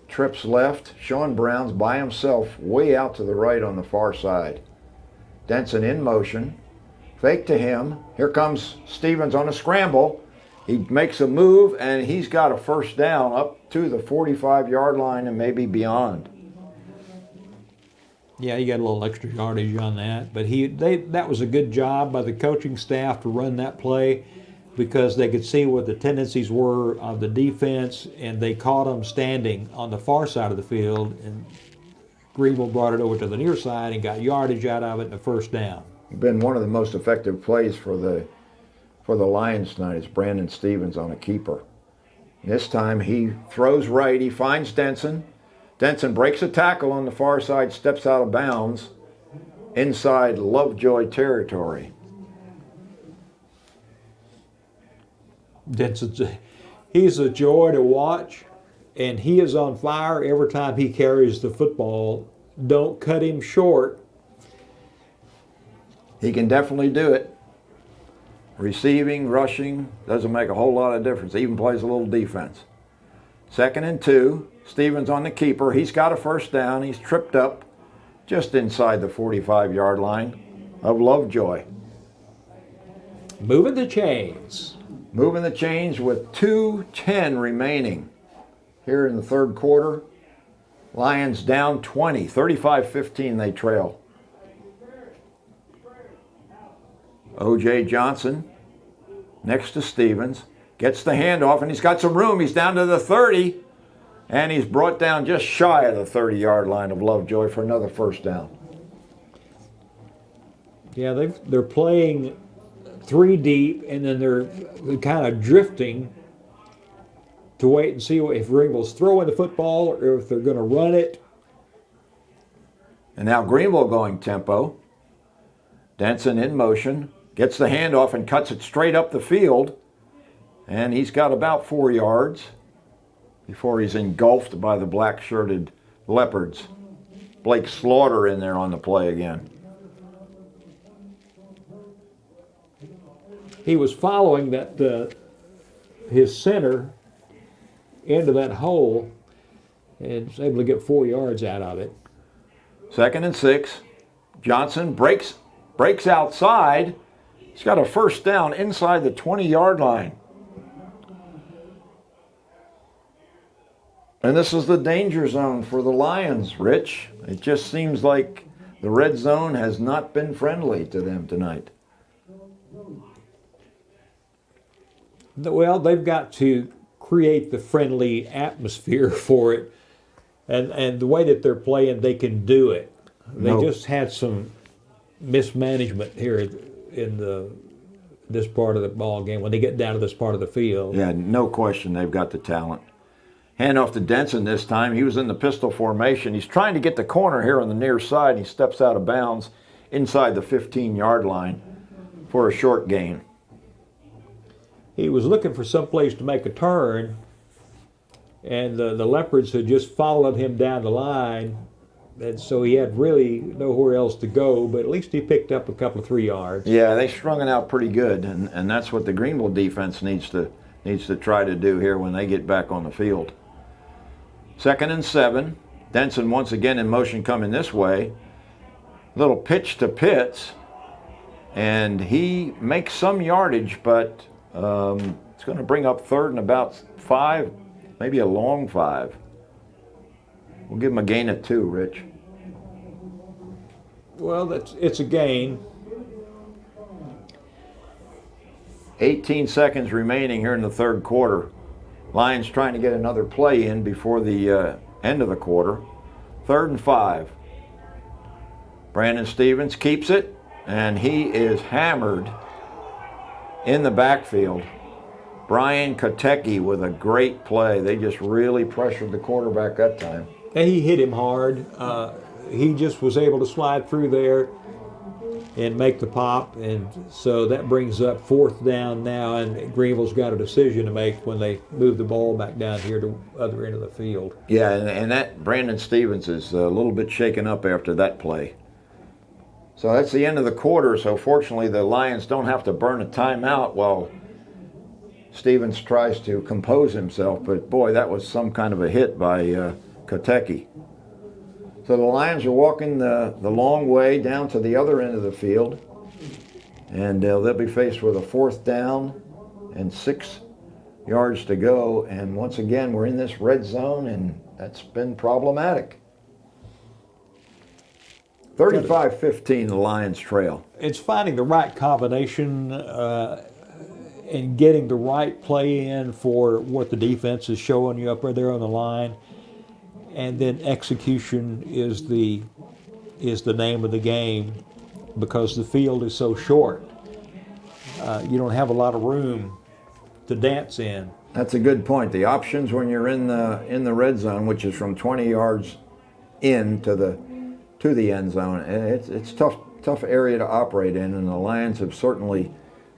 Trips left. Sean Brown's by himself way out to the right on the far side. Denson in motion. Fake to him. Here comes Stevens on a scramble. He makes a move and he's got a first down up to the 45-yard line and maybe beyond. Yeah, he got a little extra yardage on that, but that was a good job by the coaching staff to run that play because they could see what the tendencies were of the defense, and they caught them standing on the far side of the field, and Greenville brought it over to the near side and got yardage out of it and a first down. Been one of the most effective plays for the Lions tonight is Brandon Stevens on a keeper. This time he throws right, he finds Denson. Denson breaks a tackle on the far side, steps out of bounds inside Lovejoy territory. He's a joy to watch, and he is on fire every time he carries the football. Don't cut him short. He can definitely do it. Receiving, rushing, doesn't make a whole lot of difference. He even plays a little defense. 2nd and 2. Stevens on the keeper. He's got a first down. He's tripped up just inside the 45-yard line of Lovejoy. Moving the chains. Moving the chains with 2:10 remaining here in the 3rd quarter. Lions down 20, 35-15 they trail. O.J. Johnson next to Stevens. Gets the handoff and he's got some room. He's down to the 30 and he's brought down just shy of the 30-yard line of Lovejoy for another first down. Yeah, they're playing 3 deep, and then they're kind of drifting to wait and see if Greenville's throwing the football or if they're going to run it. And now Greenville going tempo. Denson in motion, gets the handoff and cuts it straight up the field. And he's got about 4 yards before he's engulfed by the black-shirted Leopards. Blake Slaughter in there on the play again. He was following his center into that hole and was able to get 4 yards out of it. 2nd and 6. Johnson breaks outside. He's got a first down inside the 20-yard line. And this is the danger zone for the Lions, Rich. It just seems like the red zone has not been friendly to them tonight. Well, they've got to create the friendly atmosphere for it. And the way that they're playing, they can do it. They just had some mismanagement here in this part of the ball game when they get down to this part of the field. Yeah, no question they've got the talent. Hand off to Denson this time. He was in the pistol formation. He's trying to get the corner here on the near side. He steps out of bounds inside the 15-yard line for a short gain. He was looking for some place to make a turn, and the Leopards had just followed him down the line, and so he had really nowhere else to go, but at least he picked up a couple of 3 yards. Yeah, they strung it out pretty good, and that's what the Greenville defense needs to try to do here when they get back on the field. 2nd and 7. Denson once again in motion coming this way. Little pitch to Pitts, and he makes some yardage, but it's going to bring up 3rd and about 5, maybe a long 5. We'll give him a gain of 2, Rich. Well, it's a gain. 18 seconds remaining here in the third quarter. Lions trying to get another play in before the end of the quarter. 3rd and 5. Brandon Stevens keeps it, and he is hammered in the backfield. Brian Kotecki with a great play. They just really pressured the quarterback that time. And he hit him hard. He just was able to slide through there and make the pop, and so that brings up 4th down now, and Greenville's got a decision to make when they move the ball back down here to the other end of the field. Yeah, and that Brandon Stevens is a little bit shaken up after that play. So that's the end of the quarter, so fortunately the Lions don't have to burn a timeout while Stevens tries to compose himself, but boy, that was some kind of a hit by Kotecki. So the Lions are walking the long way down to the other end of the field, and they'll be faced with a 4th down and 6 yards to go, and once again we're in this red zone, and that's been problematic. 35-15 the Lions trail. It's finding the right combination and getting the right play in for what the defense is showing you up right there on the line. And then execution is the name of the game, because the field is so short. You don't have a lot of room to dance in. That's a good point. The options when you're in the red zone, which is from 20 yards in to the end zone, it's tough area to operate in, and the Lions have certainly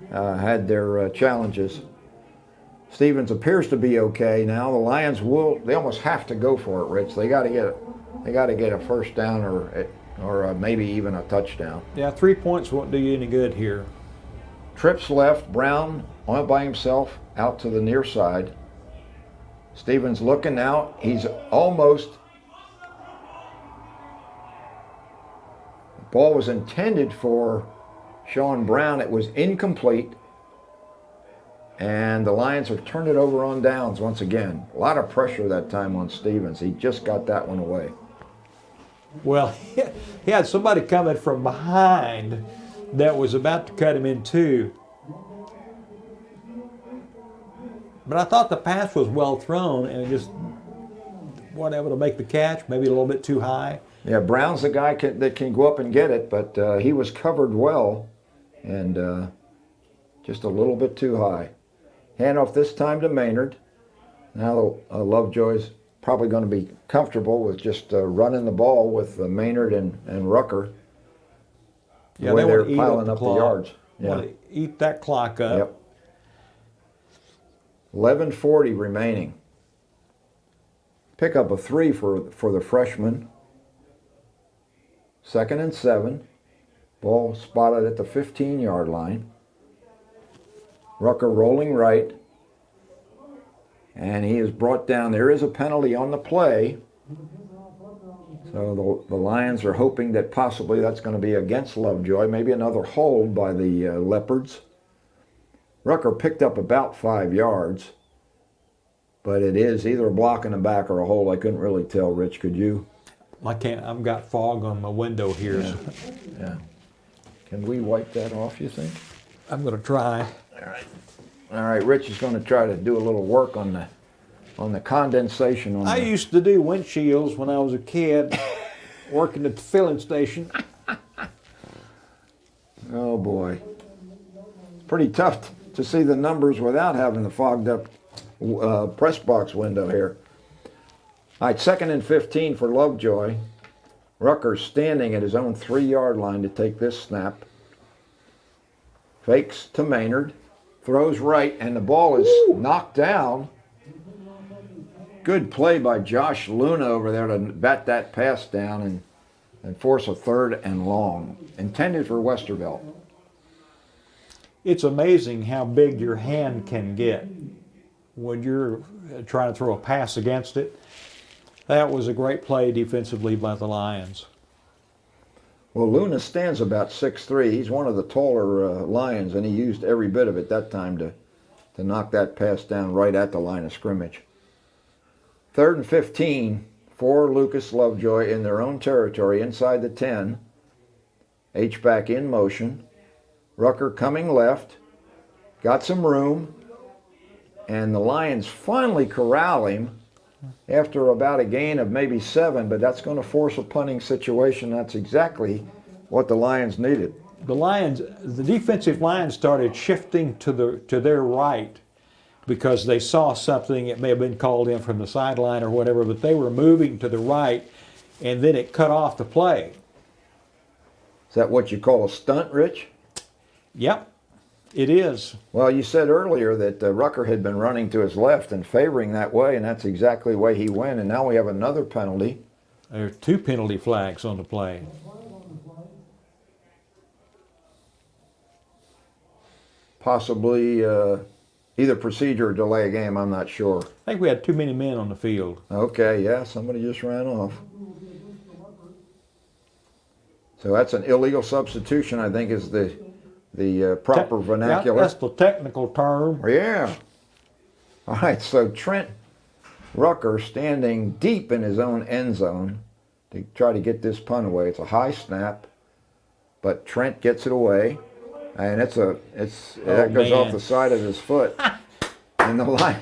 had their challenges. Stevens appears to be okay now. The Lions they almost have to go for it, Rich. They got to get a 1st down or maybe even a touchdown. Yeah, 3 points won't do you any good here. Trips left, Brown on by himself out to the near side. Stevens looking out. He's almost. The ball was intended for Sean Brown. It was incomplete. And the Lions have turned it over on downs once again. A lot of pressure that time on Stevens. He just got that one away. Well, he had somebody coming from behind that was about to cut him in two. But I thought the pass was well thrown, and just wasn't able to make the catch, maybe a little bit too high. Yeah, Brown's the guy that can go up and get it, but he was covered well and just a little bit too high. Handoff this time to Maynard. Now Lovejoy's probably going to be comfortable with just running the ball with Maynard and Rucker. Yeah, they they're want to piling eat up the yards. Yeah. Want to eat that clock up. Yep. 11:40 remaining. Pick up a 3 for the freshman. 2nd and 7. Ball spotted at the 15-yard line. Rucker rolling right. And he is brought down. There is a penalty on the play. So the Lions are hoping that possibly that's going to be against Lovejoy. Maybe another hold by the Leopards. Rucker picked up about 5 yards. But it is either a block in the back or a hold. I couldn't really tell, Rich. Could you? I can't. I've got fog on my window here. Yeah. So Yeah. Can we wipe that off, you think? I'm going to try. All right, Rich is going to try to do a little work on the condensation on I the... used to do windshields when I was a kid, working at the filling station. Oh boy. Pretty tough to see the numbers without having the fogged up press box window here. All right, 2nd and 15 for Lovejoy. Rucker's standing at his own 3-yard line to take this snap. Fakes to Maynard. Throws right, and the ball is knocked down. Good play by Josh Luna over there to bat that pass down and force a 3rd and long. Intended for Westervelt. It's amazing how big your hand can get when you're trying to throw a pass against it. That was a great play defensively by the Lions. Well, Luna stands about 6'3". He's one of the taller Lions, and he used every bit of it that time to knock that pass down right at the line of scrimmage. 3rd and 15 for Lucas Lovejoy in their own territory inside the 10. H-back in motion. Rucker coming left. Got some room. And the Lions finally corral him after about a gain of maybe 7, but that's going to force a punting situation. That's exactly what the Lions needed. The defensive line started shifting to their right because they saw something. It may have been called in from the sideline or whatever, but they were moving to the right, and then it cut off the play. Is that what you call a stunt, Rich? Yep, it is. Well, you said earlier that Rucker had been running to his left and favoring that way, and that's exactly the way he went, and now we have another penalty. There are 2 penalty flags on the play. Possibly either procedure or delay a game, I'm not sure. I think we had too many men on the field. Okay, yeah, somebody just ran off. So that's an illegal substitution, I think is the proper vernacular. Yeah, that's the technical term. Yeah. All right, so Trent Rucker standing deep in his own end zone to try to get this punt away. It's a high snap, but Trent gets it away, and it goes off the side of his foot. And the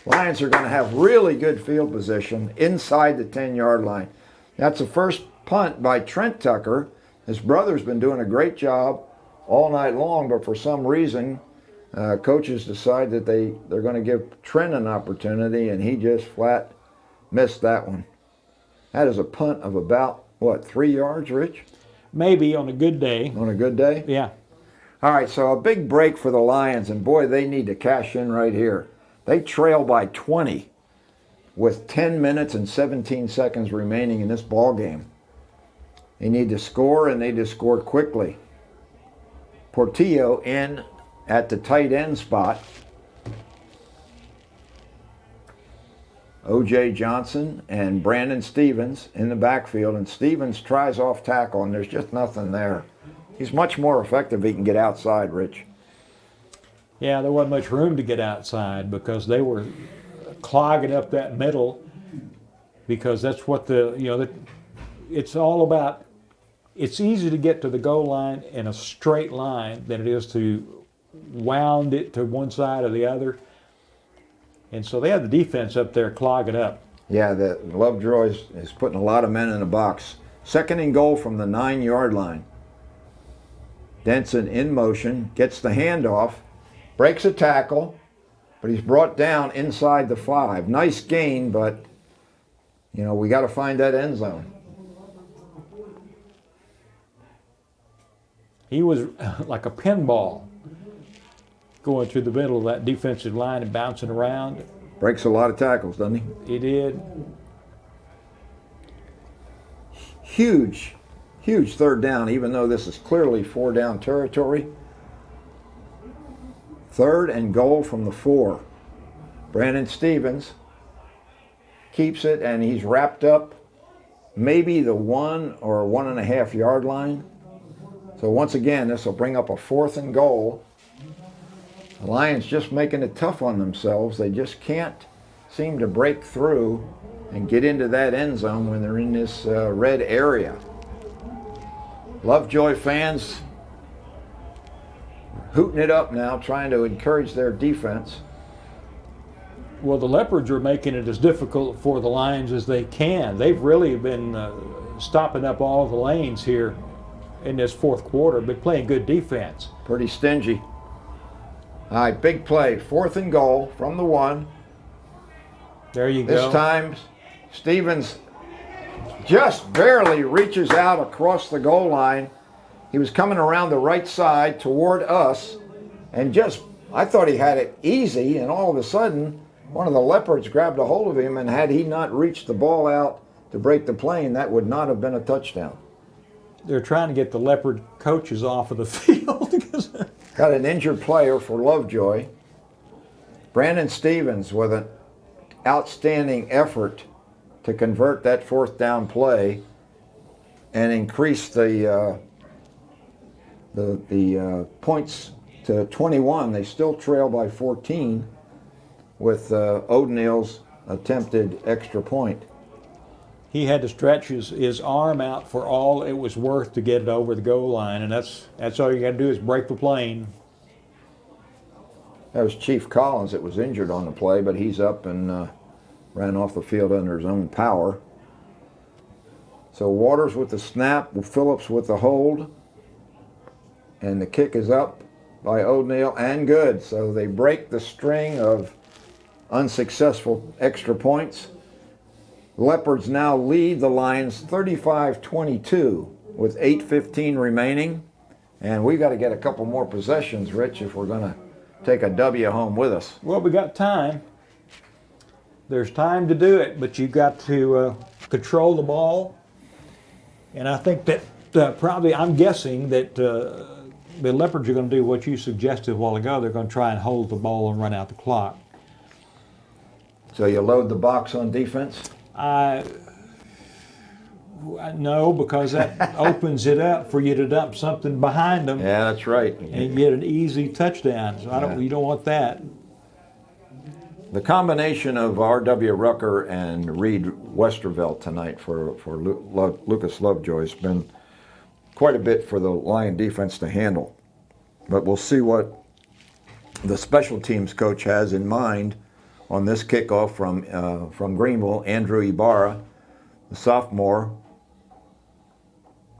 Lions are going to have really good field position inside the 10-yard line. That's the first punt by Trent Tucker. His brother's been doing a great job all night long, but for some reason, coaches decide that they're going to give Trent an opportunity, and he just flat missed that one. That is a punt of about, 3 yards, Rich? Maybe on a good day. On a good day? Yeah. All right, so a big break for the Lions, and boy, they need to cash in right here. They trail by 20 with 10 minutes and 17 seconds remaining in this ball game. They need to score, and they just score quickly. Portillo in at the tight end spot. O.J. Johnson and Brandon Stevens in the backfield, and Stevens tries off tackle, and there's just nothing there. He's much more effective if he can get outside, Rich. Yeah, there wasn't much room to get outside because they were clogging up that middle, because that's what it's all about. It's easy to get to the goal line in a straight line than it is to wound it to one side or the other. And so they have the defense up there clogging up. Yeah, the Lovejoy is putting a lot of men in the box. 2nd and goal from the 9-yard line. Denson in motion, gets the handoff, breaks a tackle, but he's brought down inside the 5. Nice gain, but, we got to find that end zone. He was like a pinball going through the middle of that defensive line and bouncing around. Breaks a lot of tackles, doesn't he? He did. Huge 3rd down, even though this is clearly 4-down territory. 3rd and goal from the 4. Brandon Stevens keeps it, and he's wrapped up maybe the 1 or 1.5 yard line. So once again, this will bring up a 4th and goal. The Lions just making it tough on themselves. They just can't seem to break through and get into that end zone when they're in this red area. Lovejoy fans hooting it up now, trying to encourage their defense. Well, the Leopards are making it as difficult for the Lions as they can. They've really been stopping up all the lanes here in this 4th quarter, been playing good defense. Pretty stingy. All right, big play. 4th and goal from the 1. There you go. This time, Stevens just barely reaches out across the goal line. He was coming around the right side toward us, and I thought he had it easy, and all of a sudden, one of the Leopards grabbed a hold of him, and had he not reached the ball out to break the plane, that would not have been a touchdown. They're trying to get the Leopard coaches off of the field. Got an injured player for Lovejoy. Brandon Stevens with an outstanding effort to convert that 4th down play and increase the points to 21. They still trail by 14 with O'Neill's attempted extra point. he had to stretch his arm out for all it was worth to get it over the goal line, and that's all you got to do is break the plane. That was Chief Collins that was injured on the play, but he's up and ran off the field under his own power. So Waters with the snap, Phillips with the hold, and the kick is up by O'Neill and good. So they break the string of unsuccessful extra points. Leopards now lead the Lions 35-22 with 8:15 remaining. And we've got to get a couple more possessions, Rich, if we're going to take a W home with us. Well, we got time. There's time to do it, but you've got to control the ball. And I think that probably, I'm guessing that the Leopards are going to do what you suggested a while ago. They're going to try and hold the ball and run out the clock. So you load the box on defense? No, because that opens it up for you to dump something behind them. Yeah, that's right. And get an easy touchdown. So you don't want that. The combination of R.W. Rucker and Reed Westervelt tonight for Lucas Lovejoy has been quite a bit for the Lion defense to handle. But we'll see what the special teams coach has in mind on this kickoff from Greenville. Andrew Ibarra, the sophomore,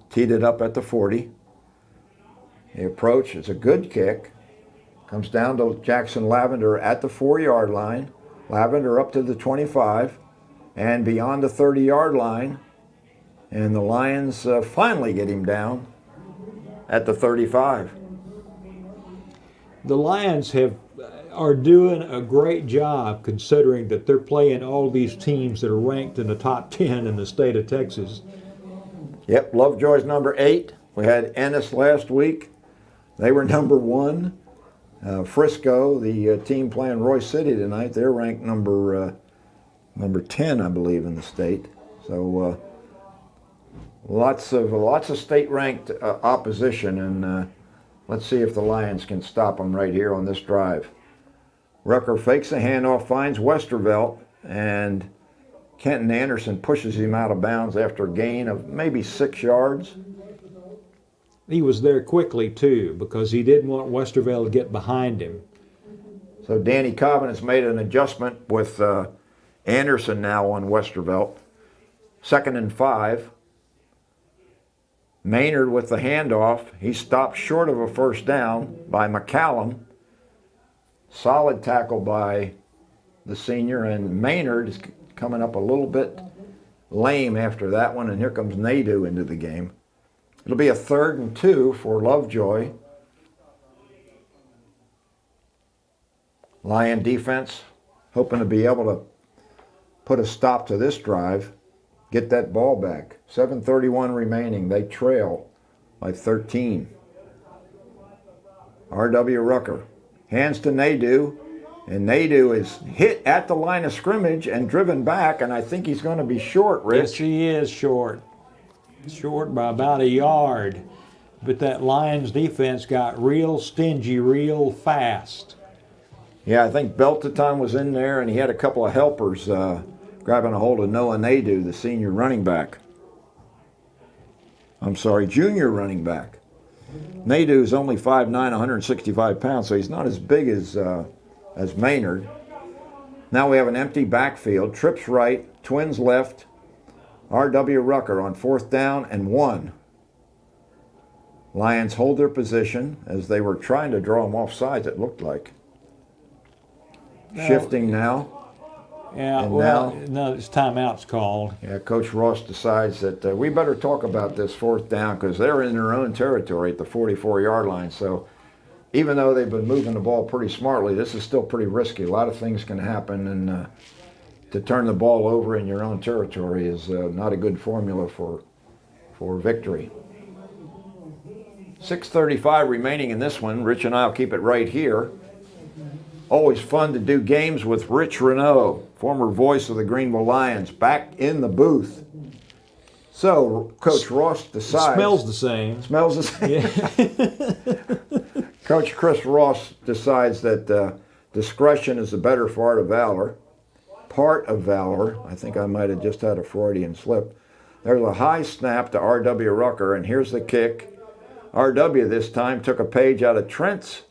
teed it up at the 40. The approach is a good kick. Comes down to Jackson Lavender at the 4-yard line. Lavender up to the 25 and beyond the 30-yard line. And the Lions finally get him down at the 35. The Lions are doing a great job considering that they're playing all these teams that are ranked in the top 10 in the state of Texas. Yep, Lovejoy's number 8. We had Ennis last week. They were number 1. Frisco, the team playing Roy City tonight, they're ranked number 10, I believe, in the state. So lots of state-ranked opposition, and let's see if the Lions can stop them right here on this drive. Rucker fakes a handoff, finds Westervelt, and Kenton Anderson pushes him out of bounds after a gain of maybe 6 yards. He was there quickly, too, because he didn't want Westervelt to get behind him. So Danny Cobbin has made an adjustment with Anderson now on Westervelt. 2nd and 5. Maynard with the handoff. He stopped short of a first down by McCallum. Solid tackle by the senior, and Maynard is coming up a little bit lame after that one, and here comes Nadeau into the game. It'll be a 3rd and 2 for Lovejoy. Lion defense hoping to be able to put a stop to this drive, get that ball back. 7:31 remaining. They trail by 13. R.W. Rucker hands to Nadeau, and Nadeau is hit at the line of scrimmage and driven back, and I think he's going to be short, Rich. Yes, he is short. Short by about a yard. But that Lions defense got real stingy real fast. Yeah, I think Beltaton was in there, and he had a couple of helpers grabbing a hold of Noah Nadeau, the senior running back. Junior running back. Nadeau's only 5'9", 165 pounds, so he's not as big as Maynard. Now we have an empty backfield. Trips right, Twins left. R.W. Rucker on 4th down and 1. Lions hold their position as they were trying to draw them off sides, it looked like. Shifting now. Yeah, and well, now, no, it's timeout's called. Yeah, Coach Ross decides that we better talk about this 4th down because they're in their own territory at the 44-yard line. So even though they've been moving the ball pretty smartly, this is still pretty risky. A lot of things can happen, and to turn the ball over in your own territory is not a good formula for victory. 6:35 remaining in this one. Rich and I will keep it right here. Always fun to do games with Rich Renaud, former voice of the Greenville Lions, back in the booth. So Coach Ross decides... Smells the same. Smells the same. Yeah. Coach Chris Ross decides that discretion is the better part of valor. part of valor. I think I might have just had a Freudian slip. There's a high snap to R.W. Rucker, and here's the kick. R.W. this time took a page out of Trent's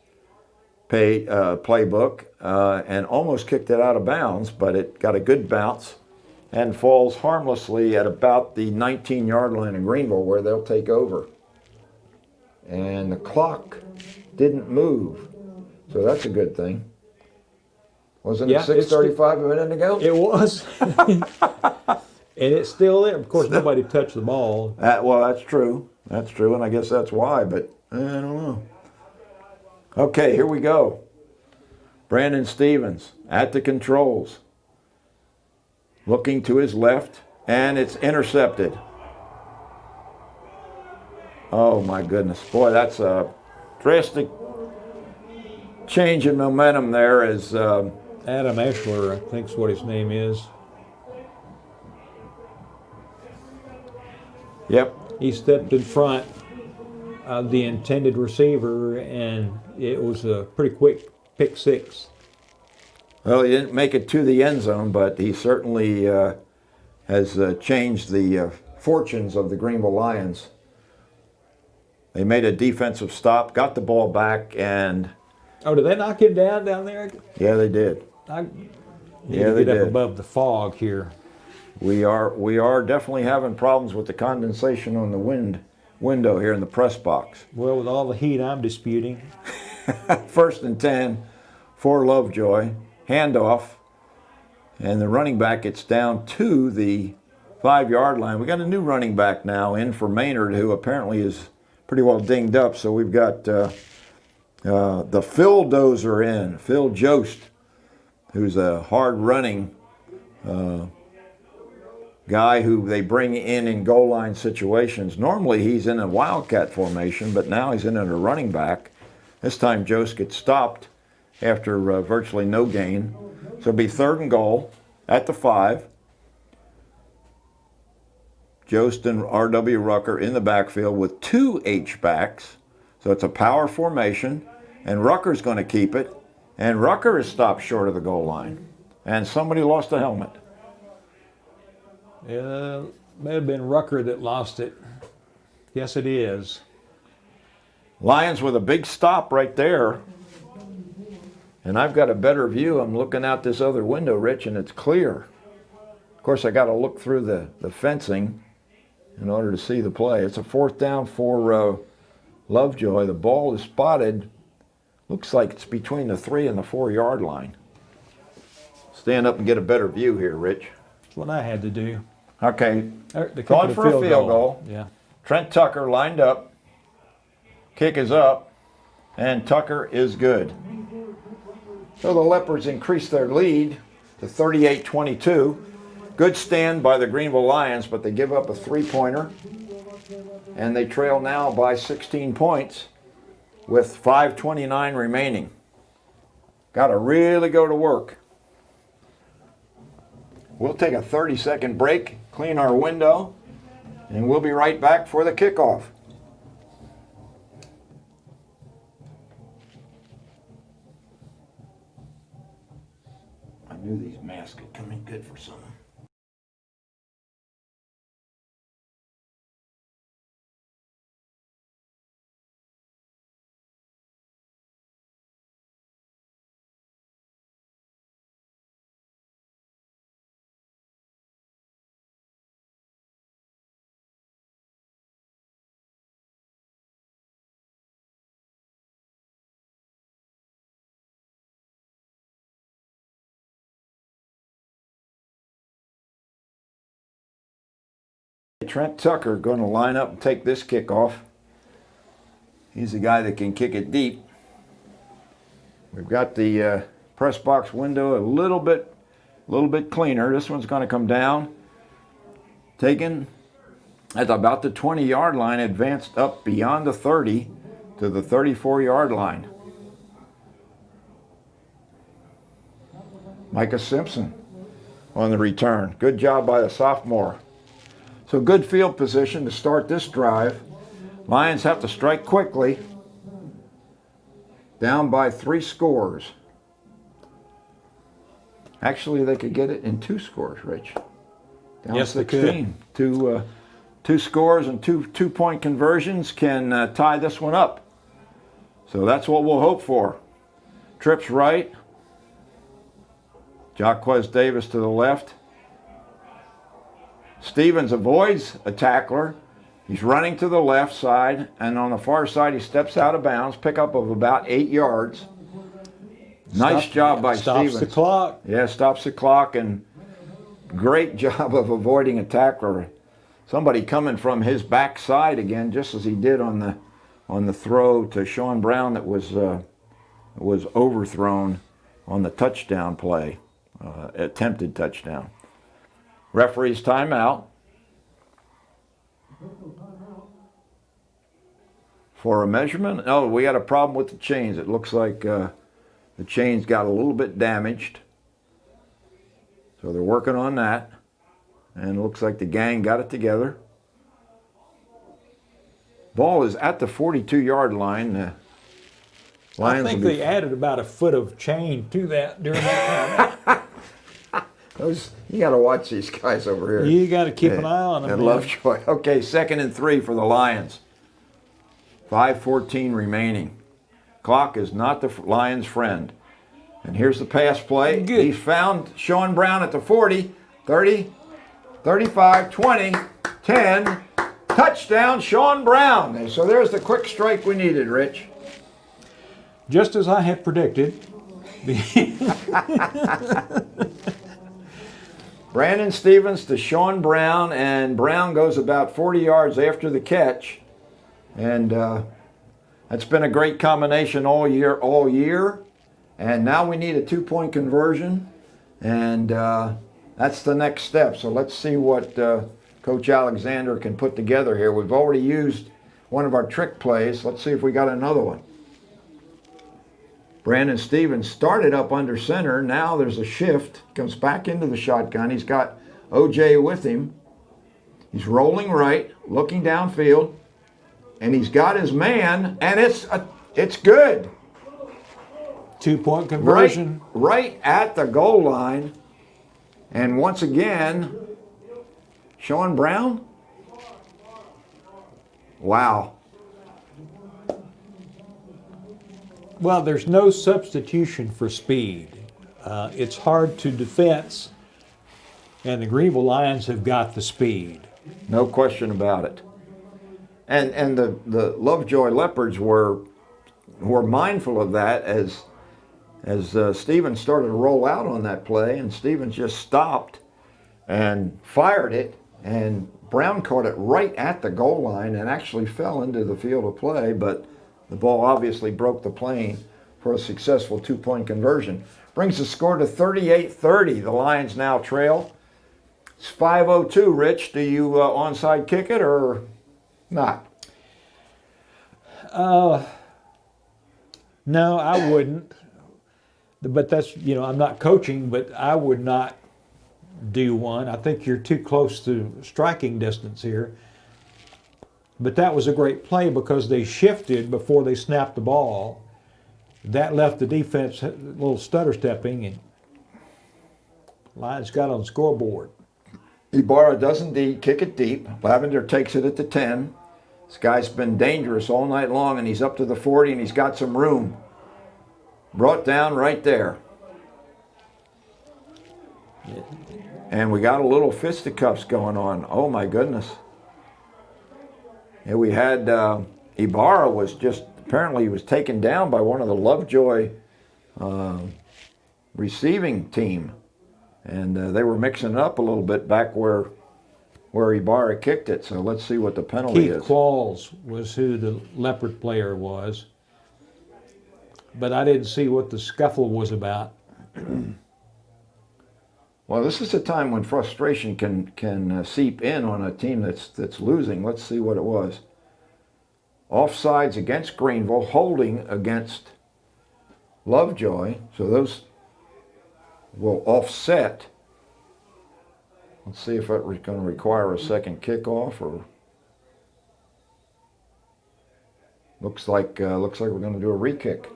playbook and almost kicked it out of bounds, but it got a good bounce and falls harmlessly at about the 19-yard line in Greenville, where they'll take over. And the clock didn't move, so that's a good thing. Wasn't it 6:35 a minute ago? It was. And it's still there. Of course, nobody touched the ball. Well, that's true. That's true, and I guess that's why, but I don't know. Okay, here we go. Brandon Stevens at the controls. Looking to his left, and it's intercepted. Oh, my goodness. Boy, that's a drastic change in momentum there as... Adam Eschler, I think's what his name is. Yep. He stepped in front of the intended receiver, and it was a pretty quick pick six. Well, he didn't make it to the end zone, but he certainly has changed the fortunes of the Greenville Lions. They made a defensive stop, got the ball back, and... Oh, did they knock him down there? Yeah, they did. I need Yeah, to they get up did. above the fog here. We are definitely having problems with the condensation on the window here in the press box. Well, with all the heat I'm disputing. 1st and 10 for Lovejoy. Handoff. And the running back gets down to the 5-yard line. We got a new running back now in for Maynard, who apparently is pretty well dinged up. So we've got the Phil Dozer in, Phil Jost, who's a hard-running guy who they bring in goal line situations. Normally he's in a wildcat formation, but now he's in a running back. This time Jost gets stopped after virtually no gain. So it'll be 3rd and goal at the 5. Jost and R.W. Rucker in the backfield with 2 H-backs. So it's a power formation, and Rucker's going to keep it. And Rucker is stopped short of the goal line. And somebody lost a helmet. Yeah, may have been Rucker that lost it. Yes, it is. Lions with a big stop right there. And I've got a better view. I'm looking out this other window, Rich, and it's clear. Of course, I got to look through the fencing in order to see the play. It's a 4th down for Lovejoy. The ball is spotted. Looks like it's between the 3 and the 4-yard line. Stand up and get a better view here, Rich. That's what I had to do. Okay, They're going kicking for a field goal. Yeah. Trent Tucker lined up. Kick is up, and Tucker is good. So the Leopards increase their lead to 38-22. Good stand by the Greenville Lions, but they give up a 3-pointer, and they trail now by 16 points with 5:29 remaining. Got to really go to work. We'll take a 30-second break, clean our window, and we'll be right back for the kickoff. I knew these masks would come in good for something. Trent Tucker going to line up and take this kickoff. He's the guy that can kick it deep. We've got the press box window a little bit cleaner. This one's going to come down. Taken at about the 20-yard line, advanced up beyond the 30 to the 34-yard line. Micah Simpson on the return. Good job by the sophomore. So good field position to start this drive. Lions have to strike quickly. Down by 3 scores. Actually, they could get it in 2 scores, Rich. Down Yes, they could. 16. Two scores and two-point conversions can tie this one up. So that's what we'll hope for. Trips right. Jaquez Davis to the left. Stevens avoids a tackler. He's running to the left side, and on the far side he steps out of bounds, pickup of about 8 yards. Nice job by Stevens. Stops the clock. Yeah, stops the clock, and great job of avoiding a tackler. Somebody coming from his backside again, just as he did on the throw to Sean Brown that was overthrown on the touchdown play, attempted touchdown. Referee's timeout for a measurement. Oh, we got a problem with the chains. It looks like the chains got a little bit damaged. So they're working on that. And it looks like the gang got it together. Ball is at the 42-yard line. I Lions think will be- they added about a foot of chain to that during that time. You got to watch these guys over here. You got to keep an eye on them. And man. Lovejoy. Okay, 2nd and 3 for the Lions. 5:14 remaining. Clock is not the Lions' friend. And here's the pass play. Good. He found Sean Brown at the 40, 30, 35, 20, 10. Touchdown, Sean Brown. So there's the quick strike we needed, Rich. Just as I had predicted. Brandon Stevens to Sean Brown, and Brown goes about 40 yards after the catch. And that's been a great combination all year. And now we need a 2-point conversion, and that's the next step. So let's see what Coach Alexander can put together here. We've already used one of our trick plays. Let's see if we got another one. Brandon Stevens started up under center. Now there's a shift. Comes back into the shotgun. He's got OJ with him. He's rolling right, looking downfield, and he's got his man, and it's good. 2-point conversion. Right at the goal line. And once again, Sean Brown. Wow. Well, there's no substitution for speed. It's hard to defense, and the Greenville Lions have got the speed. No question about it. And the Lovejoy Leopards were mindful of that as Stevens started to roll out on that play, and Stevens just stopped and fired it, and Brown caught it right at the goal line and actually fell into the field of play, but the ball obviously broke the plane for a successful 2-point conversion. Brings the score to 38-30. The Lions now trail. It's 5:02, Rich. Do you onside kick it or not? No, I wouldn't. But that's, I'm not coaching, but I would not do one. I think you're too close to striking distance here. But that was a great play because they shifted before they snapped the ball. That left the defense a little stutter stepping, and Lions got on the scoreboard. Ibarra does indeed kick it deep. Lavender takes it at the 10. This guy's been dangerous all night long, and he's up to the 40, and he's got some room. Brought down right there. And we got a little fisticuffs going on. Oh, my goodness. Yeah, we had Ibarra was just, apparently he was taken down by one of the Lovejoy receiving team. And they were mixing it up a little bit back where Ibarra kicked it. So let's see what the penalty is. Keith Qualls was who the Leopard player was. But I didn't see what the scuffle was about. Well, this is a time when frustration can seep in on a team that's losing. Let's see what it was. Offsides against Greenville, holding against Lovejoy. So those will offset. Let's see if it's going to require a second kickoff, or looks like we're going to do a re-kick.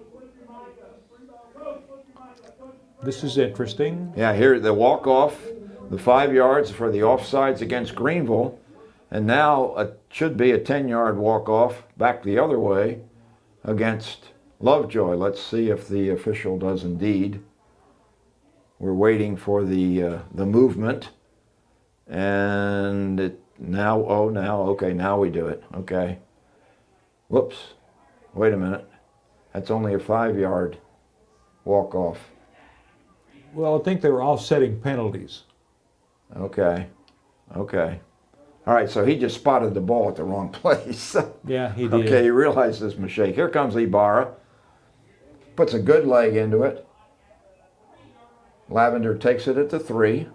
This is interesting. Yeah, here the walk-off, the 5 yards for the offsides against Greenville, and now it should be a 10-yard walk-off back the other way against Lovejoy. Let's see if the official does indeed. We're waiting for the movement, and it now, okay, now we do it. Okay. Whoops. Wait a minute. That's only a 5-yard walk-off. Well, I think they were offsetting penalties. Okay. Okay. All right, so he just spotted the ball at the wrong place. Yeah, he did. Okay, he realized his mistake. Here comes Ibarra. Puts a good leg into it. Lavender takes it at the 3.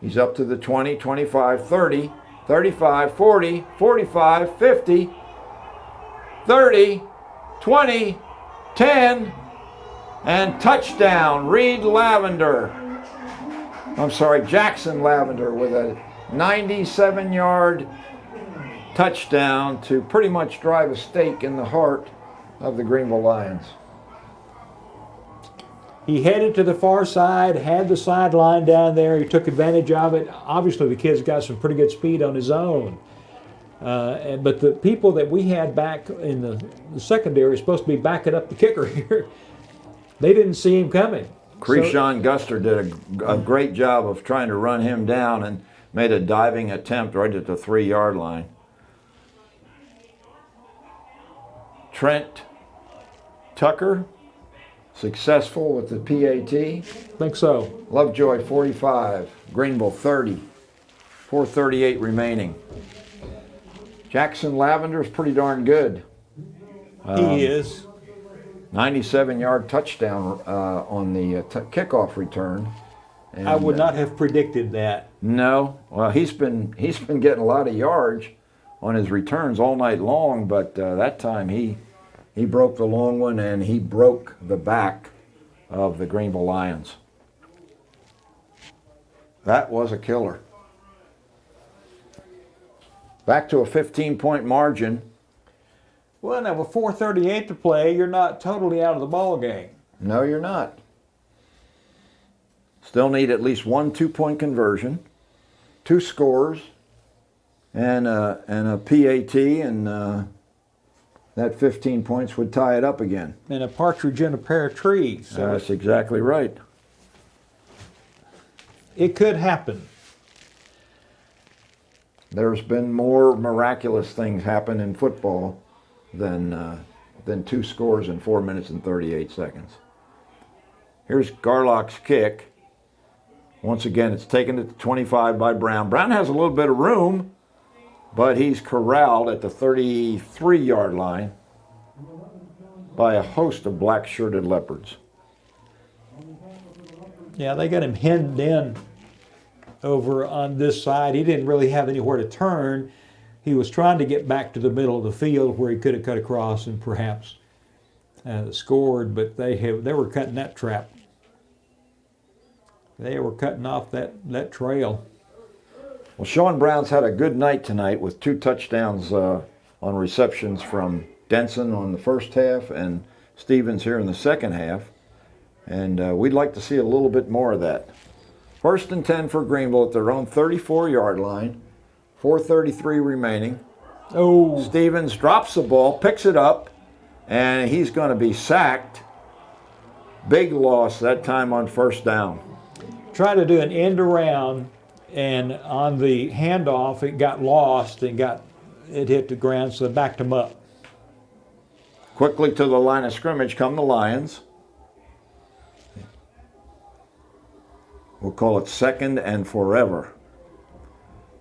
He's up to the 20, 25, 30, 35, 40, 45, 50, 30, 20, 10, and touchdown, Reed Lavender. I'm sorry, Jackson Lavender with a 97-yard touchdown to pretty much drive a stake in the heart of the Greenville Lions. He headed to the far side, had the sideline down there. He took advantage of it. Obviously, the kid's got some pretty good speed on his own. But the people that we had back in the secondary are supposed to be backing up the kicker here. They didn't see him coming. Krishan Guster did a great job of trying to run him down and made a diving attempt right at the 3-yard line. Trent Tucker, successful with the PAT. Think so. Lovejoy 45, Greenville 30, 4:38 remaining. Jackson Lavender is pretty darn good. He is. 97-yard touchdown on the kickoff return. And, I would not have predicted that. No, well, he's been getting a lot of yards on his returns all night long, but that time he broke the long one and he broke the back of the Greenville Lions. That was a killer. Back to a 15-point margin. Well, now with 4:38 to play, you're not totally out of the ball game. No, you're not. Still need at least one 2-point conversion, 2 scores, and a PAT, and that 15 points would tie it up again. And a partridge in a pear tree. So That's exactly right. it could happen. There's been more miraculous things happen in football than 2 scores in 4 minutes and 38 seconds. Here's Garlock's kick. Once again, it's taken at the 25 by Brown. Brown has a little bit of room, but he's corralled at the 33-yard line by a host of black-shirted leopards. Yeah, they got him hemmed in over on this side. He didn't really have anywhere to turn. He was trying to get back to the middle of the field where he could have cut across and perhaps scored, but they were cutting that trap. They were cutting off that trail. Well, Sean Brown's had a good night tonight with 2 touchdowns on receptions from Denson on the first half and Stevens here in the second half. And we'd like to see a little bit more of that. 1st and 10 for Greenville at their own 34-yard line. 4:33 remaining. Oh, Stevens drops the ball, picks it up, and he's going to be sacked. Big loss that time on 1st down. tried to do an end around, and on the handoff, it got lost and it hit the ground, so they backed him up. Quickly to the line of scrimmage come the Lions. We'll call it 2nd and forever.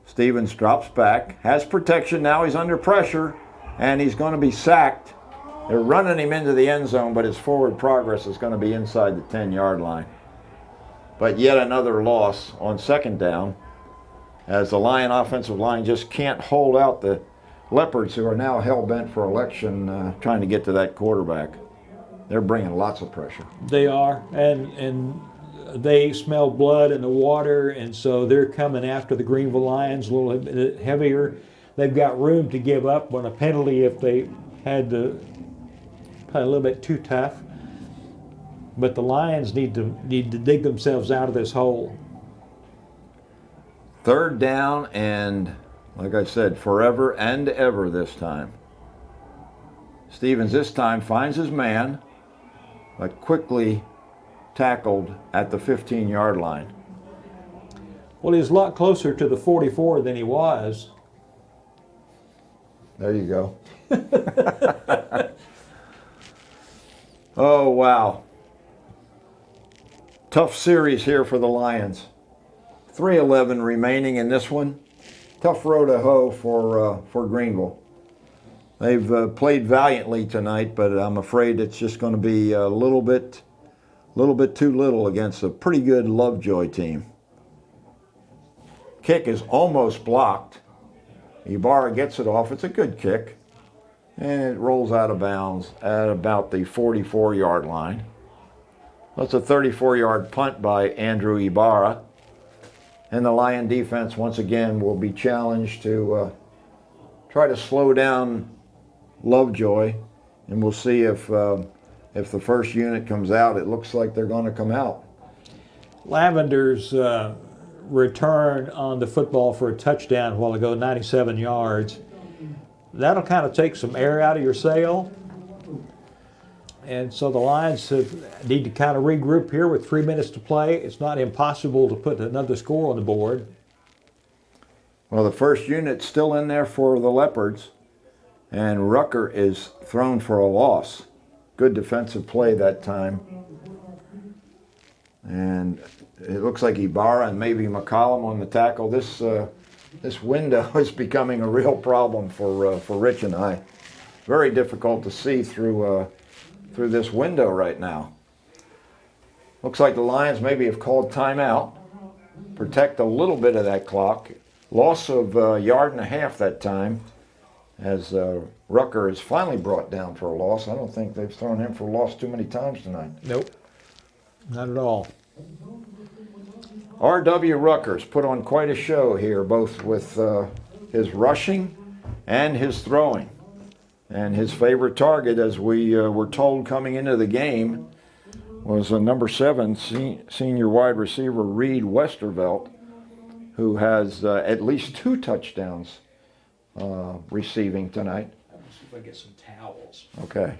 Stevens drops back, has protection now, he's under pressure, and he's going to be sacked. They're running him into the end zone, but his forward progress is going to be inside the 10-yard line. But yet another loss on 2nd down, as the Lion offensive line just can't hold out the Leopards, who are now hell-bent for election, trying to get to that quarterback. They're bringing lots of pressure. They are, and they smell blood in the water, and so they're coming after the Greenville Lions a little bit heavier. They've got room to give up on a penalty if they had to play a little bit too tough. but the Lions need to dig themselves out of this hole. 3rd down and, like I said, forever and ever this time. Stevens this time finds his man, but quickly tackled at the 15-yard line. Well, he's a lot closer to the 44 than he was. There you go. Oh, wow. Tough series here for the Lions. 3:11 remaining in this one. Tough row to hoe for Greenville. They've played valiantly tonight, but I'm afraid it's just going to be a little bit too little against a pretty good Lovejoy team. Kick is almost blocked. Ibarra gets it off. It's a good kick. And it rolls out of bounds at about the 44-yard line. That's a 34-yard punt by Andrew Ibarra. And the Lion defense, once again, will be challenged to try to slow down Lovejoy. And we'll see if the first unit comes out. It looks like they're going to come out. Lavender's return on the football for a touchdown a while ago, 97 yards. That'll kind of take some air out of your sail. And so the Lions need to kind of regroup here with 3 minutes to play. It's not impossible to put another score on the board. Well, the first unit's still in there for the Leopards, and Rucker is thrown for a loss. Good defensive play that time. And it looks like Ibarra and maybe McCollum on the tackle. This window is becoming a real problem for Rich and I. Very difficult to see through this window right now. Looks like the Lions maybe have called timeout. Protect a little bit of that clock. Loss of a yard and a half that time, as Rucker is finally brought down for a loss. I don't think they've thrown him for a loss too many times tonight. Nope, not at all. R.W. Rucker's put on quite a show here, both with his rushing and his throwing. And his favorite target, as we were told coming into the game, was number 7 senior wide receiver Reed Westervelt, who has at least 2 touchdowns receiving tonight. Let's see if I get some towels. Okay,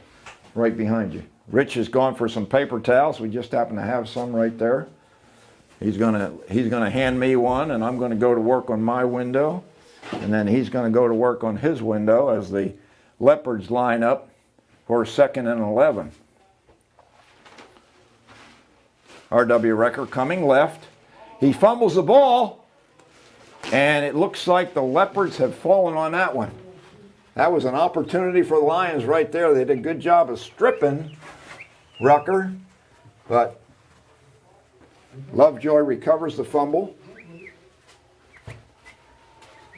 right behind you. Rich has gone for some paper towels. We just happen to have some right there. He's gonna hand me one, and I'm gonna go to work on my window, and then he's gonna go to work on his window as the Leopards line up for 2nd and 11. R.W. Rucker coming left. He fumbles the ball, and it looks like the Leopards have fallen on that one. That was an opportunity for the Lions right there. They did a good job of stripping Rucker, but Lovejoy recovers the fumble.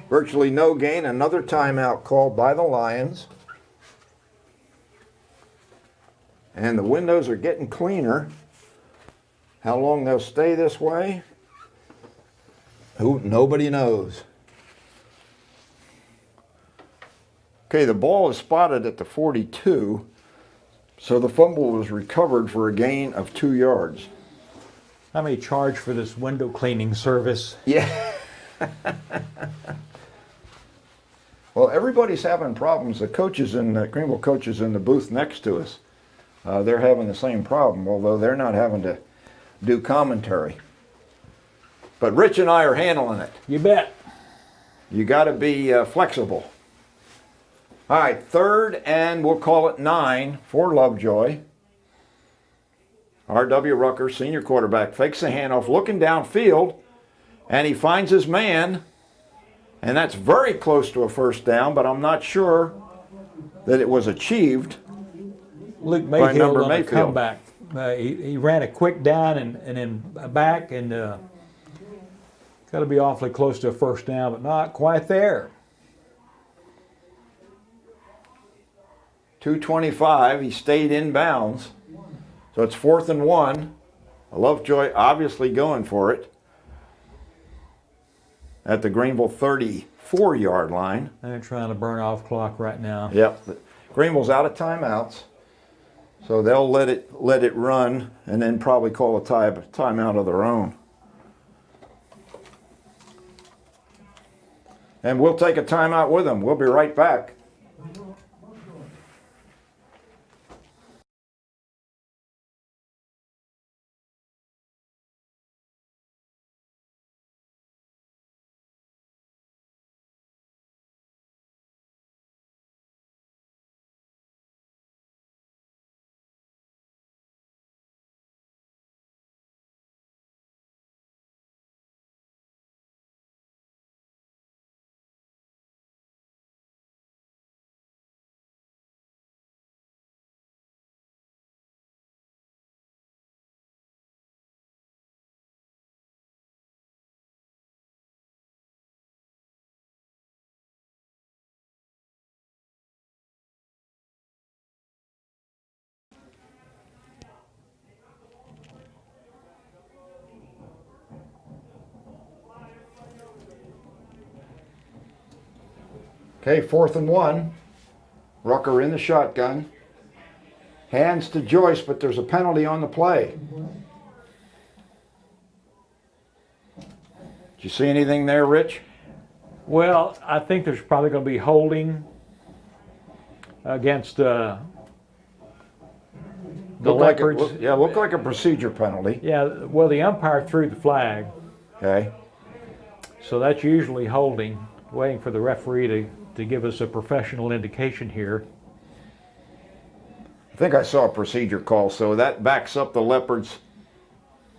Virtually no gain. Another timeout called by the Lions. And the windows are getting cleaner. How long they'll stay this way, nobody knows. Okay, the ball is spotted at the 42, so the fumble was recovered for a gain of 2 yards. How many charge for this window cleaning service? Yeah. Well, everybody's having problems. The coaches Greenville coaches in the booth next to us, they're having the same problem, although they're not having to do commentary. But Rich and I are handling it. You bet. You got to be flexible. All right, 3rd and we'll call it 9 for Lovejoy. R.W. Rucker, senior quarterback, fakes the handoff, looking downfield, and he finds his man, and that's very close to a first down, but I'm not sure that it was achieved. Luke By Mayfield number on a Mayfield. comeback. He ran a quick down and then back, and got to be awfully close to a first down, but not quite there. 2:25, he stayed in bounds. So it's 4th and 1. Lovejoy obviously going for it at the Greenville 34-yard line. They're trying to burn off clock right now. Yep. Greenville's out of timeouts. So they'll let it run and then probably call a timeout of their own. And we'll take a timeout with them. We'll be right back. Okay, 4th and 1. Rucker in the shotgun. Hands to Joyce, but there's a penalty on the play. Did you see anything there, Rich? Well, I think there's probably going to be holding against the Leopards. Looked like a procedure penalty. Yeah, well, the umpire threw the flag, Okay. so that's usually holding, waiting for the referee to give us a professional indication here. I think I saw a procedure call, so that backs up the Leopards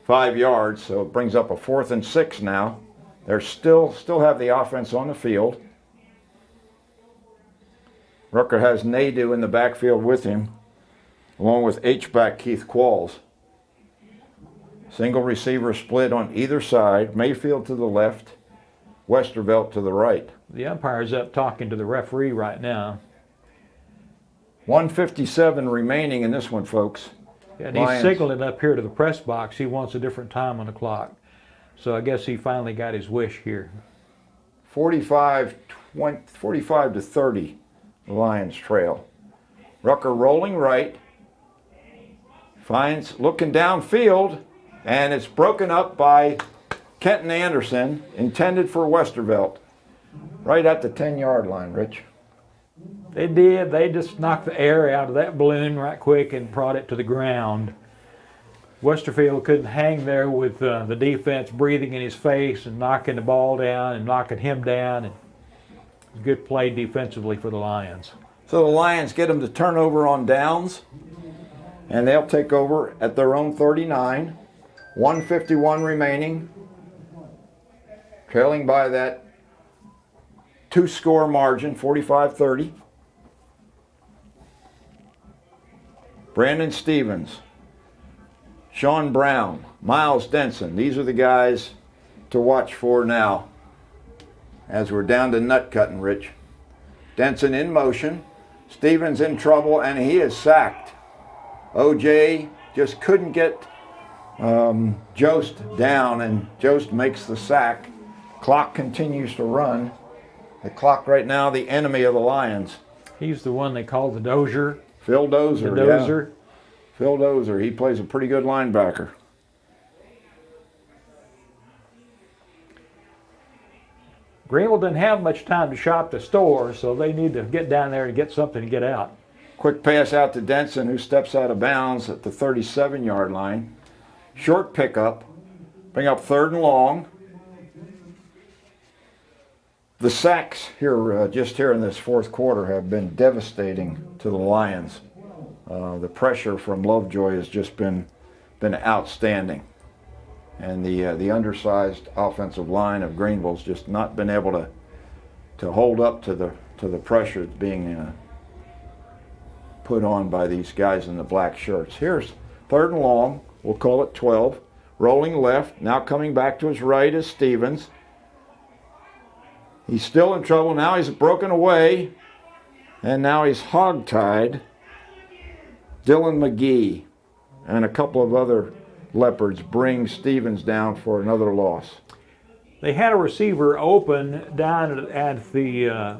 5 yards, so it brings up a 4th and 6 now. They're still have the offense on the field. Rucker has Nadeau in the backfield with him, along with H-back Keith Qualls. Single receiver split on either side, Mayfield to the left, Westervelt to the right. The umpire's up talking to the referee right now. 1:57 remaining in this one, folks. And he's Lions. signaling up here to the press box. He wants a different time on the clock. So I guess he finally got his wish here. 45 to 30, the Lions trail. Rucker rolling right, finds looking downfield, and it's broken up by Kenton Anderson, intended for Westervelt, right at the 10-yard line, Rich. They did. They just knocked the air out of that balloon right quick and brought it to the ground. Westerfield couldn't hang there with the defense breathing in his face and knocking the ball down and knocking him down. And good play defensively for the Lions. So the Lions get them to turn over on downs, and they'll take over at their own 39. 1:51 remaining, trailing by that 2-score margin, 45-30. Brandon Stevens, Sean Brown, Miles Denson. These are the guys to watch for now as we're down to nut cutting, Rich. Denson in motion, Stevens in trouble, and he is sacked. OJ just couldn't get Jost down, and Jost makes the sack. Clock continues to run. The clock right now, the enemy of the Lions. He's the one they call the Dozier. Phil Dozier. The Dozier. Yeah. Phil Dozier. He plays a pretty good linebacker. Greenville didn't have much time to shop the store, so they need to get down there and get something to get out. Quick pass out to Denson, who steps out of bounds at the 37-yard line. Short pickup. Bring up 3rd and long. The sacks here, just here in this 4th quarter, have been devastating to the Lions. The pressure from Lovejoy has just been outstanding, and the undersized offensive line of Greenville's just not been able to hold up to the pressure that's being put on by these guys in the black shirts. Here's 3rd and long. We'll call it 12. Rolling left. Now coming back to his right is Stevens. He's still in trouble. Now he's broken away. And now he's hogtied. Dylan McGee and a couple of other Leopards bring Stevens down for another loss. They had a receiver open down at the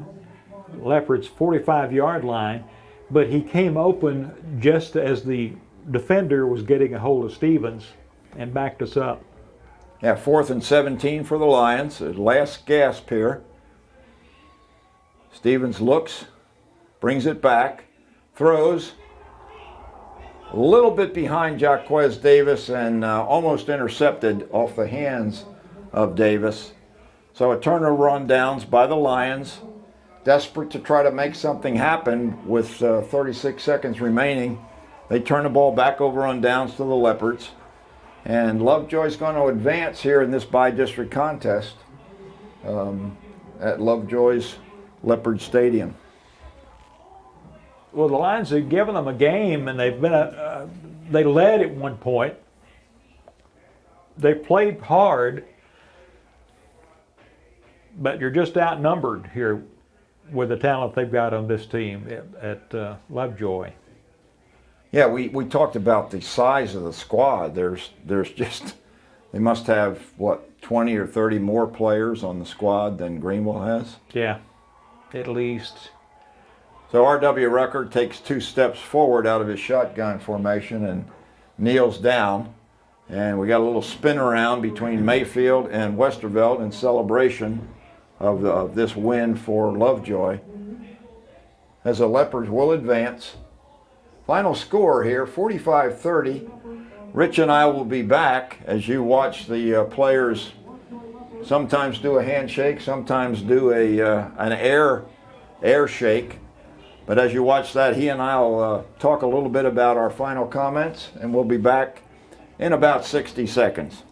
Leopards' 45-yard line, but he came open just as the defender was getting a hold of Stevens and backed us up. Yeah, 4th and 17 for the Lions. Last gasp here. Stevens looks, brings it back, throws. A little bit behind Jaquez Davis and almost intercepted off the hands of Davis. So a turnover on downs by the Lions. Desperate to try to make something happen with 36 seconds remaining. They turn the ball back over on downs to the Leopards. And Lovejoy's going to advance here in this by-district contest at Lovejoy's Leopard Stadium. Well, the Lions have given them a game, and they've been they led at one point. They played hard, but you're just outnumbered here with the talent they've got on this team at Lovejoy. Yeah, we talked about the size of the squad. There's just, they must have, what, 20 or 30 more players on the squad than Greenville has? Yeah, at least. So R.W. Rucker takes 2 steps forward out of his shotgun formation and kneels down. And we got a little spin around between Mayfield and Westervelt in celebration of this win for Lovejoy, as the Leopards will advance. Final score here, 45-30. Rich and I will be back as you watch the players sometimes do a handshake, sometimes do an air shake. But as you watch that, he and I will talk a little bit about our final comments, and we'll be back in about 60 seconds.